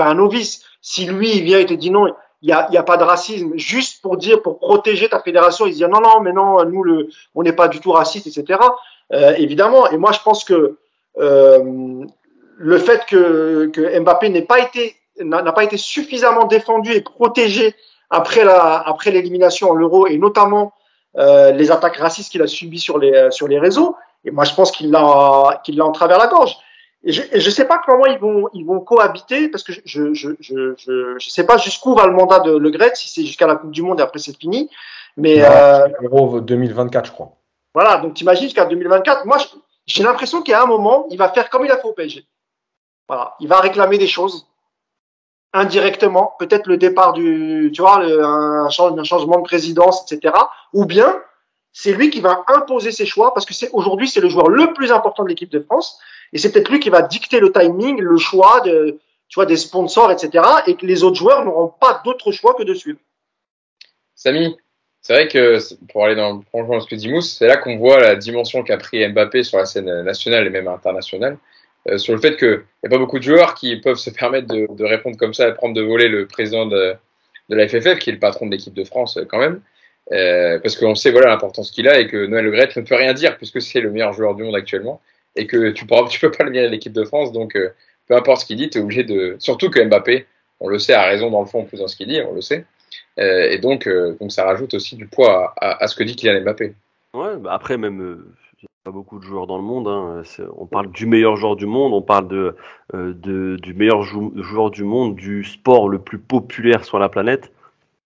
un novice. Si lui, il vient et te dit non, il y a pas de racisme, juste pour protéger ta fédération, il se dit non, mais non, nous on n'est pas du tout raciste, etc. Évidemment. Et moi, je pense que le fait que Mbappé n'a pas été suffisamment défendu et protégé après l'élimination en l'Euro, et notamment les attaques racistes qu'il a subies sur les réseaux, et moi je pense qu'il l'a en travers la gorge. Et je sais pas comment ils vont cohabiter, parce que je sais pas jusqu'où va le mandat de Le Graët, si c'est jusqu'à la Coupe du Monde et après c'est fini. Mais
Euro 2024, je crois.
Voilà, donc t'imagines jusqu'à 2024. Moi, j'ai l'impression qu'à un moment, il va faire comme il a fait au PSG. Voilà, il va réclamer des choses indirectement, peut-être le départ un changement de présidence, etc. Ou bien c'est lui qui va imposer ses choix, parce que aujourd'hui c'est le joueur le plus important de l'équipe de France, et c'est peut-être lui qui va dicter le timing, le choix des sponsors, etc. Et que les autres joueurs n'auront pas d'autre choix que de suivre.
Samy, c'est vrai que pour aller dans le prolongement de ce que dit Mousse, c'est là qu'on voit la dimension qu'a pris Mbappé sur la scène nationale et même internationale. Sur le fait qu'il n'y a pas beaucoup de joueurs qui peuvent se permettre de répondre comme ça, de prendre de voler le président de la FFF, qui est le patron de l'équipe de France quand même, parce qu'on sait l'importance qu'il a, et que Noël Le Graët ne peut rien dire puisque c'est le meilleur joueur du monde actuellement, et que tu peux pas le virer de l'équipe de France, donc peu importe ce qu'il dit, tu es obligé surtout que Mbappé, on le sait, a raison dans le fond plus dans ce qu'il dit, on le sait, et donc ça rajoute aussi du poids à ce que dit Kylian Mbappé.
Ouais, après même il n'y a pas beaucoup de joueurs dans le monde. On parle du meilleur joueur du monde, on parle du meilleur joueur du monde, du sport le plus populaire sur la planète.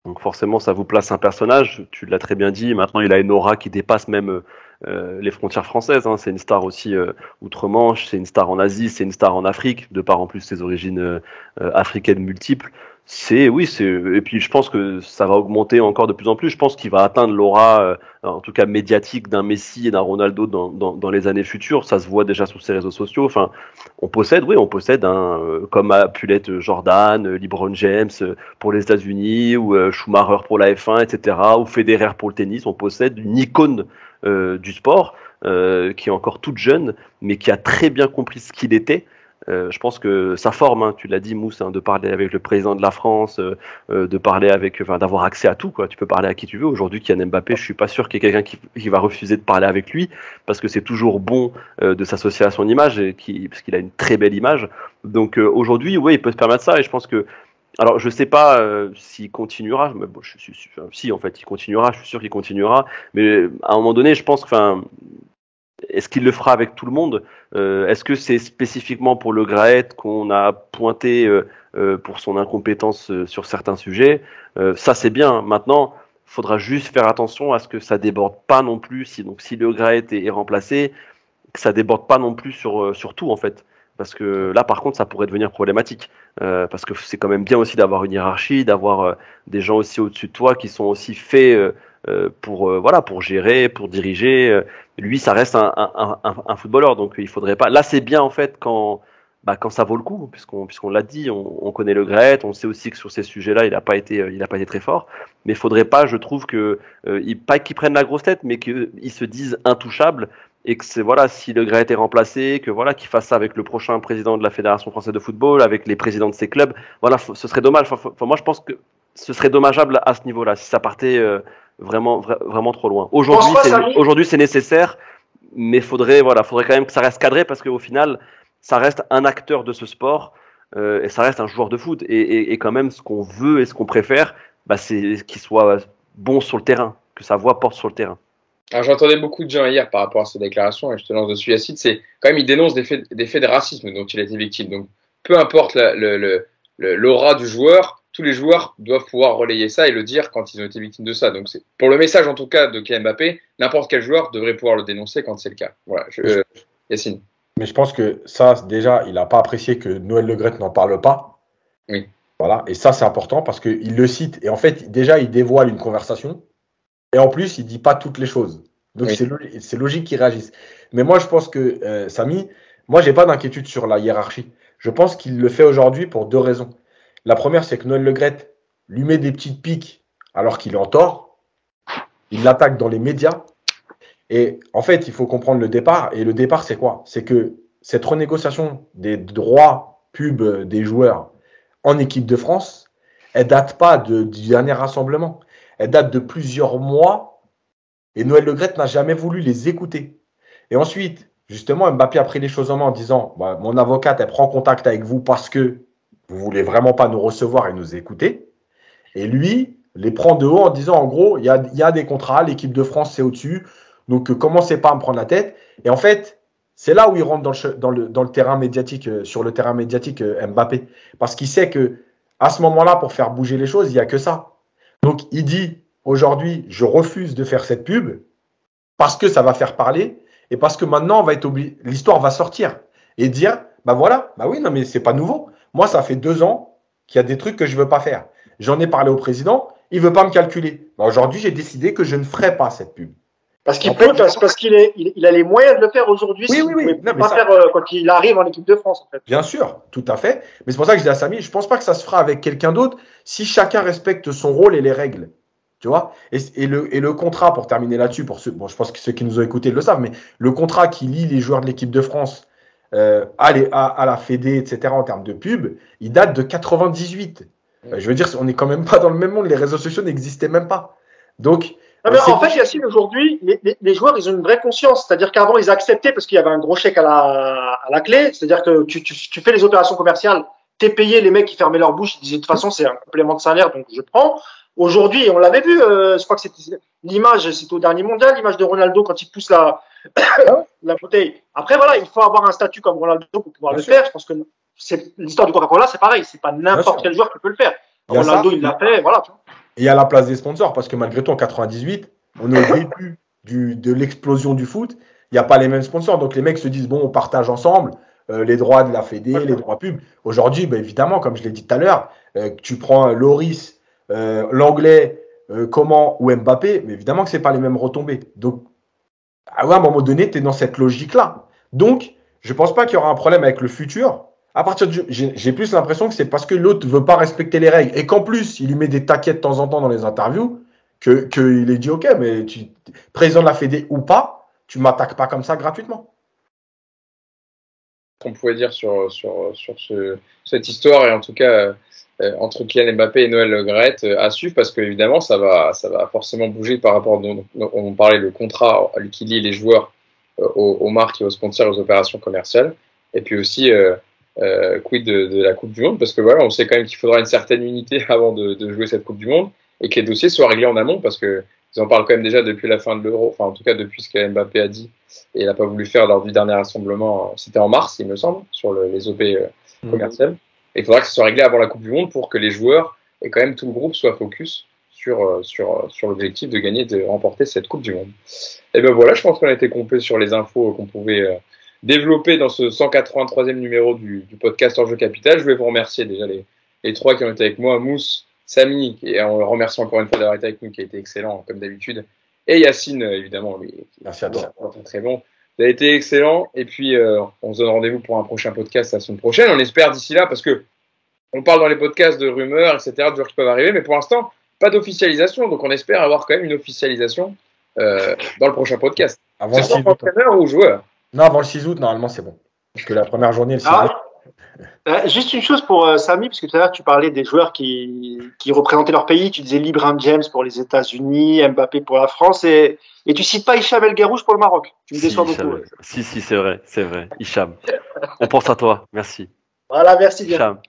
Donc forcément, ça vous place un personnage. Tu l'as très bien dit. Maintenant, il a une aura qui dépasse même les frontières françaises. C'est une star aussi outre-Manche, c'est une star en Asie, c'est une star en Afrique, de par en plus ses origines africaines multiples. Et puis je pense que ça va augmenter encore de plus en plus. Je pense qu'il va atteindre l'aura, en tout cas médiatique, d'un Messi et d'un Ronaldo dans les années futures. Ça se voit déjà sur ses réseaux sociaux. Enfin, on possède comme a pu l'être Jordan, LeBron James pour les États-Unis, ou Schumacher pour la F1, etc., ou Federer pour le tennis. On possède une icône du sport qui est encore toute jeune, mais qui a très bien compris ce qu'il était. Je pense que ça forme, tu l'as dit Mousse, de parler avec le président de la France, de parler d'avoir accès à tout, quoi. Tu peux parler à qui tu veux. Aujourd'hui, Kylian Mbappé, je suis pas sûr qu'il y ait quelqu'un qui va refuser de parler avec lui, parce que c'est toujours bon de s'associer à son image, parce qu'il a une très belle image. Donc aujourd'hui, il peut se permettre ça, et je pense que, alors je sais pas s'il continuera, mais bon, si en fait il continuera, je suis sûr qu'il continuera, mais à un moment donné, je pense que, est-ce qu'il le fera avec tout le monde? Est-ce que c'est spécifiquement pour Le Graët qu'on a pointé pour son incompétence sur certains sujets? Ça, c'est bien. Maintenant, il faudra juste faire attention à ce que ça déborde pas non plus. Si Le Graët est remplacé, que ça déborde pas non plus sur tout, en fait. Parce que là, par contre, ça pourrait devenir problématique. Parce que c'est quand même bien aussi d'avoir une hiérarchie, d'avoir des gens aussi au-dessus de toi qui sont aussi faits pour gérer, pour diriger. Lui, ça reste un footballeur, donc il faudrait pas. Là, c'est bien en fait quand ça vaut le coup, puisqu'on l'a dit, on connaît Le Graët, on sait aussi que sur ces sujets-là, il a pas été très fort. Mais il faudrait pas, je trouve que pas qu'ils prennent la grosse tête, mais qu'ils se disent intouchables, et que si Le Graët est remplacé, qu'il fasse ça avec le prochain président de la Fédération française de football, avec les présidents de ses clubs. Ce serait dommage. Moi, je pense que ce serait dommageable à ce niveau-là si ça partait vraiment trop loin. Aujourd'hui, c'est nécessaire, mais faudrait quand même que ça reste cadré, parce qu'au final, ça reste un acteur de ce sport et ça reste un joueur de foot. Et quand même, ce qu'on veut et ce qu'on préfère, c'est qu'il soit bon sur le terrain, que sa voix porte sur le terrain.
Alors j'entendais beaucoup de gens hier par rapport à ces déclarations, et je te lance dessus, Yacine, c'est quand même, il dénonce des faits de racisme dont il a été victime. Donc peu importe l'aura du joueur, tous les joueurs doivent pouvoir relayer ça et le dire quand ils ont été victimes de ça. Donc c'est pour le message en tout cas de Kylian Mbappé, n'importe quel joueur devrait pouvoir le dénoncer quand c'est le cas. Voilà, Yacine.
Mais je pense que ça, déjà, il n'a pas apprécié que Noël Le Graët n'en parle pas.
Oui.
Voilà. Et ça, c'est important parce qu'il le cite. Et en fait, déjà, il dévoile une conversation. Et en plus, il dit pas toutes les choses. Donc,
Oui.
c'est logique qu'il réagisse. Mais moi, je pense que Samy, moi, j'ai pas d'inquiétude sur la hiérarchie. Je pense qu'il le fait aujourd'hui pour 2 raisons. La première, c'est que Noël Le Graët lui met des petites piques alors qu'il est en tort. Il l'attaque dans les médias. Et en fait, il faut comprendre le départ. Et le départ, c'est quoi? C'est que cette renégociation des droits pub des joueurs en équipe de France, elle date pas du dernier rassemblement. Elle date de plusieurs mois. Et Noël Le Graët n'a jamais voulu les écouter. Et ensuite, justement, Mbappé a pris les choses en main en disant bah, mon avocate, elle prend contact avec vous parce que vous voulez vraiment pas nous recevoir et nous écouter. Et lui, les prend de haut en disant en gros, il y a des contrats, l'équipe de France, c'est au-dessus. Donc, commencez pas à me prendre la tête. Et en fait, c'est là où il rentre dans le terrain médiatique, sur le terrain médiatique Mbappé. Parce qu'il sait que à ce moment-là, pour faire bouger les choses, il n'y a que ça. Donc, il dit aujourd'hui, je refuse de faire cette pub parce que ça va faire parler et parce que maintenant, on va être obligé, l'histoire va sortir et dire, bah voilà, bah oui, non, mais c'est pas nouveau. Moi, ça fait 2 ans qu'il y a des trucs que je veux pas faire. J'en ai parlé au président, il veut pas me calculer. Bah, aujourd'hui, j'ai décidé que je ne ferai pas cette pub.
Parce qu'il peut, parce qu'il il a les moyens de le faire aujourd'hui.
Oui,
s'il
oui, oui.
pouvait
Non, mais
pas
ça-
faire quand il arrive en équipe de France, en fait.
Bien sûr, tout à fait. Mais c'est pour ça que je dis à Samy, je pense pas que ça se fera avec quelqu'un d'autre si chacun respecte son rôle et les règles. Tu vois, et le contrat, pour terminer là-dessus, pour ceux, bon, je pense que ceux qui nous ont écoutés le savent, mais le contrat qui lie les joueurs de l'équipe de France à la Fédé, etc., en termes de pub, il date de 98. Je veux dire, on n'est quand même pas dans le même monde, les réseaux sociaux n'existaient même pas. Donc,
Non, mais en fait, Yacine, aujourd'hui, les joueurs, ils ont une vraie conscience. C'est-à-dire qu'avant, ils acceptaient parce qu'il y avait un gros chèque à la clé. C'est-à-dire que tu fais les opérations commerciales, t'es payé, les mecs qui fermaient leur bouche, ils disaient de toute façon, c'est un complément de salaire, donc je prends. Aujourd'hui, on l'avait vu, je crois que c'était l'image, c'était au dernier mondial, l'image de Ronaldo quand il pousse la bouteille. Après, voilà, il faut avoir un statut comme Ronaldo pour pouvoir le faire. Je pense que c'est l'histoire du Coca-Cola, c'est pareil. C'est pas n'importe quel joueur qui peut le faire. Ronaldo, il l'a fait, voilà.
Et à la place des sponsors, parce que malgré tout, en 98, on est au début de l'explosion du foot. Il n'y a pas les mêmes sponsors. Donc les mecs se disent, bon, on partage ensemble les droits de la Fédé, les droits pub. Aujourd'hui, ben, évidemment, comme je l'ai dit tout à l'heure, tu prends Loris, l'anglais, comment ou Mbappé, mais évidemment que ce n'est pas les mêmes retombées. Donc, à un moment donné, tu es dans cette logique-là. Donc, je ne pense pas qu'il y aura un problème avec le futur. À partir du, j'ai plus l'impression que c'est parce que l'autre ne veut pas respecter les règles et qu'en plus, il lui met des taquets de temps en temps dans les interviews qu'il est dit, OK, mais président de la Fédé ou pas, tu ne m'attaques pas comme ça gratuitement.
Qu'on pouvait dire sur cette histoire, et en tout cas entre Kylian Mbappé et Noël Le Graët à suivre, parce qu'évidemment ça va forcément bouger par rapport on parlait le contrat qui lie les joueurs aux marques et aux sponsors et aux opérations commerciales, et puis aussi quid de la Coupe du Monde, parce que voilà, on sait quand même qu'il faudra une certaine unité avant de jouer cette Coupe du Monde, et que les dossiers soient réglés en amont, parce que ils en parlent quand même déjà depuis la fin de l'Euro, enfin en tout cas depuis ce que Mbappé a dit, et il n'a pas voulu faire lors du dernier rassemblement, c'était en mars il me semble, sur les OP commerciales. Et il faudra que ça soit réglé avant la Coupe du Monde pour que les joueurs et quand même tout le groupe soient focus sur l'objectif de gagner, de remporter cette Coupe du Monde. Et ben voilà, je pense qu'on a été complet sur les infos qu'on pouvait développer dans ce 183e numéro du podcast Enjeu Capital. Je voulais vous remercier déjà les 3 qui ont été avec moi, Mousse, Samy, et on le remercie encore une fois d'avoir été avec nous, qui a été excellent comme d'habitude, et Yacine évidemment, lui,
merci à toi,
très bon. Ça a été excellent, et puis on se donne rendez-vous pour un prochain podcast la semaine prochaine. On espère d'ici là, parce que on parle dans les podcasts de rumeurs, etc., de joueurs qui peuvent arriver, mais pour l'instant, pas d'officialisation, donc on espère avoir quand même une officialisation dans le prochain podcast.
Avant le 6 août.
Entraîneur ou joueur?
Non, avant le 6 août, normalement, c'est bon. Parce que la première journée, le 6 août.
Juste une chose pour Samy, parce que tout à l'heure tu parlais des joueurs qui représentaient leur pays. Tu disais LeBron James pour les États-Unis, Mbappé pour la France, et tu cites pas Hicham El Guerrouj pour le Maroc. Tu me déçois beaucoup.
Si, c'est vrai. Hicham, on pense à toi. Merci.
Voilà, merci bien.
Hicham.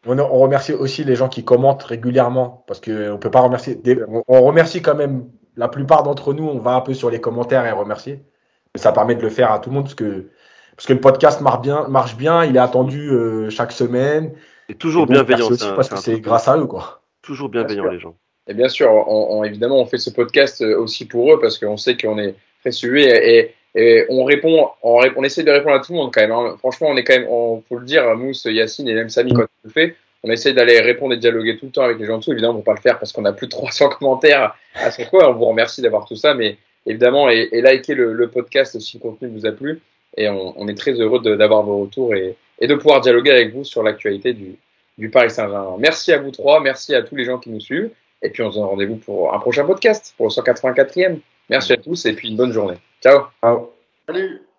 On remercie aussi les gens qui commentent régulièrement, parce qu'on peut pas remercier. On remercie quand même la plupart d'entre nous. On va un peu sur les commentaires et remercier. Ça permet de le faire à tout le monde, parce que le podcast marche bien, il est attendu chaque semaine.
Et toujours bienveillant.
Aussi parce que c'est grâce à eux, quoi.
Toujours bienveillant, les gens.
Et bien sûr, évidemment, on fait ce podcast aussi pour eux, parce qu'on sait qu'on est très suivi, et Et on essaie de répondre à tout le monde quand même. Hein. Franchement, on est quand même, faut le dire, Mousse, Yacine et même Samy quand on le fait, on essaie d'aller répondre et dialoguer tout le temps avec les gens en dessous. Évidemment, on ne peut pas le faire parce qu'on a plus de 300 commentaires à chaque fois. On vous remercie d'avoir tout ça, mais évidemment, et likez le podcast si le contenu vous a plu. Et on est très heureux d'avoir vos retours et de pouvoir dialoguer avec vous sur l'actualité du Paris Saint-Germain. Merci à vous trois, merci à tous les gens qui nous suivent. Et puis, on se donne rendez-vous pour un prochain podcast, pour le 184e. Merci à tous et puis une bonne journée. Ciao.
Ciao.
Salut.